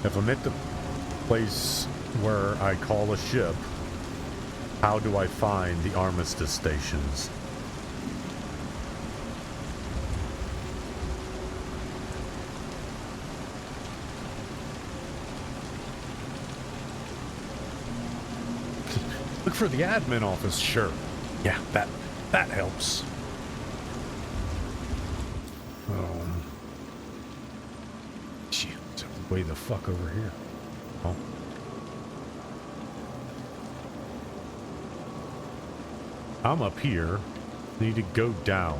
If I'm at the place where I call a ship, how do I find the armistice stations? Look for the admin office, sure. Yeah, that helps. Shit, it's way the fuck over here. Oh. I'm up here. Need to go down.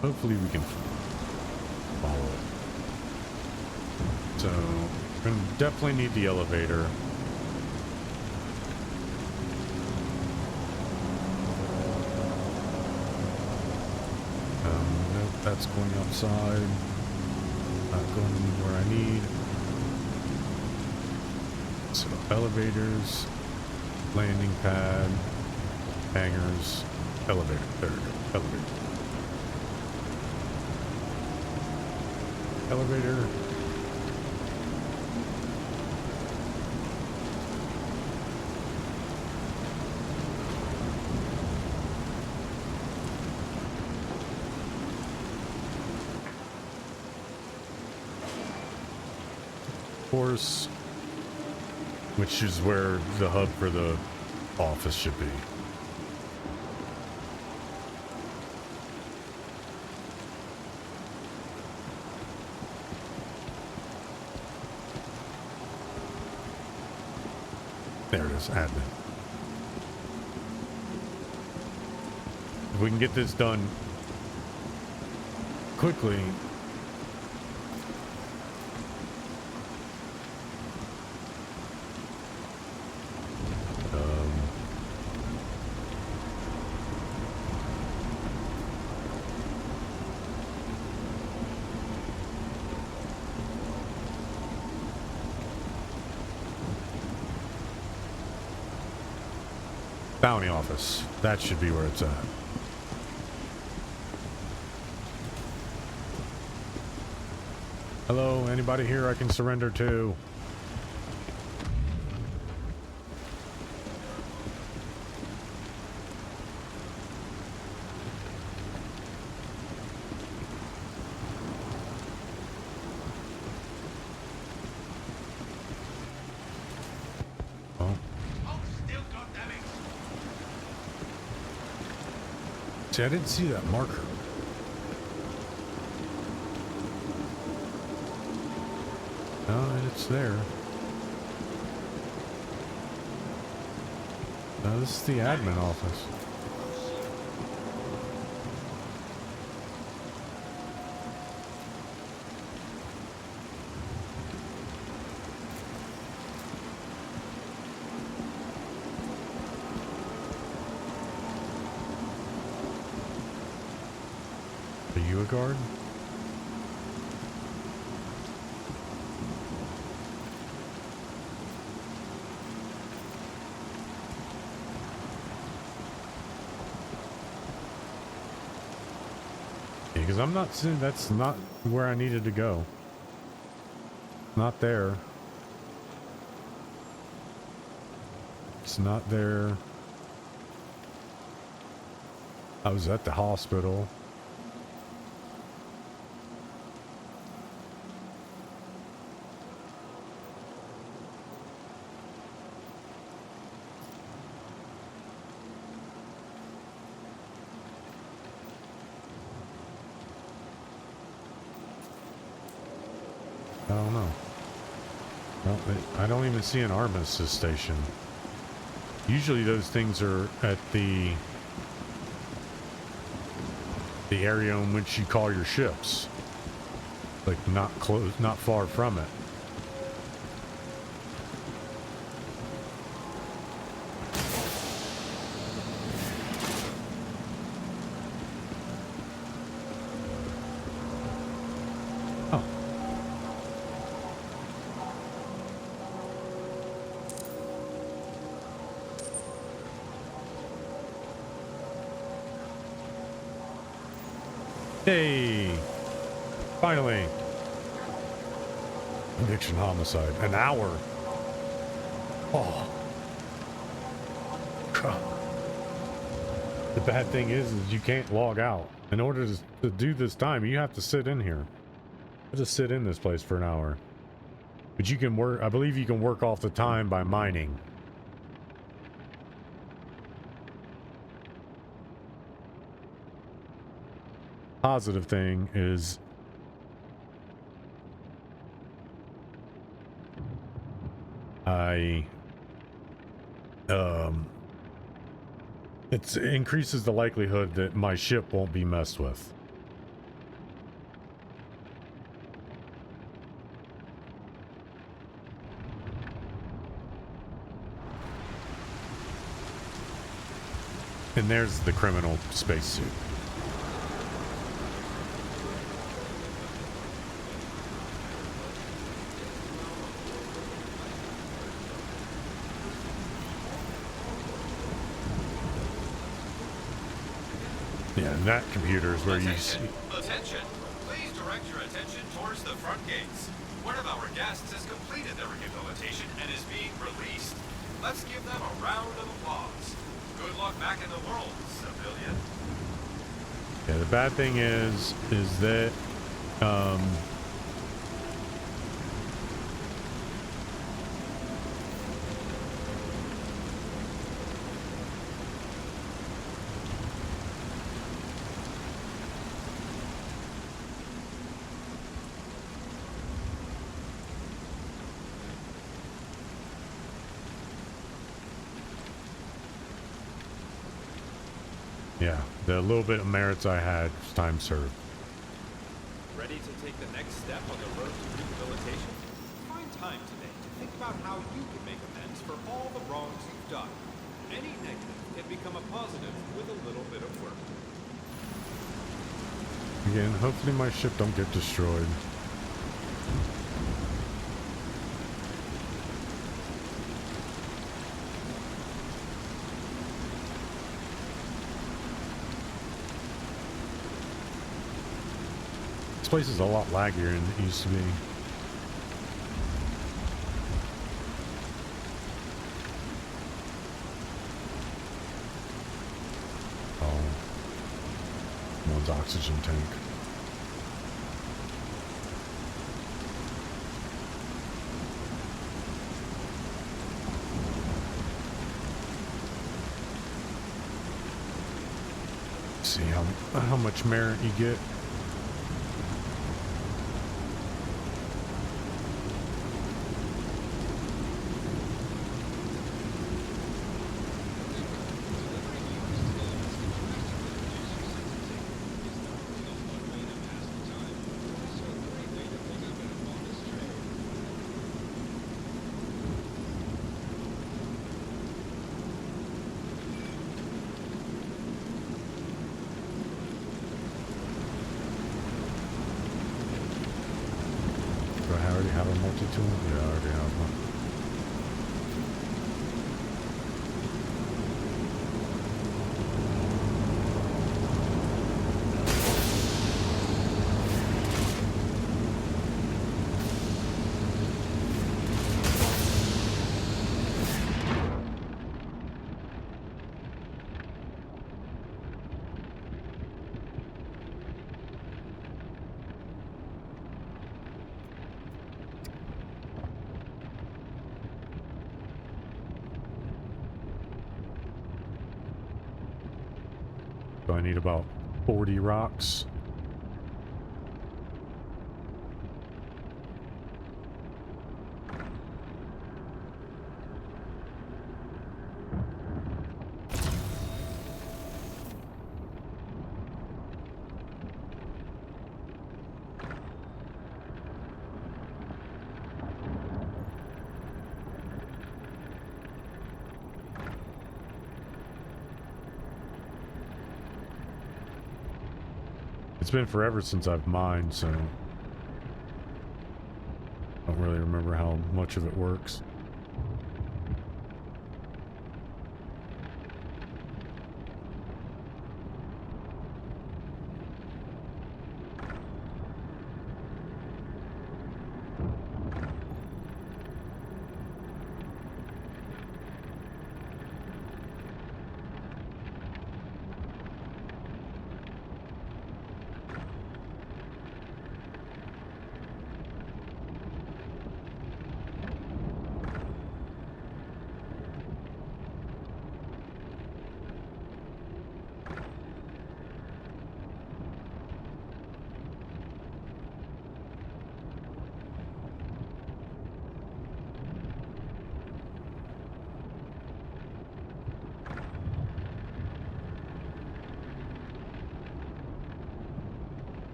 Hopefully we can follow it. So, we're gonna definitely need the elevator. Nope, that's going outside. Not going where I need. So, elevators, landing pad, hangars, elevator. There we go, elevator. Elevator. Course, which is where the hub for the office should be. There it is, admin. If we can get this done quickly. Bounty office. That should be where it's at. Hello, anybody here I can surrender to? See, I didn't see that marker. No, it's there. No, this is the admin office. Are you a guard? Because I'm not seeing, that's not where I needed to go. Not there. It's not there. I was at the hospital. I don't know. Well, I don't even see an armistice station. Usually those things are at the area in which you call your ships. Like not close, not far from it. Hey, finally. Conviction homicide. An hour. Oh. The bad thing is you can't log out. In order to do this time, you have to sit in here. Just sit in this place for an hour. But you can work, I believe you can work off the time by mining. Positive thing is it increases the likelihood that my ship won't be messed with. And there's the criminal spacesuit. Yeah, and that computer is where you see. Attention! Please direct your attention towards the front gates. One of our guests has completed their rehabilitation and is being released. Let's give them a round of applause. Good luck back in the world, civilian. Yeah, the bad thing is that yeah, the little bit of merits I had was time served. Ready to take the next step on the road to rehabilitation? Find time today to think about how you can make amends for all the wrongs you've done. Any negative can become a positive with a little bit of work. Again, hopefully my ship don't get destroyed. This place is a lot laggier than it used to be. Oh. One's oxygen tank. See how much merit you get. Yeah, I already have one. So I need about 40 rocks. It's been forever since I've mined, so I don't really remember how much of it works.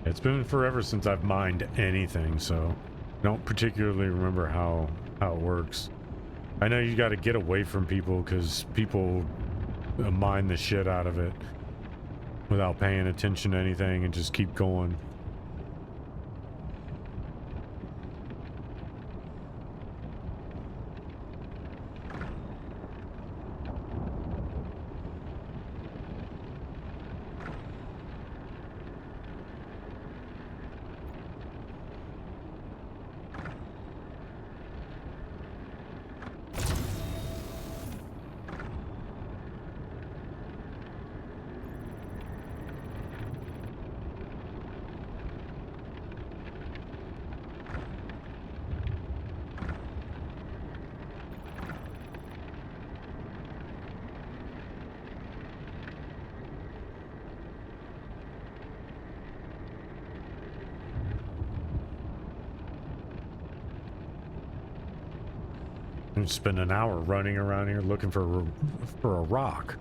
It's been forever since I've mined anything, so I don't particularly remember how it works. I know you got to get away from people because people mine the shit out of it without paying attention to anything and just keep going. Spend an hour running around here looking for a rock.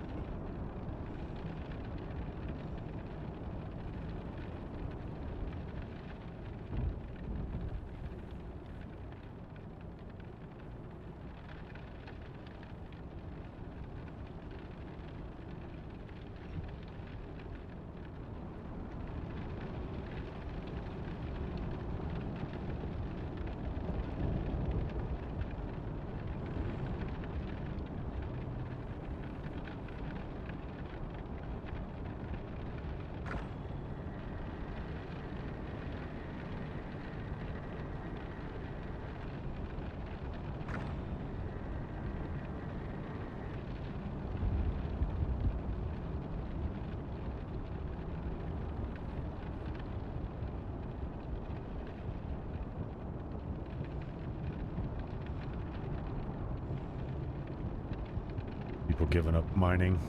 people giving up mining.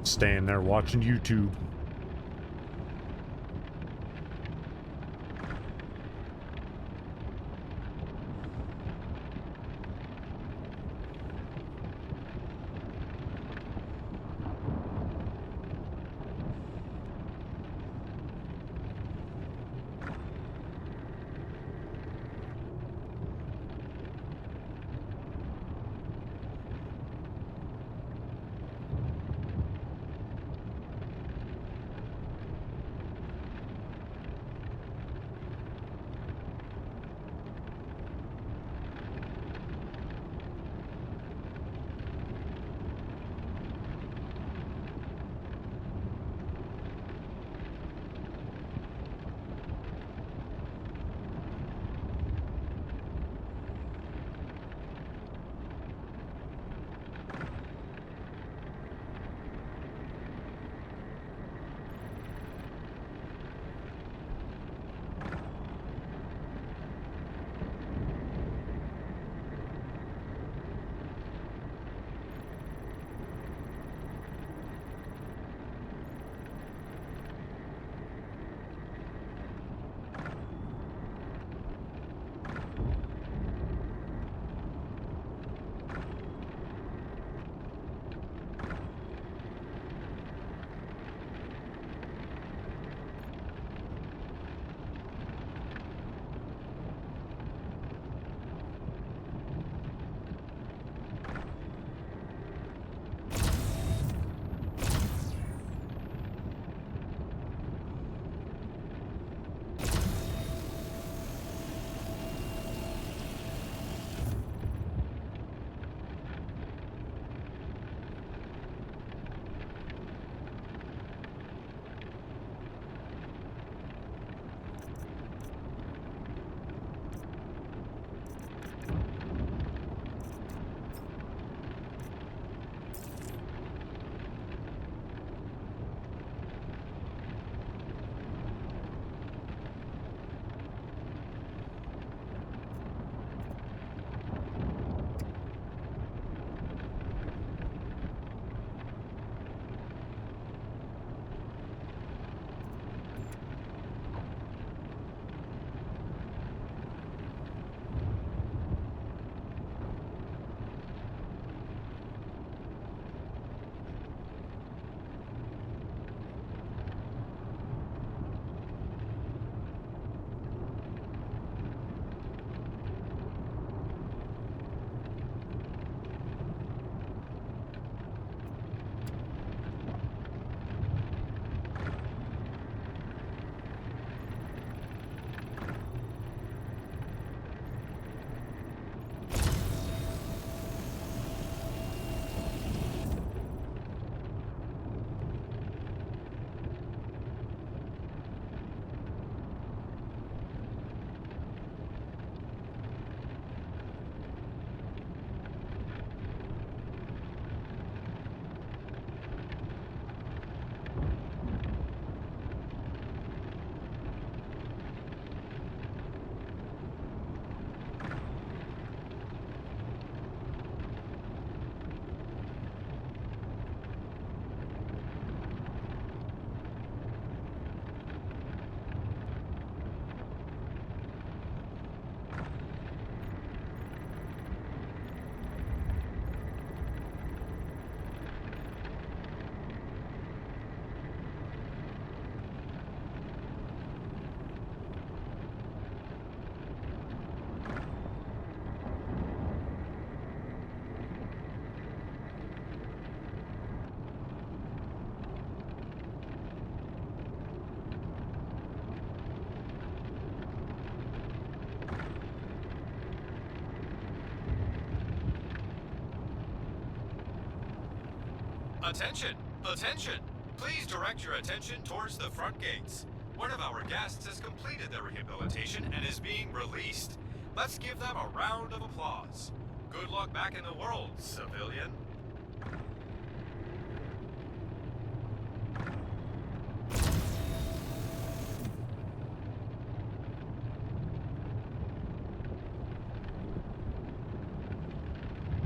Staying there watching YouTube. Attention! Attention! Please direct your attention towards the front gates. One of our guests has completed their rehabilitation and is being released. Let's give them a round of applause. Good luck back in the world, civilian.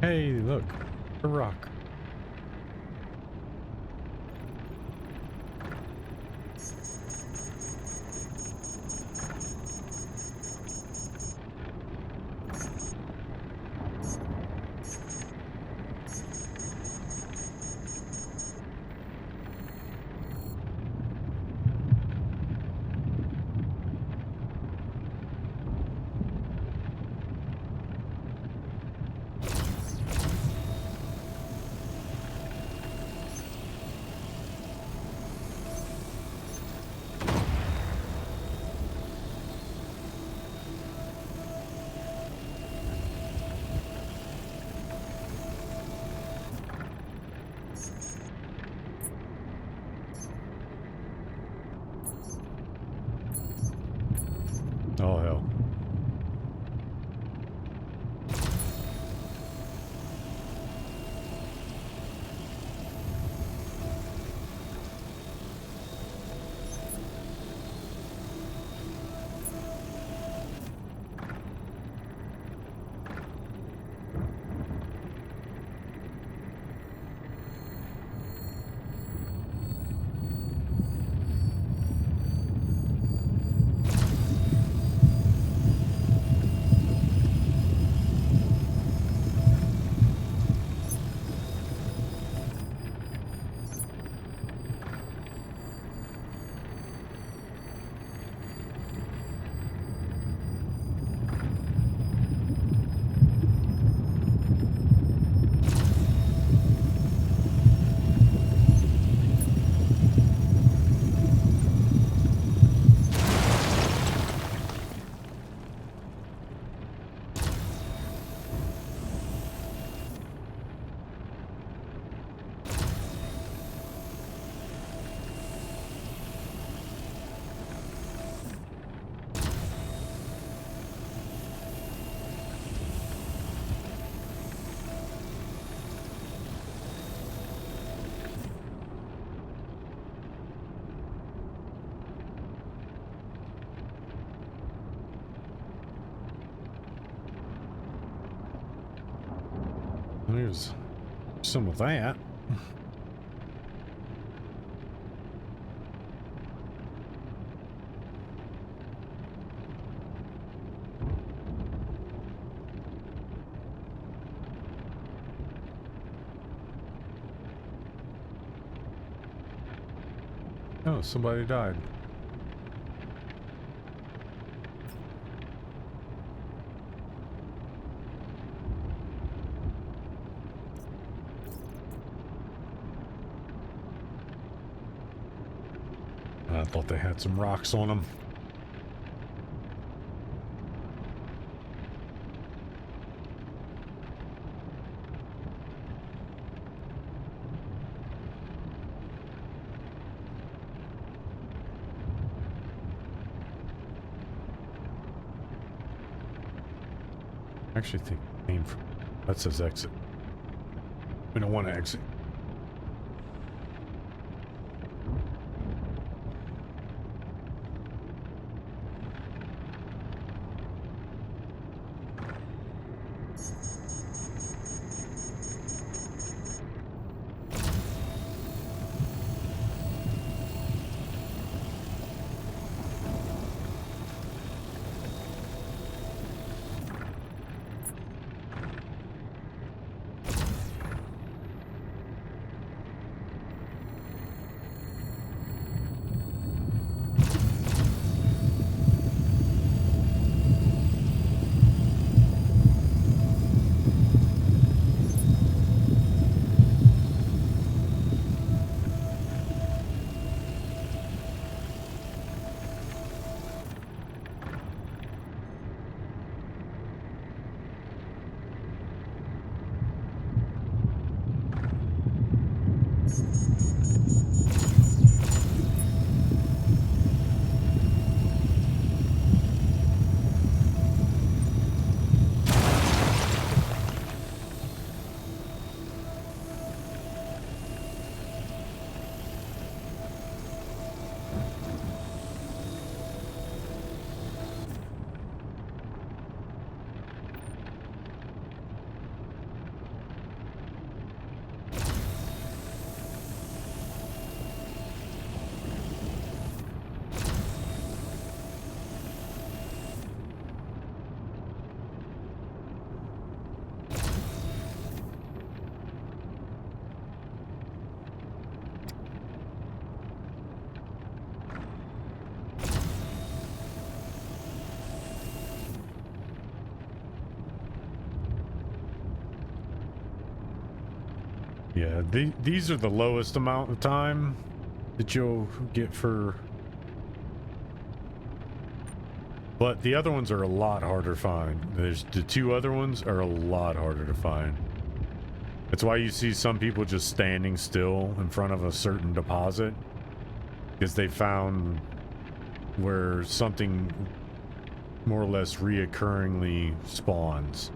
Hey, look. A rock. Oh, hell. There's some of that. Oh, somebody died. I thought they had some rocks on them. I actually think it came from, that says exit. We don't want to exit. Yeah, these are the lowest amount of time that you'll get for... But the other ones are a lot harder to find. There's the two other ones are a lot harder to find. That's why you see some people just standing still in front of a certain deposit, because they found where something more or less reoccurringly spawns.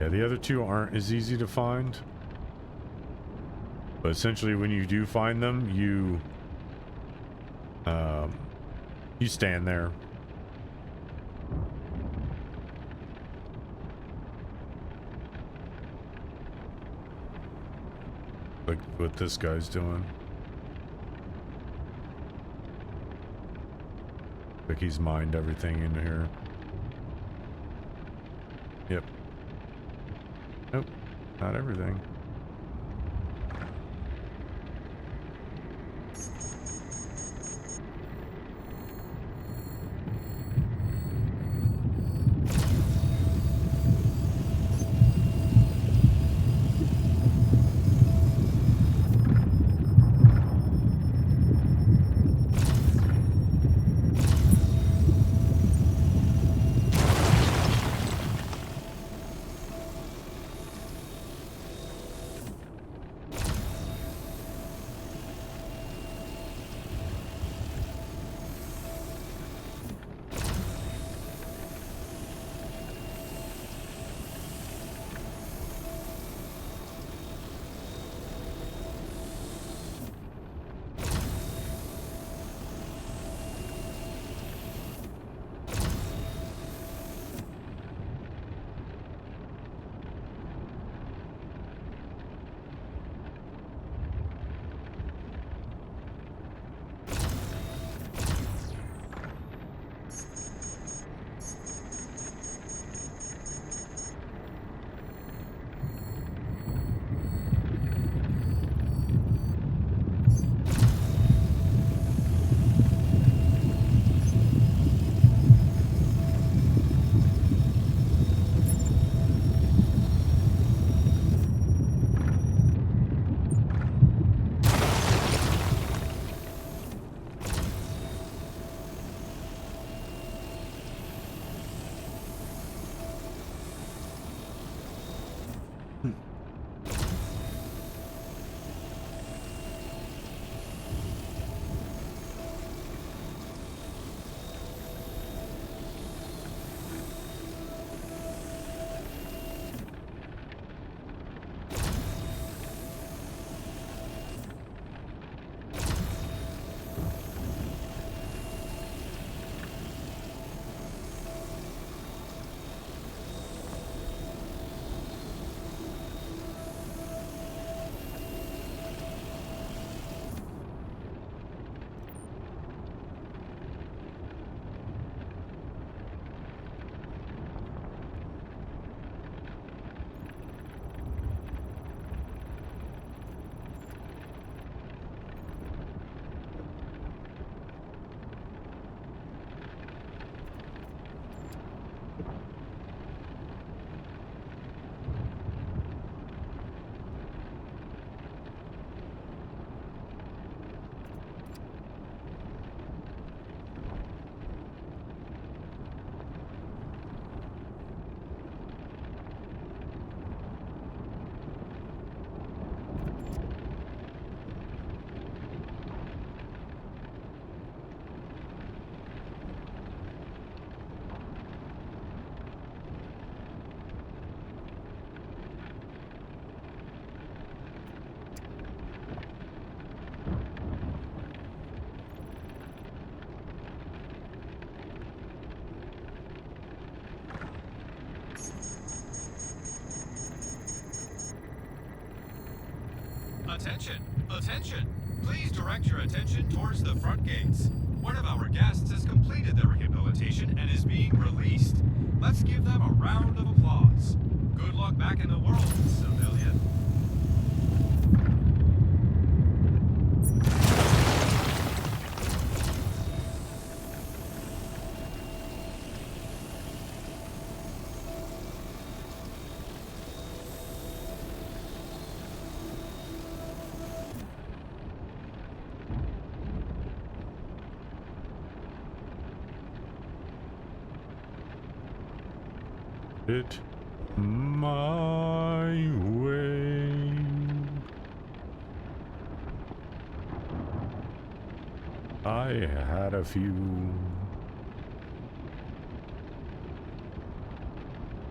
Yeah, the other two aren't as easy to find. But essentially when you do find them, you stand there. Like what this guy's doing. Like he's mined everything in here. Yep. Nope, not everything. Attention! Attention! Please direct your attention towards the front gates. One of our guests has completed their rehabilitation and is being released. Let's give them a round of applause. Good luck back in the world, civilian. it my way. I had a few.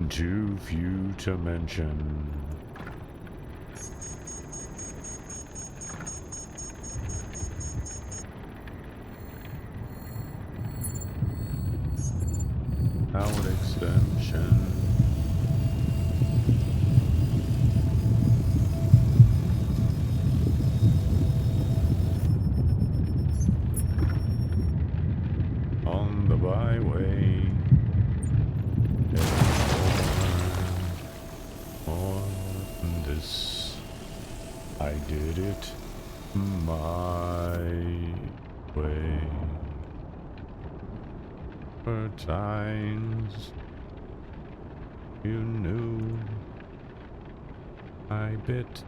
Too few to mention. Out extension. On the byway. More than this. I did it my way. For times you knew I bit.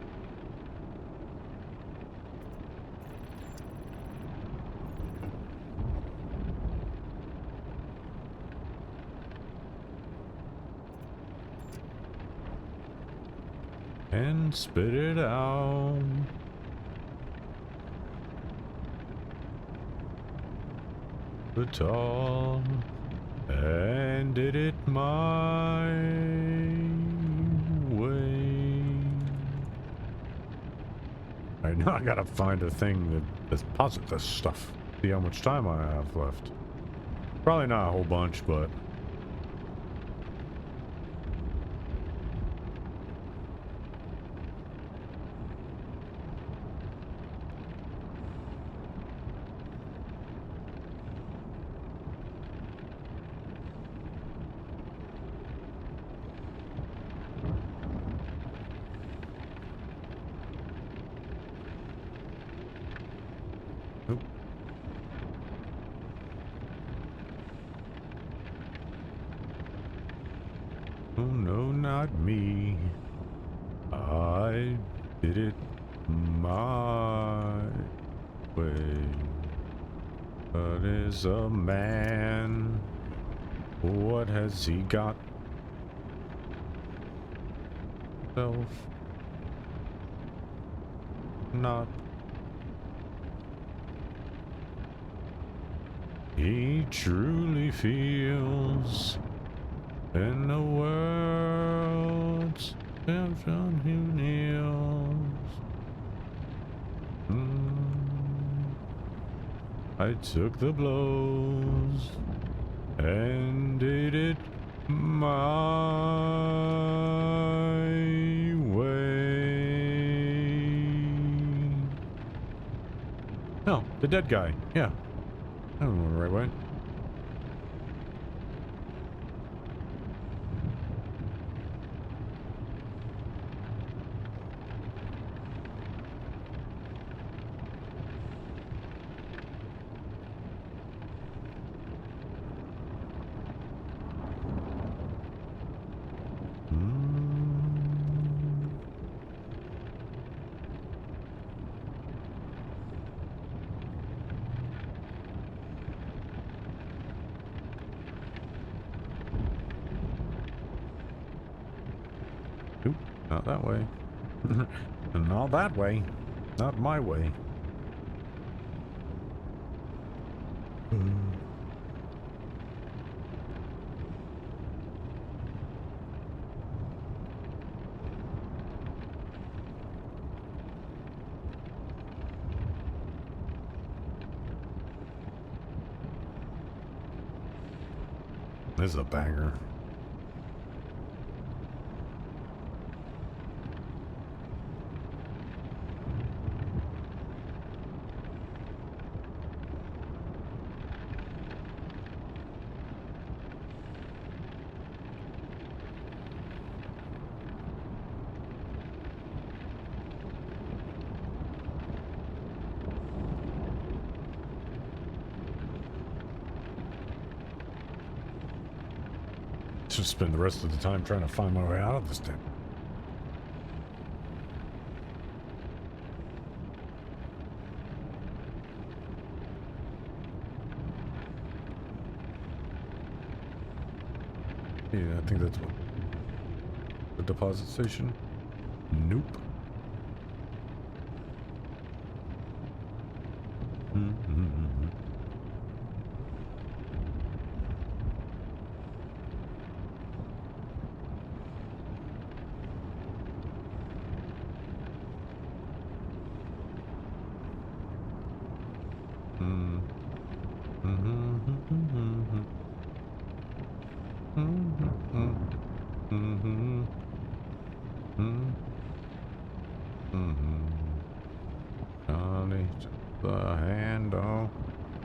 And spit it out. But all and did it my way. Alright, now I gotta find a thing that deposits this stuff. See how much time I have left. Probably not a whole bunch, but oh no, not me. I did it my way. But is a man, what has he got? Self. Not. He truly feels in the world's heaven who kneels. I took the blows and did it my way. Oh, the dead guy. Yeah. I don't know the right way. Oop, not that way. Not that way. Not my way. This is a banger. Should spend the rest of the time trying to find my way out of this thing. Yeah, I think that's what The deposit station? Nope. Johnny took the handle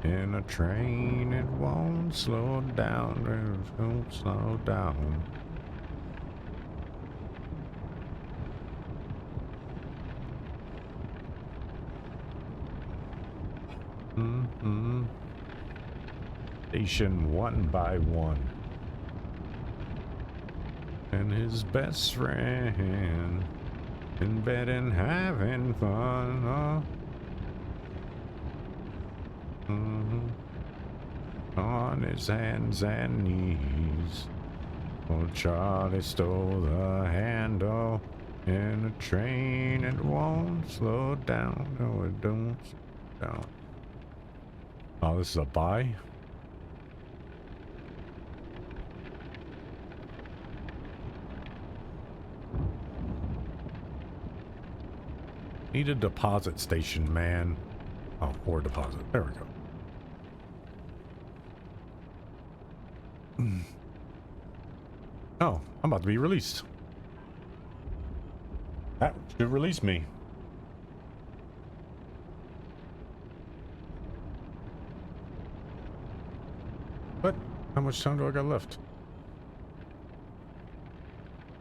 in a train, it won't slow down, it won't slow down. Station one by one. And his best friend in bed and having fun. On his hands and knees. Oh, Charlie stole the handle in a train. It won't slow down. No, it don't slow down. Oh, this is a buy? Need a deposit station, man. Oh, or deposit. There we go. Oh, I'm about to be released. That should release me. What? How much time do I got left?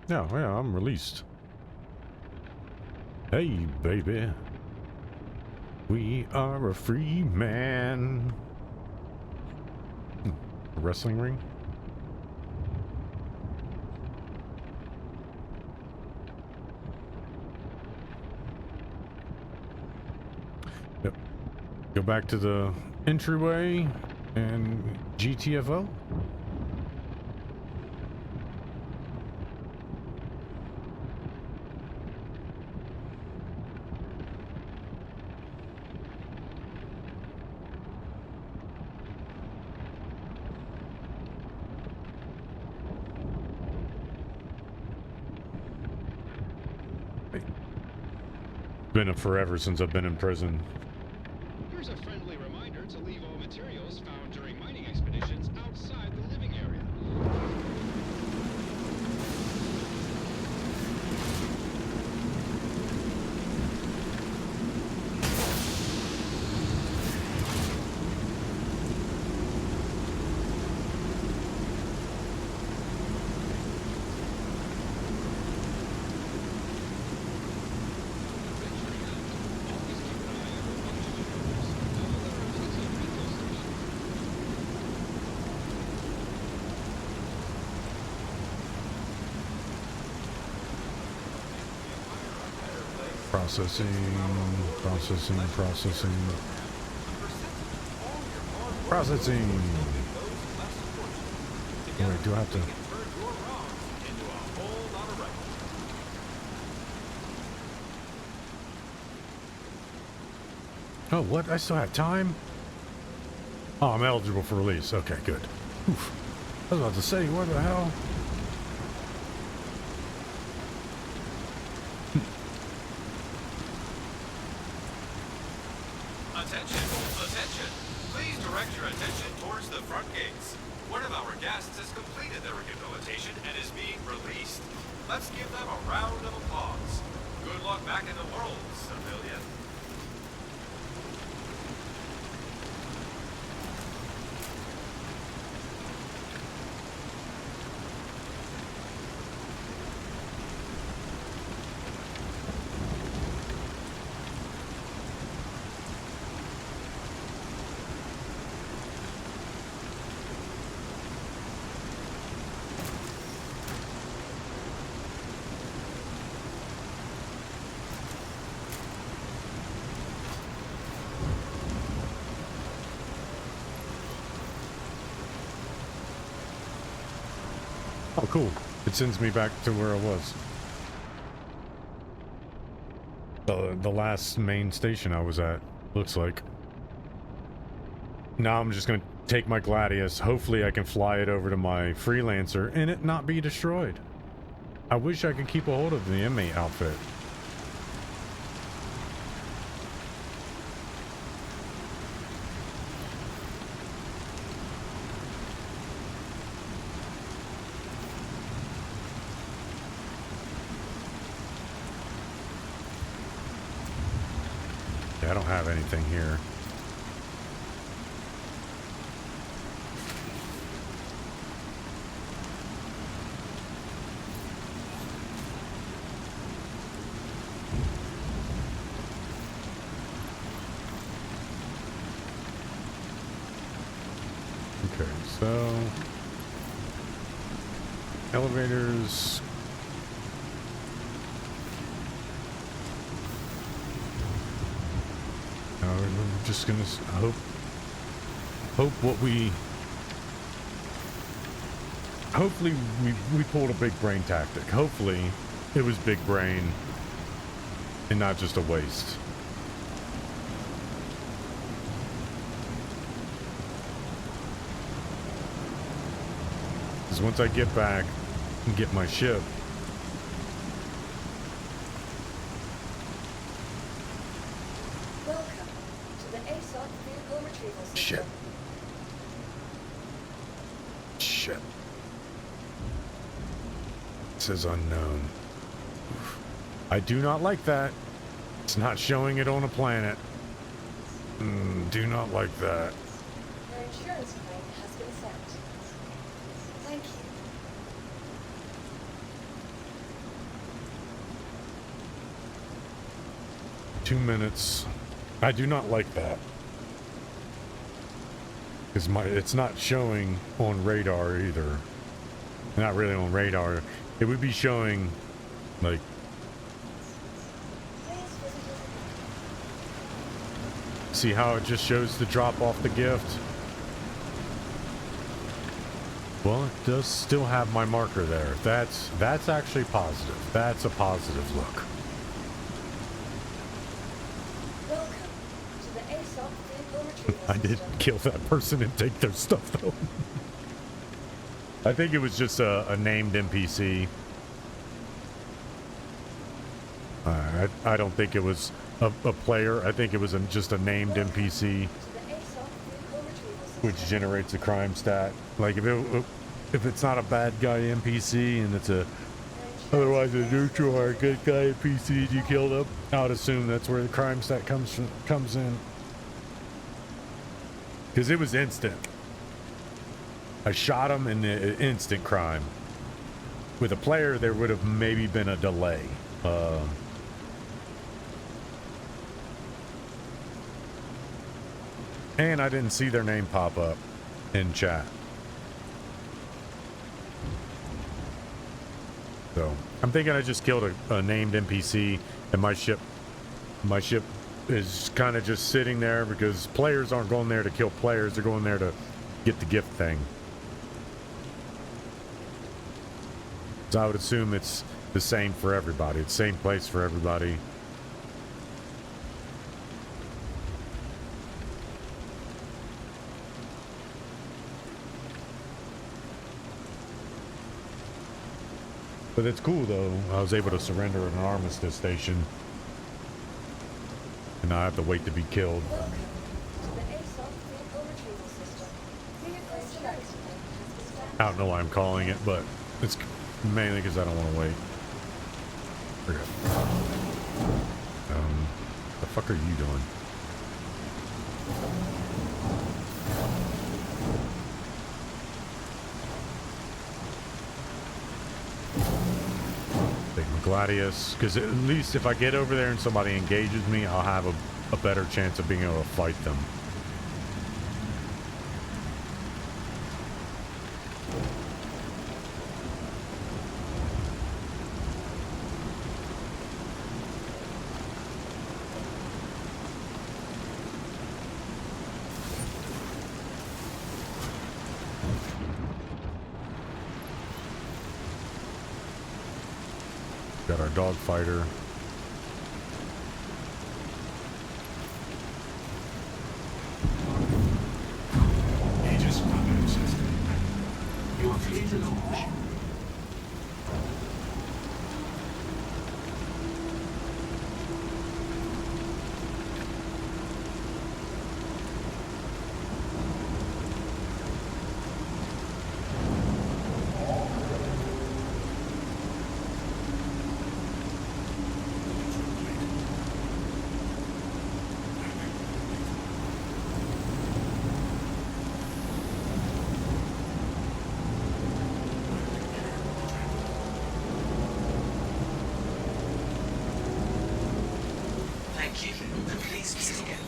Yeah, I'm released. Hey, baby. We are a free man. A wrestling ring? Yep. Go back to the entryway and GTFO. Been a forever since I've been in prison. Here's a friendly reminder to leave all materials found during mining expeditions outside the living area. Processing. Wait, do I have to? Oh, what? I still have time? Oh, I'm eligible for release. Okay, good. Oof. I was about to say, what the hell? Attention! Please direct your attention towards the front gates. One of our guests has completed their rehabilitation and is being released. Let's give them a round of applause. Good luck back in the world, civilian. Oh, cool. It sends me back to where I was. The last main station I was at, looks like. Now I'm just gonna take my Gladius. Hopefully I can fly it over to my Freelancer and it not be destroyed. I wish I could keep a hold of the inmate outfit. I don't have anything here. Okay, so elevators. We're just gonna hope what we hopefully we pulled a big brain tactic. Hopefully it was big brain and not just a waste. Because once I get back and get my ship, shit. Shit. It says unknown. Oof. I do not like that. It's not showing it on a planet. Do not like that. Your insurance claim has been sent. Thank you. Two minutes. I do not like that. Because it's not showing on radar either. Not really on radar. It would be showing, like... See how it just shows the drop off the gift? Well, it does still have my marker there. That's actually positive. That's a positive look. I did kill that person and take their stuff though. I think it was just a named NPC. I don't think it was a player. I think it was just a named NPC, which generates a crime stat. Like if it's not a bad guy NPC and it's otherwise a neutral or a good guy NPC and you killed him, I would assume that's where the crime stat comes in. Because it was instant. I shot him in the instant crime. With a player, there would have maybe been a delay. And I didn't see their name pop up in chat. So I'm thinking I just killed a named NPC and my ship is kind of just sitting there because players aren't going there to kill players. They're going there to get the gift thing. So I would assume it's the same for everybody. It's the same place for everybody. But it's cool though. I was able to surrender at an armistice station. And I have to wait to be killed. I don't know why I'm calling it, but it's mainly because I don't want to wait. Forget. The fuck are you doing? Take my Gladius, because at least if I get over there and somebody engages me, I'll have a better chance of being able to fight them. Got our dog fighter. Aegis combat system. Your fleet to launch. Thank you. Please begin again.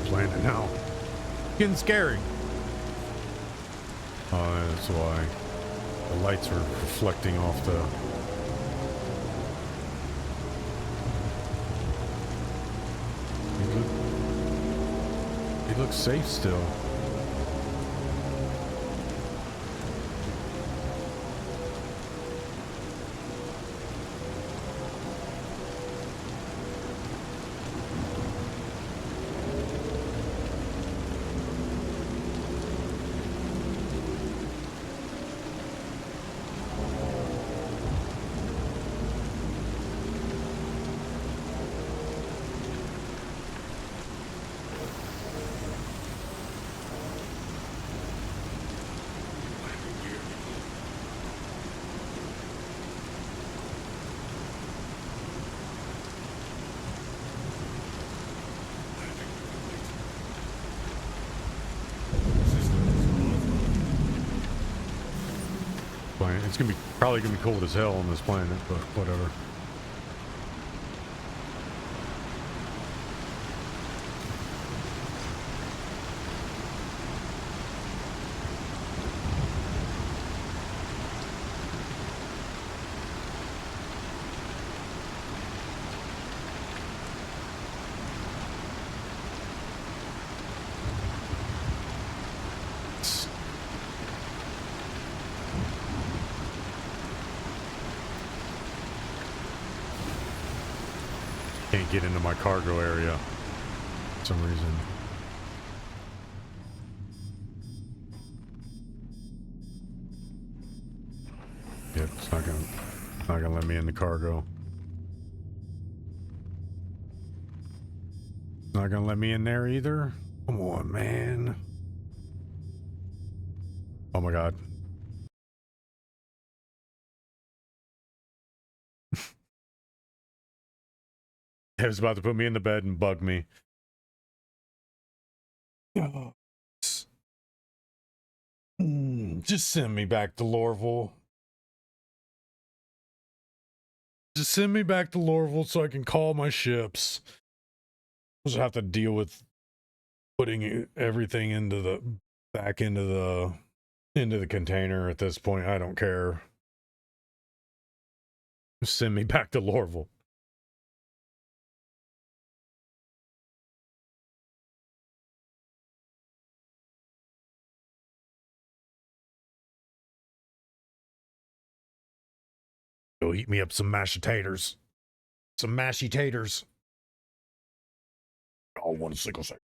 Planning now. Getting scary. That's why the lights are reflecting off the... He looks safe still. planet. It's gonna be probably gonna be cold as hell on this planet, but whatever. Can't get into my cargo area for some reason. Yep, it's not gonna let me in the cargo. Not gonna let me in there either. Come on, man. Oh my god. It was about to put me in the bed and bug me. Oh. Just send me back to Lorville. Just send me back to Lorville so I can call my ships. I'll just have to deal with putting everything into the back into the container at this point. I don't care. Just send me back to Lorville. Go eat me up some mashed taters. Some mashy taters. Oh, 1 single second.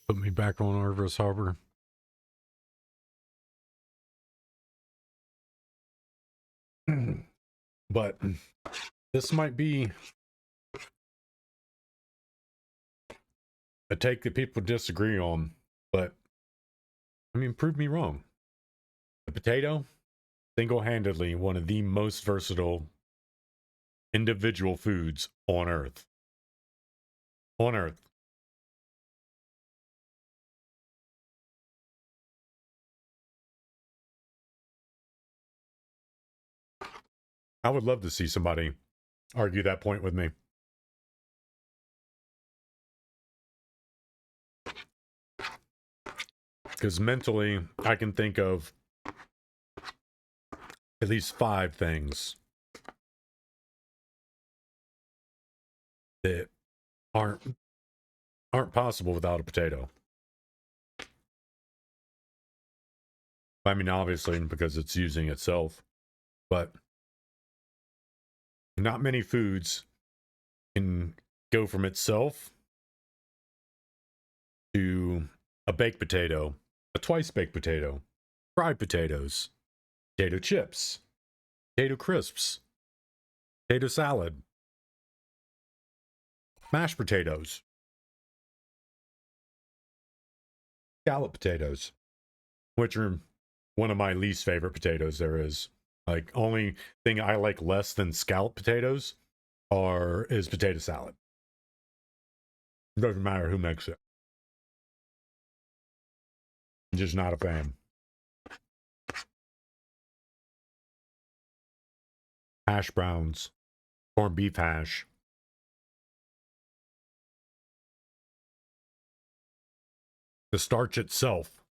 Put me back on Arvis Harbor. But this might be a take that people disagree on, but I mean, prove me wrong. The potato, single-handedly one of the most versatile individual foods on Earth. On Earth. I would love to see somebody argue that point with me. Because mentally, I can think of at least 5 things that aren't possible without a potato. I mean, obviously, because it's using itself, but not many foods can go from itself to a baked potato, a twice baked potato, fried potatoes, potato chips, potato crisps, potato salad, mashed potatoes, scallop potatoes, which are one of my least favorite potatoes there is. Like, only thing I like less than scallop potatoes is potato salad. It doesn't matter who makes it. I'm just not a fan. Hash browns, corned beef hash. The starch itself.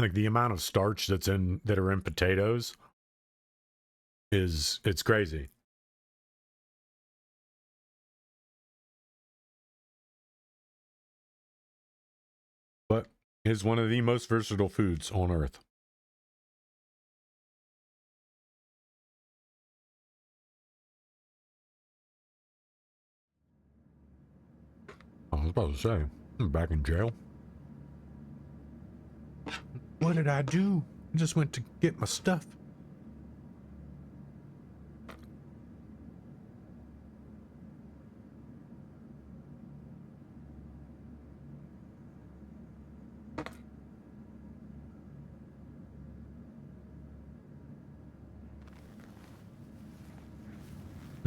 Like, the amount of starch that are in potatoes it's crazy. But it's one of the most versatile foods on Earth. I was about to say, I'm back in jail. What did I do? I just went to get my stuff.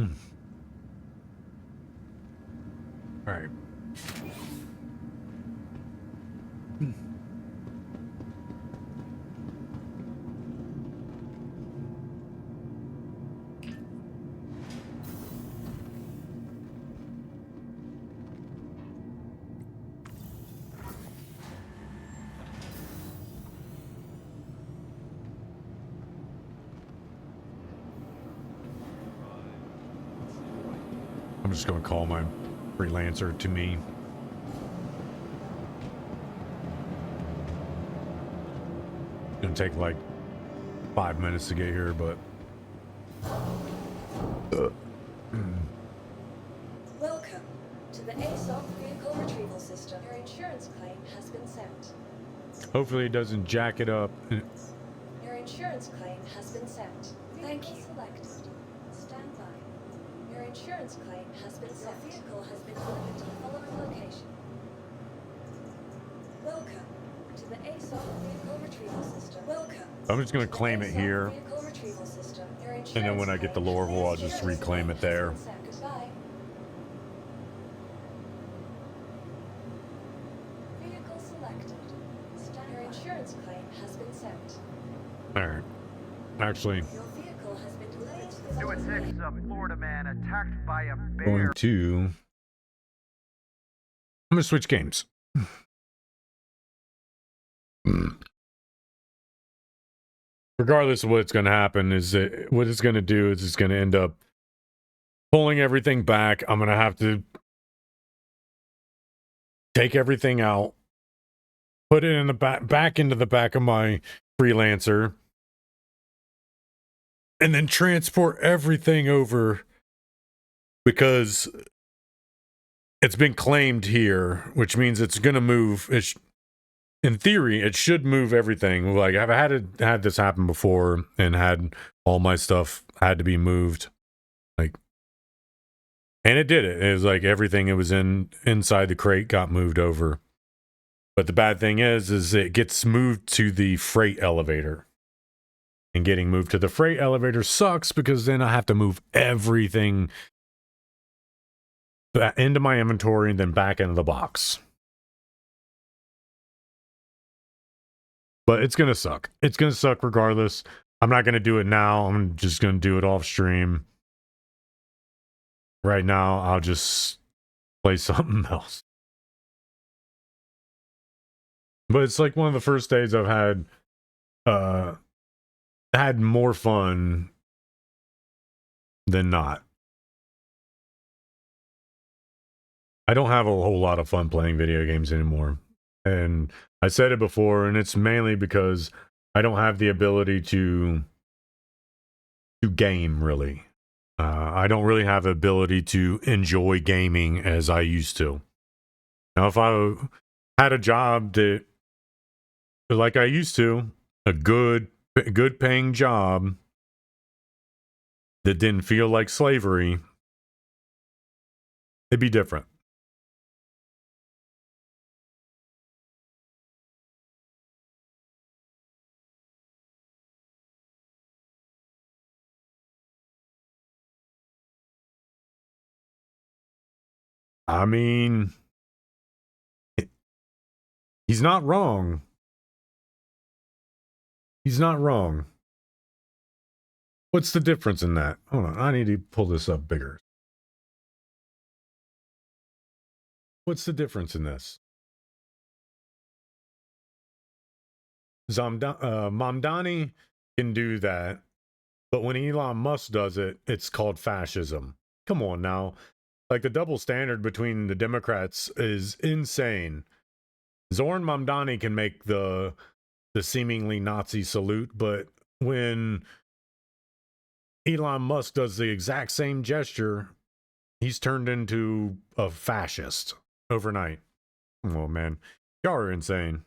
All right. I'm just going to call my freelancer to me. It'll take like 5 minutes to get here, but Welcome to the ASOC vehicle retrieval system. Your insurance claim has been sent. hopefully it doesn't jack it up. Your insurance claim has been sent. Thank you. Selected. Stand by. Your insurance claim has been sent. Your vehicle has been delivered to the following location. Welcome to the ASOC vehicle retrieval system. Welcome. I'm just going to claim it here. Vehicle retrieval system. And then when I get to Lorville, I'll just reclaim it there. Goodbye. Vehicle selected. Your insurance claim has been sent. Alright. Actually, Your vehicle has been delivered to the New at following 6, a Florida man attacked by a bear. going to... I'm going to switch games. Regardless of what's going to happen, what it's going to do is it's going to end up pulling everything back. I'm going to have to take everything out, put it in the back into the back of my freelancer, and then transport everything over, because it's been claimed here, which means it's going to move. In theory, it should move everything. Like I've had this happen before, and had all my stuff had to be moved. Like, and it did it. It was like everything it was inside the crate got moved over. But the bad thing is it gets moved to the freight elevator. And getting moved to the freight elevator sucks because then I have to move everything into my inventory and then back into the box. But it's going to suck. It's going to suck regardless. I'm not going to do it now. I'm just going to do it off stream. Right now, I'll just play something else. But it's like one of the first days I've had more fun than not. I don't have a whole lot of fun playing video games anymore. And I said it before, and it's mainly because I don't have the ability to game, really. I don't really have the ability to enjoy gaming as I used to. Now, if I had a job that, like I used to, a good paying job that didn't feel like slavery, it'd be different. I mean, he's not wrong. He's not wrong. What's the difference in that? Hold on, I need to pull this up bigger. What's the difference in this? Mamdani can do that, but when Elon Musk does it, it's called fascism. Come on now. Like, the double standard between the Democrats is insane. Zoran Mamdani can make the seemingly Nazi salute, but when Elon Musk does the exact same gesture, he's turned into a fascist overnight. Oh man, y'all are insane.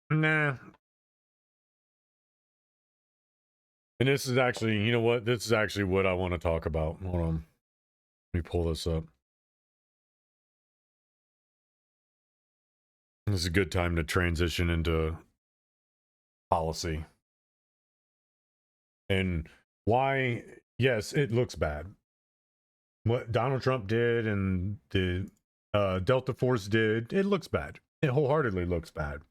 Nah. And this is actually, you know what? This is actually what I want to talk about. Hold on. Let me pull this up. This is a good time to transition into policy. And why, yes, it looks bad. What Donald Trump did and the Delta Force did, it looks bad. It wholeheartedly looks bad.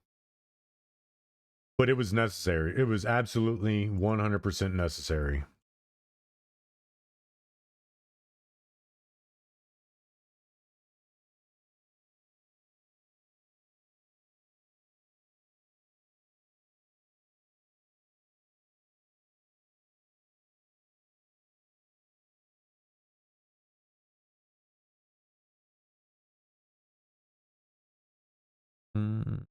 But it was necessary. It was absolutely 100% necessary. Mm.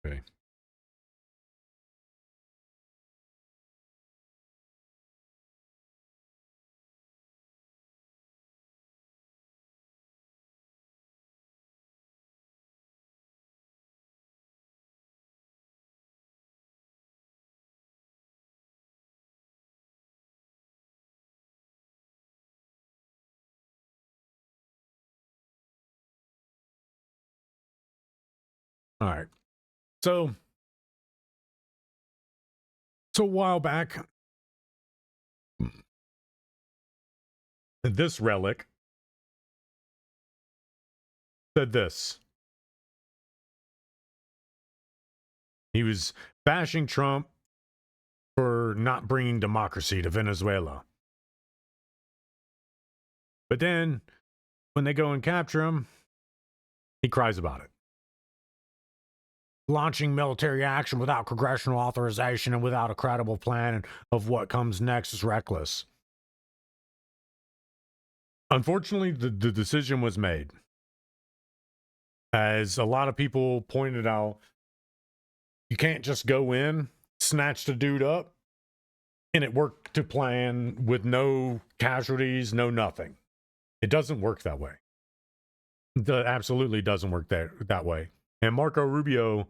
Okay. All right. So So a while back, this relic said this. He was bashing Trump for not bringing democracy to Venezuela. But then, when they go and capture him, he cries about it. Launching military action without congressional authorization and without a credible plan of what comes next is reckless. Unfortunately, the decision was made. As a lot of people pointed out, you can't just go in, snatch the dude up, and it worked to plan with no casualties, no nothing. It doesn't work that way. It absolutely doesn't work that way. And Marco Rubio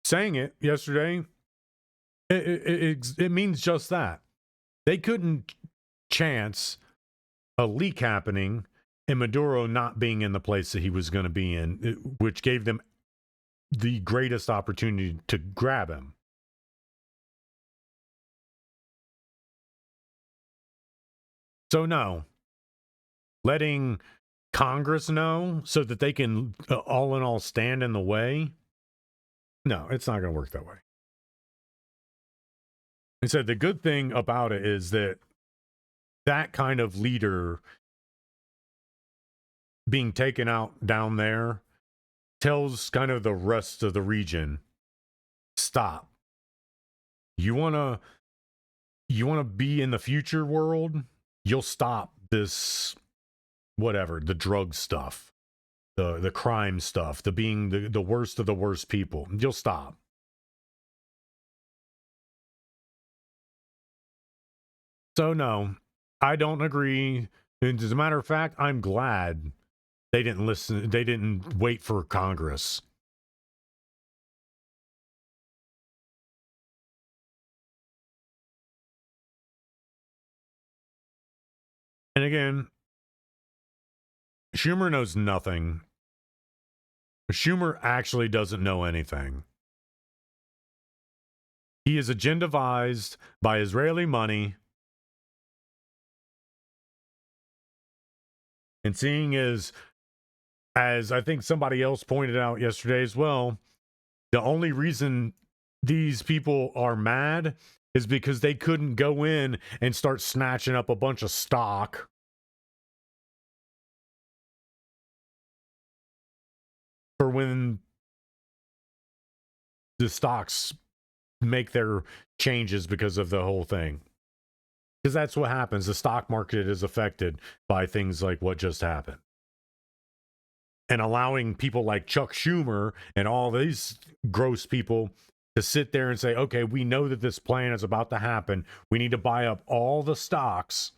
saying it yesterday, it means just that. They couldn't chance a leak happening and Maduro not being in the place that he was going to be in, which gave them the greatest opportunity to grab him. So no, letting Congress know so that they can all in all stand in the way. No, it's not going to work that way. He said the good thing about it is that kind of leader being taken out down there tells kind of the rest of the region, stop. You want to be in the future world? You'll stop this, whatever, the drug stuff, the crime stuff, the being the worst of the worst people. You'll stop. So no, I don't agree. And as a matter of fact, I'm glad they didn't listen. They didn't wait for Congress. And again, Schumer knows nothing. Schumer actually doesn't know anything. He is agendized by Israeli money. And seeing as I think somebody else pointed out yesterday as well, the only reason these people are mad is because they couldn't go in and start snatching up a bunch of stock for when the stocks make their changes because of the whole thing. Because that's what happens. The stock market is affected by things like what just happened. And allowing people like Chuck Schumer and all these gross people to sit there and say, okay, we know that this plan is about to happen. We need to buy up all the stocks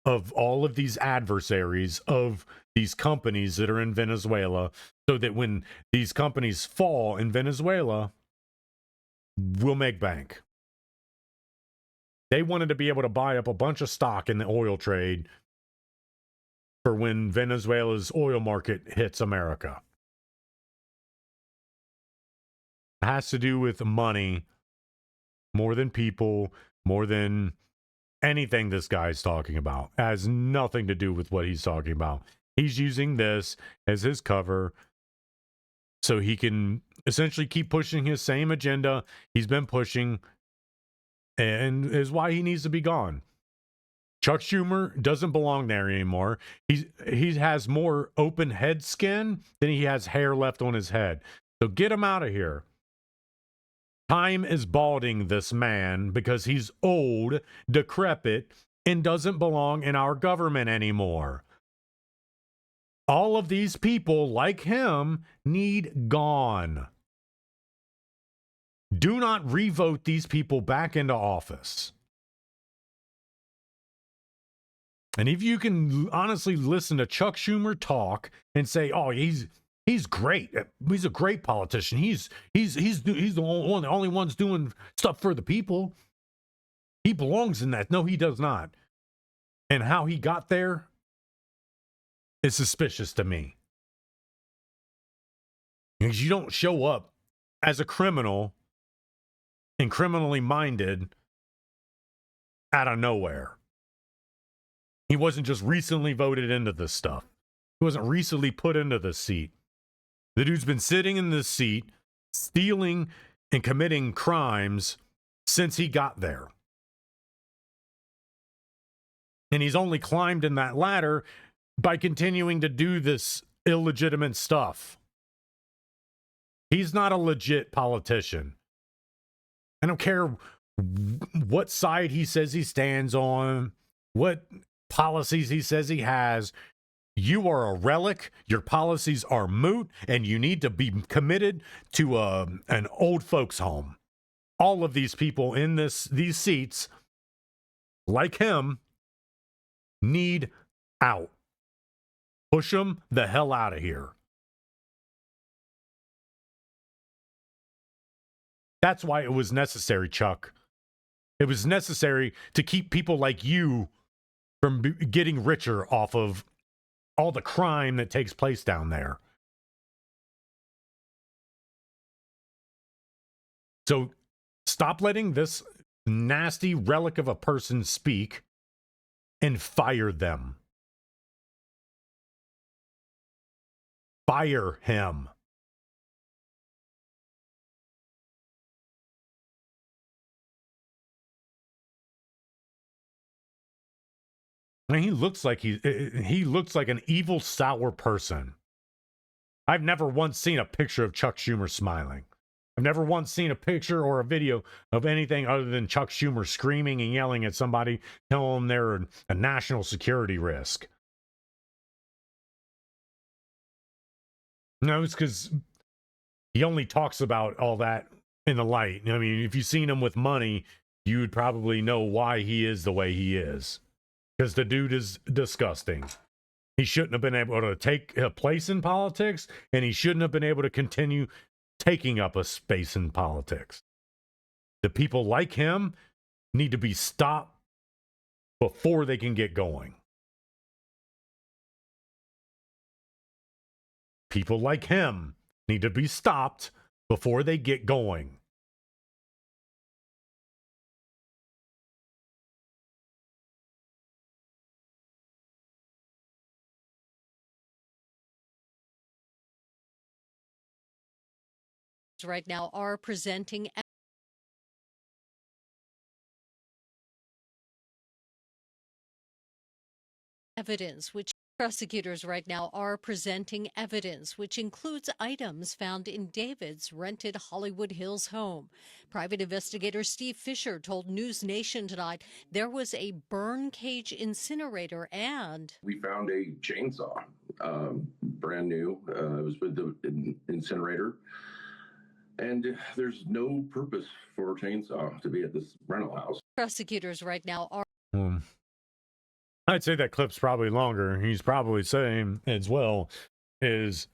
of all of these adversaries of these companies that are in Venezuela, so that when these companies fall in Venezuela, we'll make bank. They wanted to be able to buy up a bunch of stock in the oil trade for when Venezuela's oil market hits America. It has to do with money more than people, more than anything this guy's talking about. It has nothing to do with what he's talking about. He's using this as his cover so he can essentially keep pushing his same agenda he's been pushing, and is why he needs to be gone. Chuck Schumer doesn't belong there anymore. He has more open head skin than he has hair left on his head. So get him out of here. Time is balding this man because he's old, decrepit, and doesn't belong in our government anymore. All of these people, like him, need gone. Do not revote these people back into office. And if you can honestly listen to Chuck Schumer talk and say, "Oh, he's great. He's a great politician. He's the only one's doing stuff for the people. He belongs in that." No, he does not. And how he got there is suspicious to me. Because you don't show up as a criminal and criminally minded out of nowhere. He wasn't just recently voted into this stuff. He wasn't recently put into this seat. The dude's been sitting in this seat, stealing and committing crimes since he got there. And he's only climbed in that ladder by continuing to do this illegitimate stuff. He's not a legit politician. I don't care what side he says he stands on, what policies he says he has. You are a relic. Your policies are moot, and you need to be committed to an old folks' home. All of these people in these seats, like him, need out. Push them the hell out of here. That's why it was necessary, Chuck. It was necessary to keep people like you from getting richer off of all the crime that takes place down there. So stop letting this nasty relic of a person speak and fire them. Fire him. I mean, he looks like an evil, sour person. I've never once seen a picture of Chuck Schumer smiling. I've never once seen a picture or a video of anything other than Chuck Schumer screaming and yelling at somebody, telling them they're a national security risk. No, it's because he only talks about all that in the light. I mean, if you've seen him with money, you would probably know why he is the way he is. Because the dude is disgusting. He shouldn't have been able to take a place in politics, and he shouldn't have been able to continue taking up a space in politics. The people like him need to be stopped before they can get going. People like him need to be stopped before they get going. Right now are presenting evidence, which prosecutors right now are presenting evidence, which includes items found in David's rented Hollywood Hills home. Private investigator Steve Fisher told News Nation tonight there was a burn cage incinerator and we found a chainsaw, brand new. It was with the incinerator. And there's no purpose for a chainsaw to be at this rental house. Prosecutors right now are... I'd say that clip's probably longer. He's probably saying as well is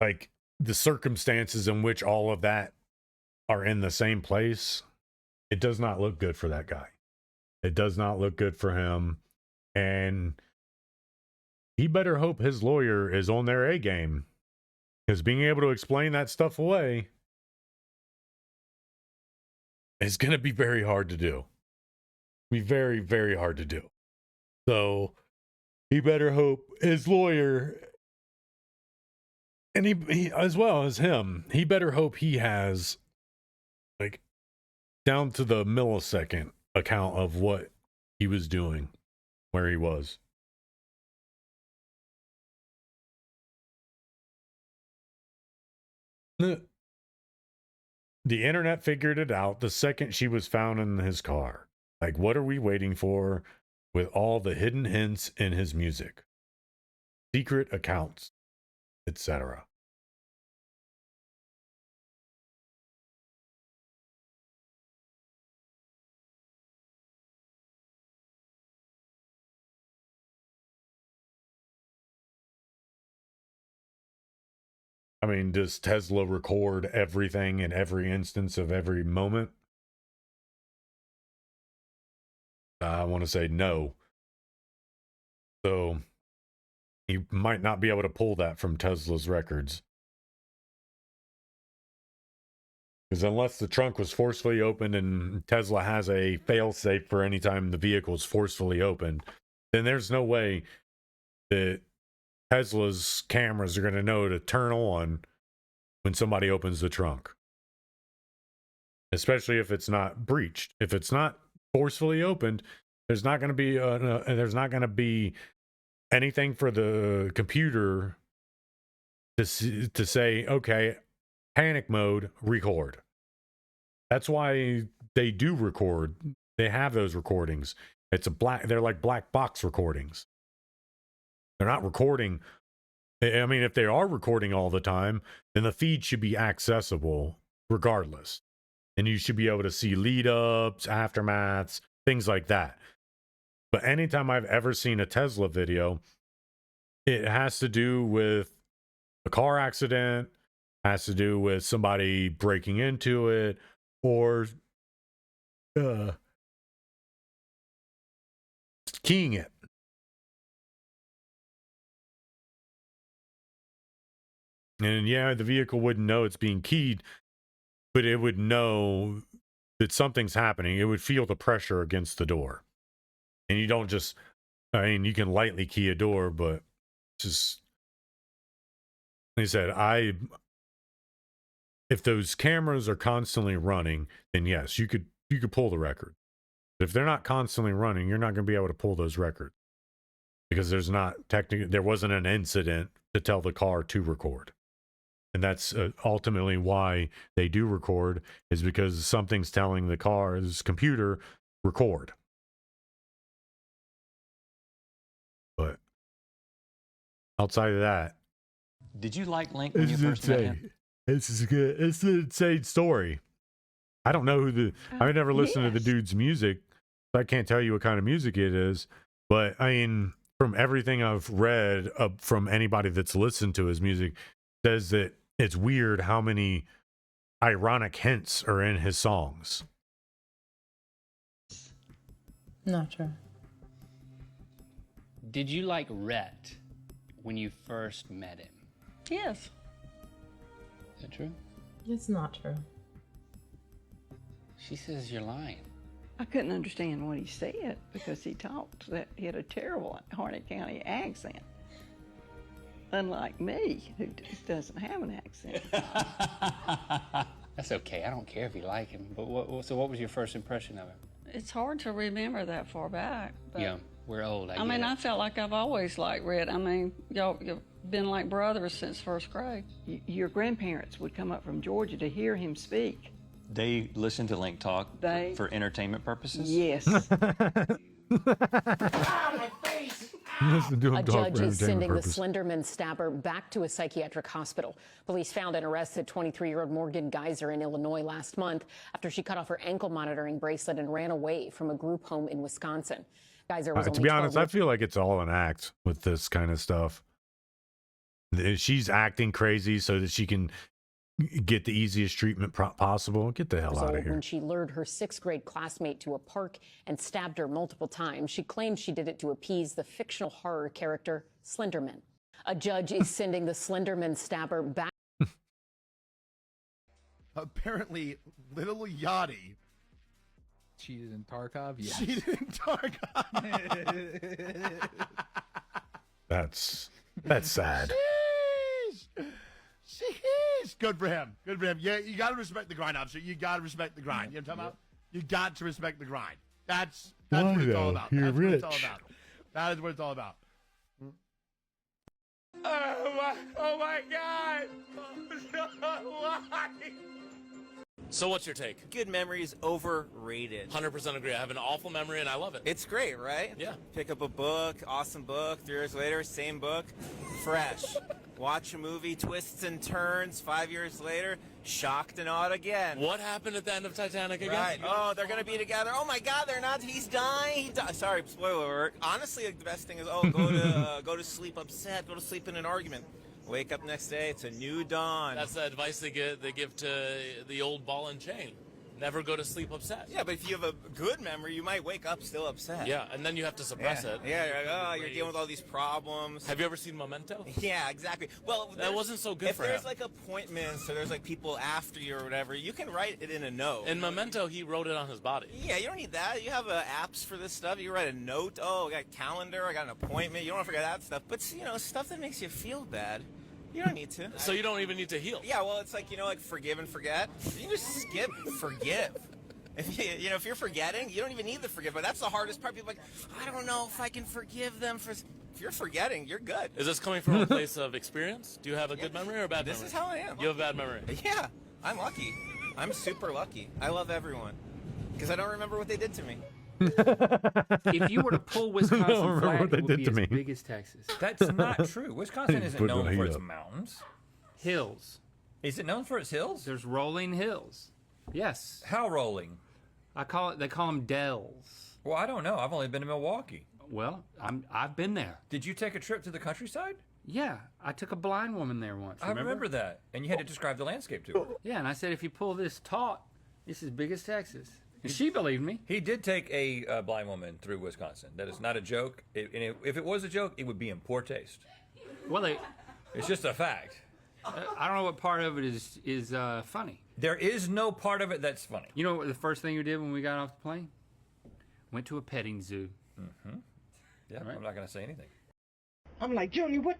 like the circumstances in which all of that are in the same place. It does not look good for that guy. It does not look good for him. And he better hope his lawyer is on their A game. Because being able to explain that stuff away is going to be very hard to do. Be very, very hard to do. So he better hope his lawyer, and he as well as him, he better hope he has like down to the millisecond account of what he was doing, where he was. The internet figured it out the second she was found in his car. Like, what are we waiting for with all the hidden hints in his music? Secret accounts, etc. I mean, does Tesla record everything in every instance of every moment? I want to say no. So he might not be able to pull that from Tesla's records. Because unless the trunk was forcefully opened and Tesla has a fail-safe for any time the vehicle is forcefully opened, then there's no way that Tesla's cameras are going to know to turn on when somebody opens the trunk. Especially if it's not breached. If it's not forcefully opened, there's not going to be anything for the computer to say, okay, panic mode, record. That's why they do record. They have those recordings. They're like black box recordings. They're not recording. I mean, if they are recording all the time, then the feed should be accessible regardless. And you should be able to see lead ups, aftermaths, things like that. But anytime I've ever seen a Tesla video, it has to do with a car accident, has to do with somebody breaking into it, or keying it. And yeah, the vehicle wouldn't know it's being keyed, but it would know that something's happening. It would feel the pressure against the door. And you don't just, I mean, you can lightly key a door, but just, like I said, if those cameras are constantly running, then yes, you could pull the record. But if they're not constantly running, you're not going to be able to pull those records. Because there wasn't an incident to tell the car to record. And that's ultimately why they do record, is because something's telling the car's computer, record. But outside of that, did you like Link when you first met him? This is good. It's an insane story. I don't know I never listened to the dude's music, so I can't tell you what kind of music it is. But I mean, from everything I've read from anybody that's listened to his music, says that it's weird how many ironic hints are in his songs. Not true. Did you like Rhett when you first met him? Yes. Is that true? It's not true. She says you're lying. I couldn't understand what he said because he talked that he had a terrible Harnett County accent. Unlike me, who doesn't have an accent. That's okay. I don't care if you like him. But so what was your first impression of him? It's hard to remember that far back. But Yeah, we're old. I mean, I felt like I've always liked Red. I mean, you've been like brothers since first grade. Your grandparents would come up from Georgia to hear him speak. They listen to Link talk for entertainment purposes? Yes. A judge is sending the Slenderman stabber back to a psychiatric hospital. Police found and arrested 23-year-old Morgan Geyser in Illinois last month after she cut off her ankle monitoring bracelet and ran away from a group home in Wisconsin. Geyser was to be honest, I feel like it's all an act with this kind of stuff. She's acting crazy so that she can get the easiest treatment possible. Get the hell out of here. When she lured her 6th grade classmate to a park and stabbed her multiple times, she claimed she did it to appease the fictional horror character Slenderman. A judge is sending the Slenderman stabber back. Apparently, little Yachty cheated in Tarkov. Yeah, cheated in Tarkov. That's sad. Sheesh. Good for him. Good for him. Yeah, you got to respect the grind, officer. You got to respect the grind. You know what I'm talking about? You got to respect the grind. That's what it's all about. You're That's rich. what it's all about. That is what it's all about. Oh my God! Why? So what's your take? Good memory is overrated. 100% agree. I have an awful memory and I love it. It's great, right? Yeah. Pick up a book, awesome book, 3 years later, same book, fresh. Watch a movie, twists and turns, 5 years later, shocked and awed again. What happened at the end of Titanic again? Right. Oh, they're going to be together. Oh my God, they're not. He's dying. Sorry, spoiler alert. Honestly, the best thing is, go to sleep upset, go to sleep in an argument. Wake up next day, it's a new dawn. That's the advice they give to the old ball and chain. Never go to sleep upset. Yeah, but if you have a good memory, you might wake up still upset. Yeah, and then you have to suppress it. Yeah, you're like, oh, you're dealing with all these problems. Have you ever seen Memento? Yeah, exactly. Well, that wasn't so good for him. If there's like appointments or there's like people after you or whatever, you can write it in a note. In Memento, he wrote it on his body. Yeah, you don't need that. You have apps for this stuff. You write a note. Oh, I got a calendar. I got an appointment. You don't want to forget that stuff. But, you know, stuff that makes you feel bad, you don't need to. So you don't even need to heal. Yeah, well, it's like, you know, like forgive and forget. You can just skip forgive. If you're forgetting, you don't even need to forgive. But that's the hardest part. People are like, I don't know if I can forgive them for. If you're forgetting, you're good. Is this coming from a place of experience? Do you have a good memory or a bad memory? This is how I am. You have a bad memory. Yeah, I'm lucky. I'm super lucky. I love everyone because I don't remember what they did to me. If you were to pull Wisconsin flag, it would be as big as Texas. That's not true. Wisconsin isn't known for its mountains. Hills. Is it known for its hills? There's rolling hills. Yes. How rolling? They call them dells. Well, I don't know. I've only been to Milwaukee. Well, I've been there. Did you take a trip to the countryside? Yeah, I took a blind woman there once. I remember that. And you had to describe the landscape to her. Yeah, and I said, if you pull this taut, it's as big as Texas. And she believed me. He did take a blind woman through Wisconsin. That is not a joke. If it was a joke, it would be in poor taste. Well, it's just a fact. I don't know what part of it is funny. There is no part of it that's funny. You know what the first thing we did when we got off the plane? Went to a petting zoo. Mm-hmm. Yeah, right. I'm not going to say anything. I'm like, Junior, what?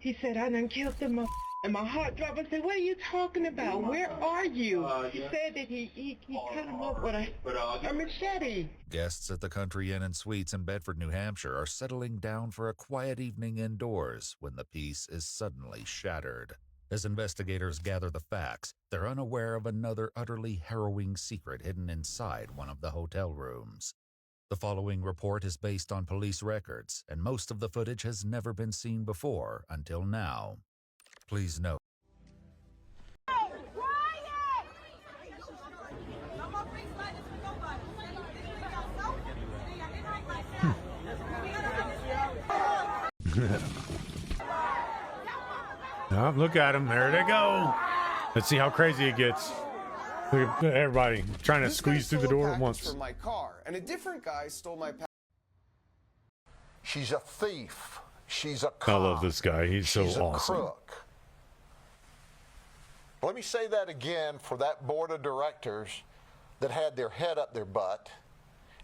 He said, I done killed them. And my heart dropped. I said, what are you talking about? Where are you? He said that he cut him up with a machete. Guests at the Country Inn and Suites in Bedford, New Hampshire are settling down for a quiet evening indoors when the peace is suddenly shattered. As investigators gather the facts, they're unaware of another utterly harrowing secret hidden inside one of the hotel rooms. The following report is based on police records, and most of the footage has never been seen before until now. Please note. Oh, look at them. There they go. Let's see how crazy it gets. Look at everybody trying to squeeze through the door at once. For my car, and a different guy stole my package. She's a thief. She's a con. I love this guy. He's so She's awesome. A crook. Let me say that again for that board of directors that had their head up their butt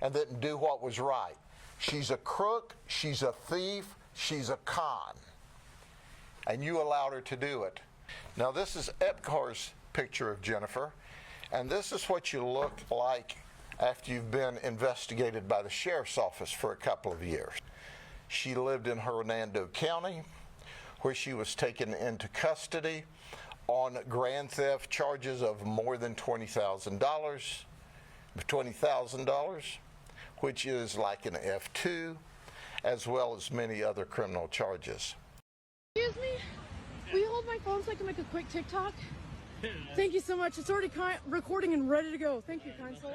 and didn't do what was right. She's a crook. She's a thief. She's a con. And you allowed her to do it. Now, this is Epcar's picture of Jennifer, and this is what you look like after you've been investigated by the sheriff's office for a couple of years. She lived in Hernando County, where she was taken into custody on grand theft charges of more than $20,000, which is like an F2, as well as many other criminal charges. Excuse me? Will you hold my phone so I can make a quick TikTok? Thank you so much. It's already recording and ready to go. Thank you, kind soul.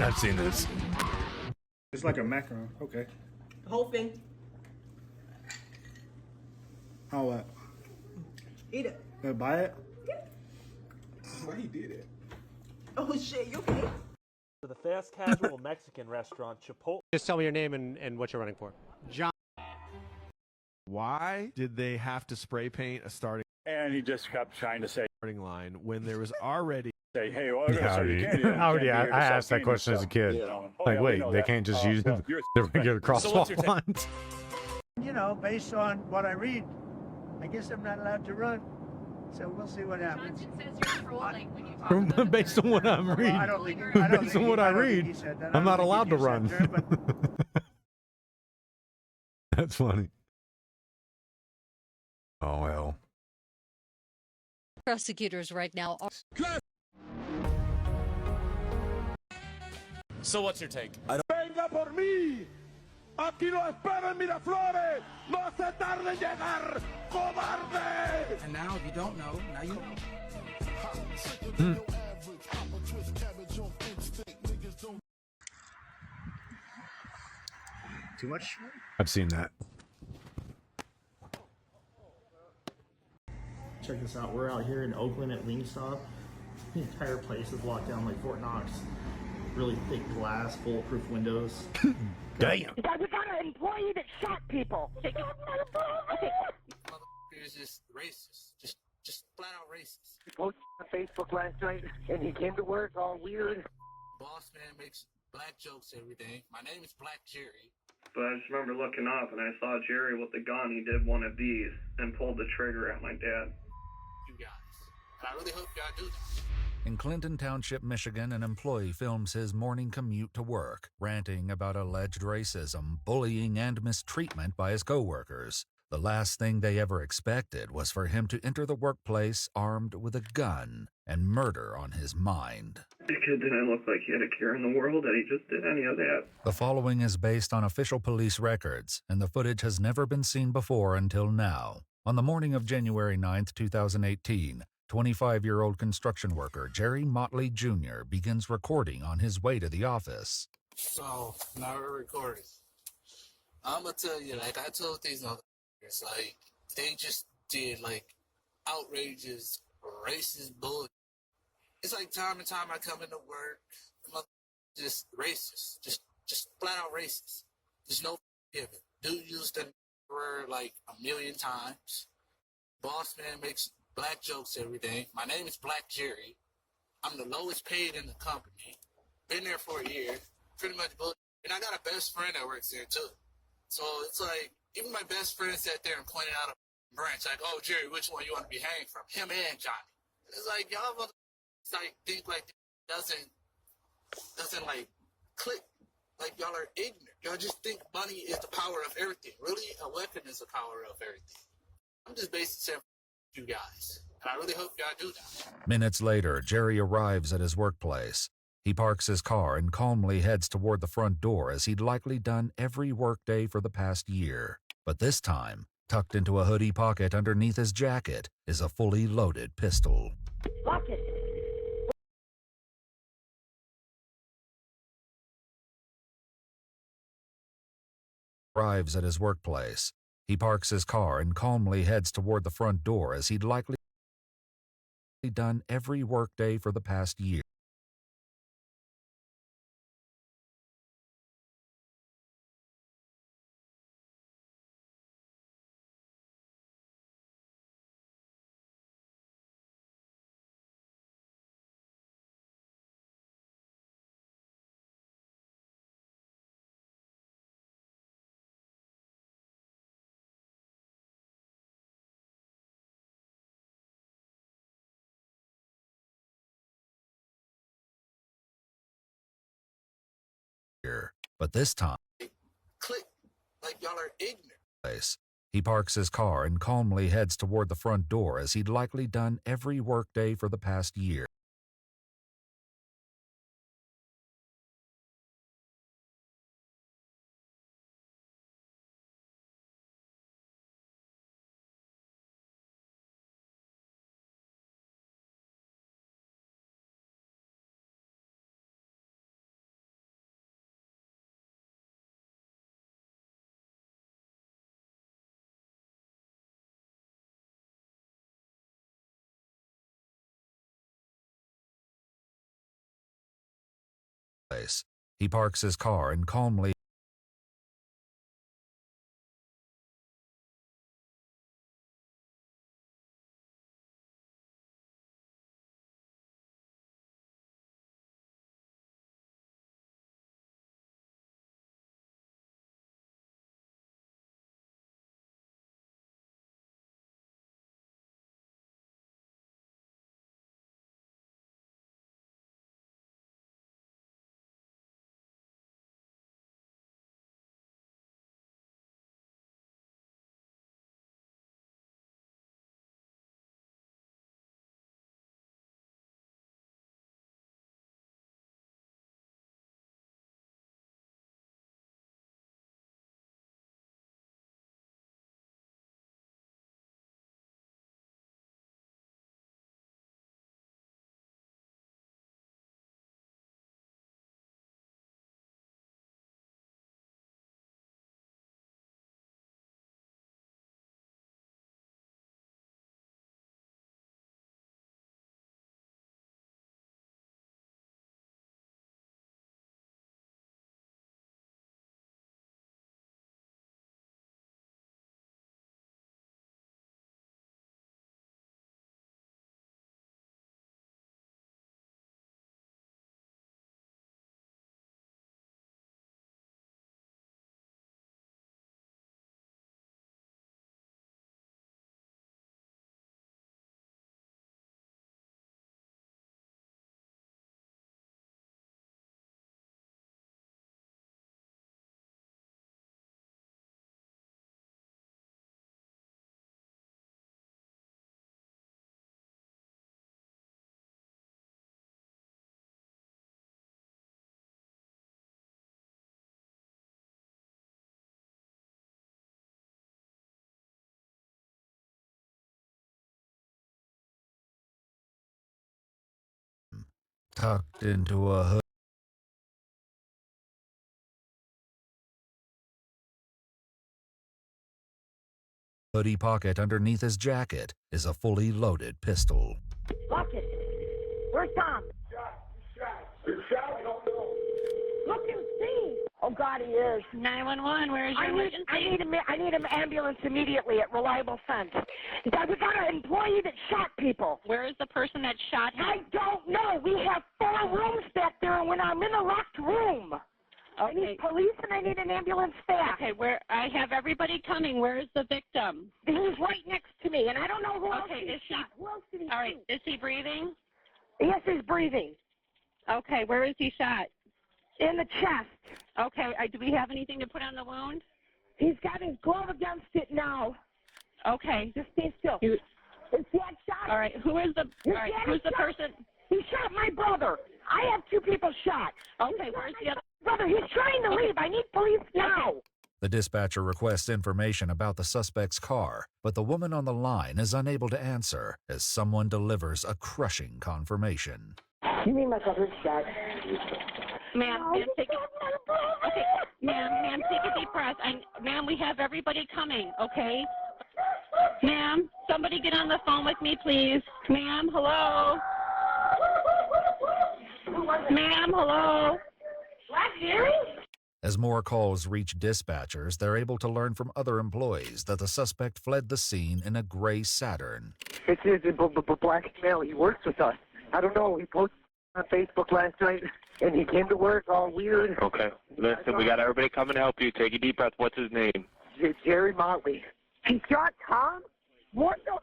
I've seen this. It's like a macaron. Okay. The whole thing. How what? Eat it. Buy it? Yeah. Why he did it? Oh shit, you okay? The fast casual Mexican restaurant Chipotle. Just tell me your name and what you're running for. John. Why did they have to spray paint a starting? And he just kept trying to say starting line when there was already. Say, hey, well, I asked that question as a kid. Like, wait, they can't just use the regular crosswalk lines? You know, based on what I read, I guess I'm not allowed to run. So we'll see what happens. Johnson says you're trolling when you talk about Based on what I'm reading. Based on what I read, I'm not allowed to run. That's funny. Oh, well. Prosecutors right now are... So what's your take? Venga por mí. Aquí lo espero en Miraflores. No se tarde en llegar, cobarde. And now, if you don't know, now you know. Too much? I've seen that. Check this out. We're out here in Oakland at Wingstop. The entire place is locked down like Fort Knox. Really thick glass, bulletproof windows. Damn. You got an employee that shot people. It's just racist. Just flat out racist. He posted on Facebook last night, and he came to work all weird. Boss man makes black jokes every day. My name is Black Jerry. But I just remember looking up and I saw Jerry with the gun. He did one of these and pulled the trigger at my dad. You guys. And I really hope y'all do that. In Clinton Township, Michigan, an employee films his morning commute to work, ranting about alleged racism, bullying, and mistreatment by his coworkers. The last thing they ever expected was for him to enter the workplace armed with a gun and murder on his mind. The kid didn't look like he had a care in the world that he just did any of that. The following is based on official police records, and the footage has never been seen before until now. On the morning of January 9th, 2018, 25-year-old construction worker Jerry Motley Jr. begins recording on his way to the office. So, now we're recording. I'm gonna tell you, like I told these other like, they just did, like, outrageous, racist bullshit. It's like time and time I come into work, just racist, just flat out racist. There's no giving. Dude used the word like a million times. Boss man makes black jokes every day. My name is Black Jerry. I'm the lowest paid in the company. Been there for a year. Pretty much bullshit. And I got a best friend that works there too. So it's like, even my best friend sat there and pointed out a branch, like, oh, Jerry, which one you want to be hanged from? Him and Johnny. It's like, y'all like think like doesn't like click. Like, y'all are ignorant. Y'all just think money is the power of everything. Really, a weapon is the power of everything. I'm just basically saying you guys. And I really hope y'all do that. Minutes later, Jerry arrives at his workplace. He parks his car and calmly heads toward the front door as he'd likely done every workday for the past year. But this time, tucked into a hoodie pocket underneath his jacket, is a fully loaded pistol. Lock it. Arrives at his workplace. He parks his car and calmly heads toward the front door as he'd likely done every workday for the past year. But this time, Click. Like, y'all are ignorant. he parks his car and calmly heads toward the front door as he'd likely done every workday for the past year. He parks his car and calmly tucked into a hoodie pocket underneath his jacket is a fully loaded pistol. Lock it. Where's Tom? Look and see. Oh, God, he is. 911, where is your emergency? I need an ambulance immediately at Reliable Sense. We got an employee that shot people. Where is the person that shot him? I don't know. We have 4 rooms back there, and when I'm in a locked room, I need police and I need an ambulance staff. Okay, I have everybody coming. Where is the victim? He's right next to me, and I don't know who else Okay, he is he? shot. Who else did he All right, shoot? is he breathing? Yes, he's breathing. Okay, where is he shot? In the chest. Okay, do we have anything to put on the wound? He's got his glove against it now. Okay. Just stay still. Is Dad shot? All right, who's the person? He shot my brother. I have 2 people shot. Okay, where's the other? Brother, he's trying to leave. I need police now. The dispatcher requests information about the suspect's car, but the woman on the line is unable to answer as someone delivers a crushing confirmation. You mean my brother's shot? Ma'am, take a deep breath. Ma'am, we have everybody coming, okay? Ma'am, somebody get on the phone with me, please. Ma'am, hello? Ma'am, hello? What, Jerry? As more calls reach dispatchers, they're able to learn from other employees that the suspect fled the scene in a gray Saturn. It's a black male. He works with us. I don't know. He posted on Facebook last night, and he came to work all weird. Okay. Listen, we got everybody coming to help you. Take a deep breath. What's his name? Jerry Motley. He shot Tom? What the?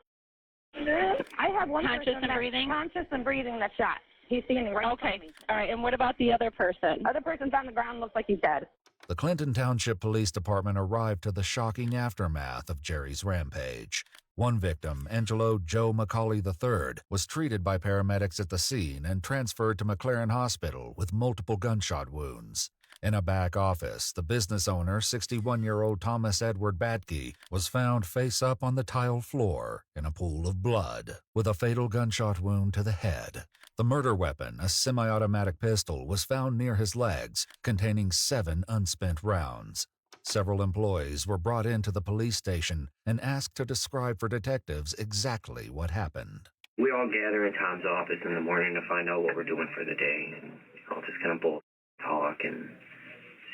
I have one Conscious and breathing? Conscious and breathing that shot. He's standing right Okay. All right, and what about the other person? Other person's on the ground, looks like he's dead. The Clinton Township Police Department arrived to the shocking aftermath of Jerry's rampage. One victim, Angelo Joe McCauley III, was treated by paramedics at the scene and transferred to McLaren Hospital with multiple gunshot wounds. In a back office, the business owner, 61-year-old Thomas Edward Batke, was found face up on the tile floor in a pool of blood, with a fatal gunshot wound to the head. The murder weapon, a semi-automatic pistol, was found near his legs, containing 7 unspent rounds. Several employees were brought into the police station and asked to describe for detectives exactly what happened. We all gather in Tom's office in the morning to find out what we're doing for the day, and just kind of bull talk and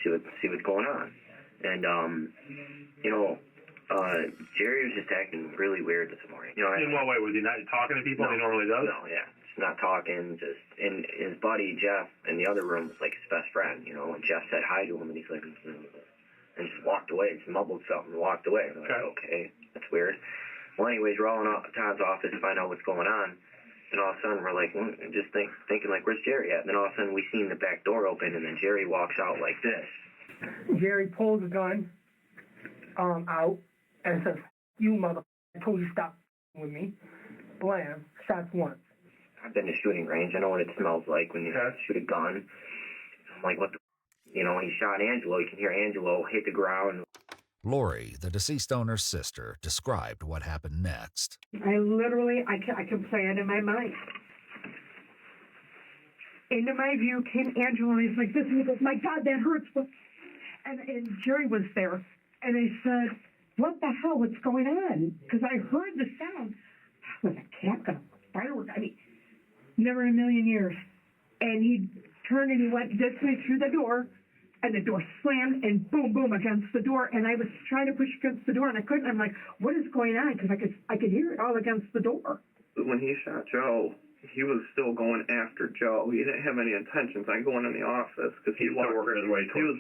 see what's going on. And Jerry was just acting really weird this morning. In what way? Was he not talking to people? No, he normally does? No, yeah. Not talking, and his buddy Jeff in the other room was like his best friend, and Jeff said hi to him, and he's like, and just walked away, just mumbled something and walked away. I'm like, okay, that's weird. Well, anyways, we're all in Todd's office to find out what's going on, and all of a sudden we're like, just thinking like, where's Jerry at? And then all of a sudden we seen the back door open, and then Jerry walks out like this. Jerry pulls the gun out and says, "You mother! I told you stop with me." Blam! Shots once. I've been to shooting range. I know what it smells like when you shoot a gun. I'm like, what the? He shot Angelo. You can hear Angelo hit the ground. Lori, the deceased owner's sister, described what happened next. I can play it in my mind. Into my view came Angelo, and he's like this, and he goes, "My God, that hurts." And Jerry was there, and I said, "What the hell? What's going on?" Because I heard the sound. Was a cat gun? Firework? I mean, never in a million years. And he turned and he went this way through the door, and the door slammed and boom, boom against the door. And I was trying to push against the door, and I couldn't. I'm like, what is going on? Because I could hear it all against the door. When he shot Joe, he was still going after Joe. He didn't have any intentions on going in the office because he was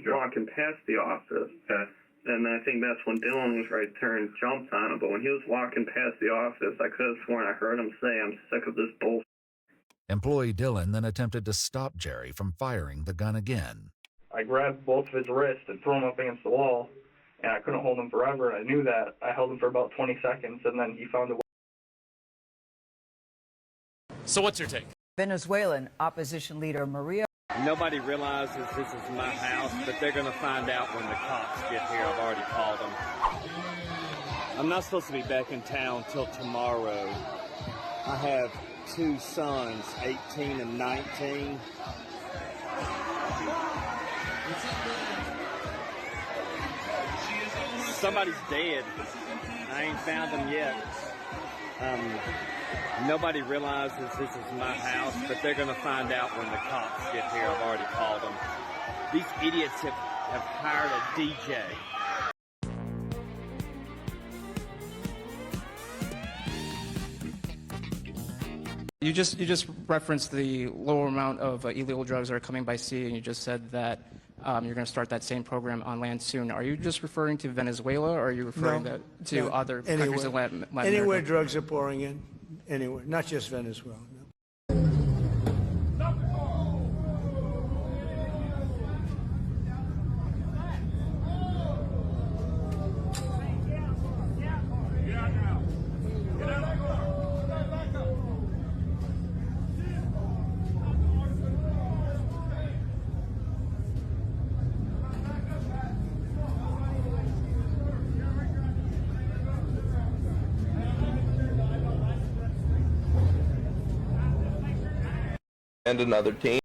walking past the office. And I think that's when Dylan was right there and jumped on him. But when he was walking past the office, I could have sworn I heard him say, "I'm sick of this bullshit." Employee Dylan then attempted to stop Jerry from firing the gun again. I grabbed both of his wrists and threw him up against the wall, and I couldn't hold him forever, and I knew that. I held him for about 20 seconds, and then he found a way. So what's your take? Venezuelan opposition leader Maria. Nobody realizes this is my house, but they're going to find out when the cops get here. I've already called them. I'm not supposed to be back in town till tomorrow. I have two sons, 18 and 19. Somebody's dead. I ain't found them yet. Nobody realizes this is my house, but they're going to find out when the cops get here. I've already called them. These idiots have hired a DJ. You just referenced the lower amount of illegal drugs that are coming by sea, and you just said that you're going to start that same program on land soon. Are you just referring to Venezuela, or are you referring to other countries in Latin America? Anywhere drugs are pouring in, anywhere, not just Venezuela. No. And another team.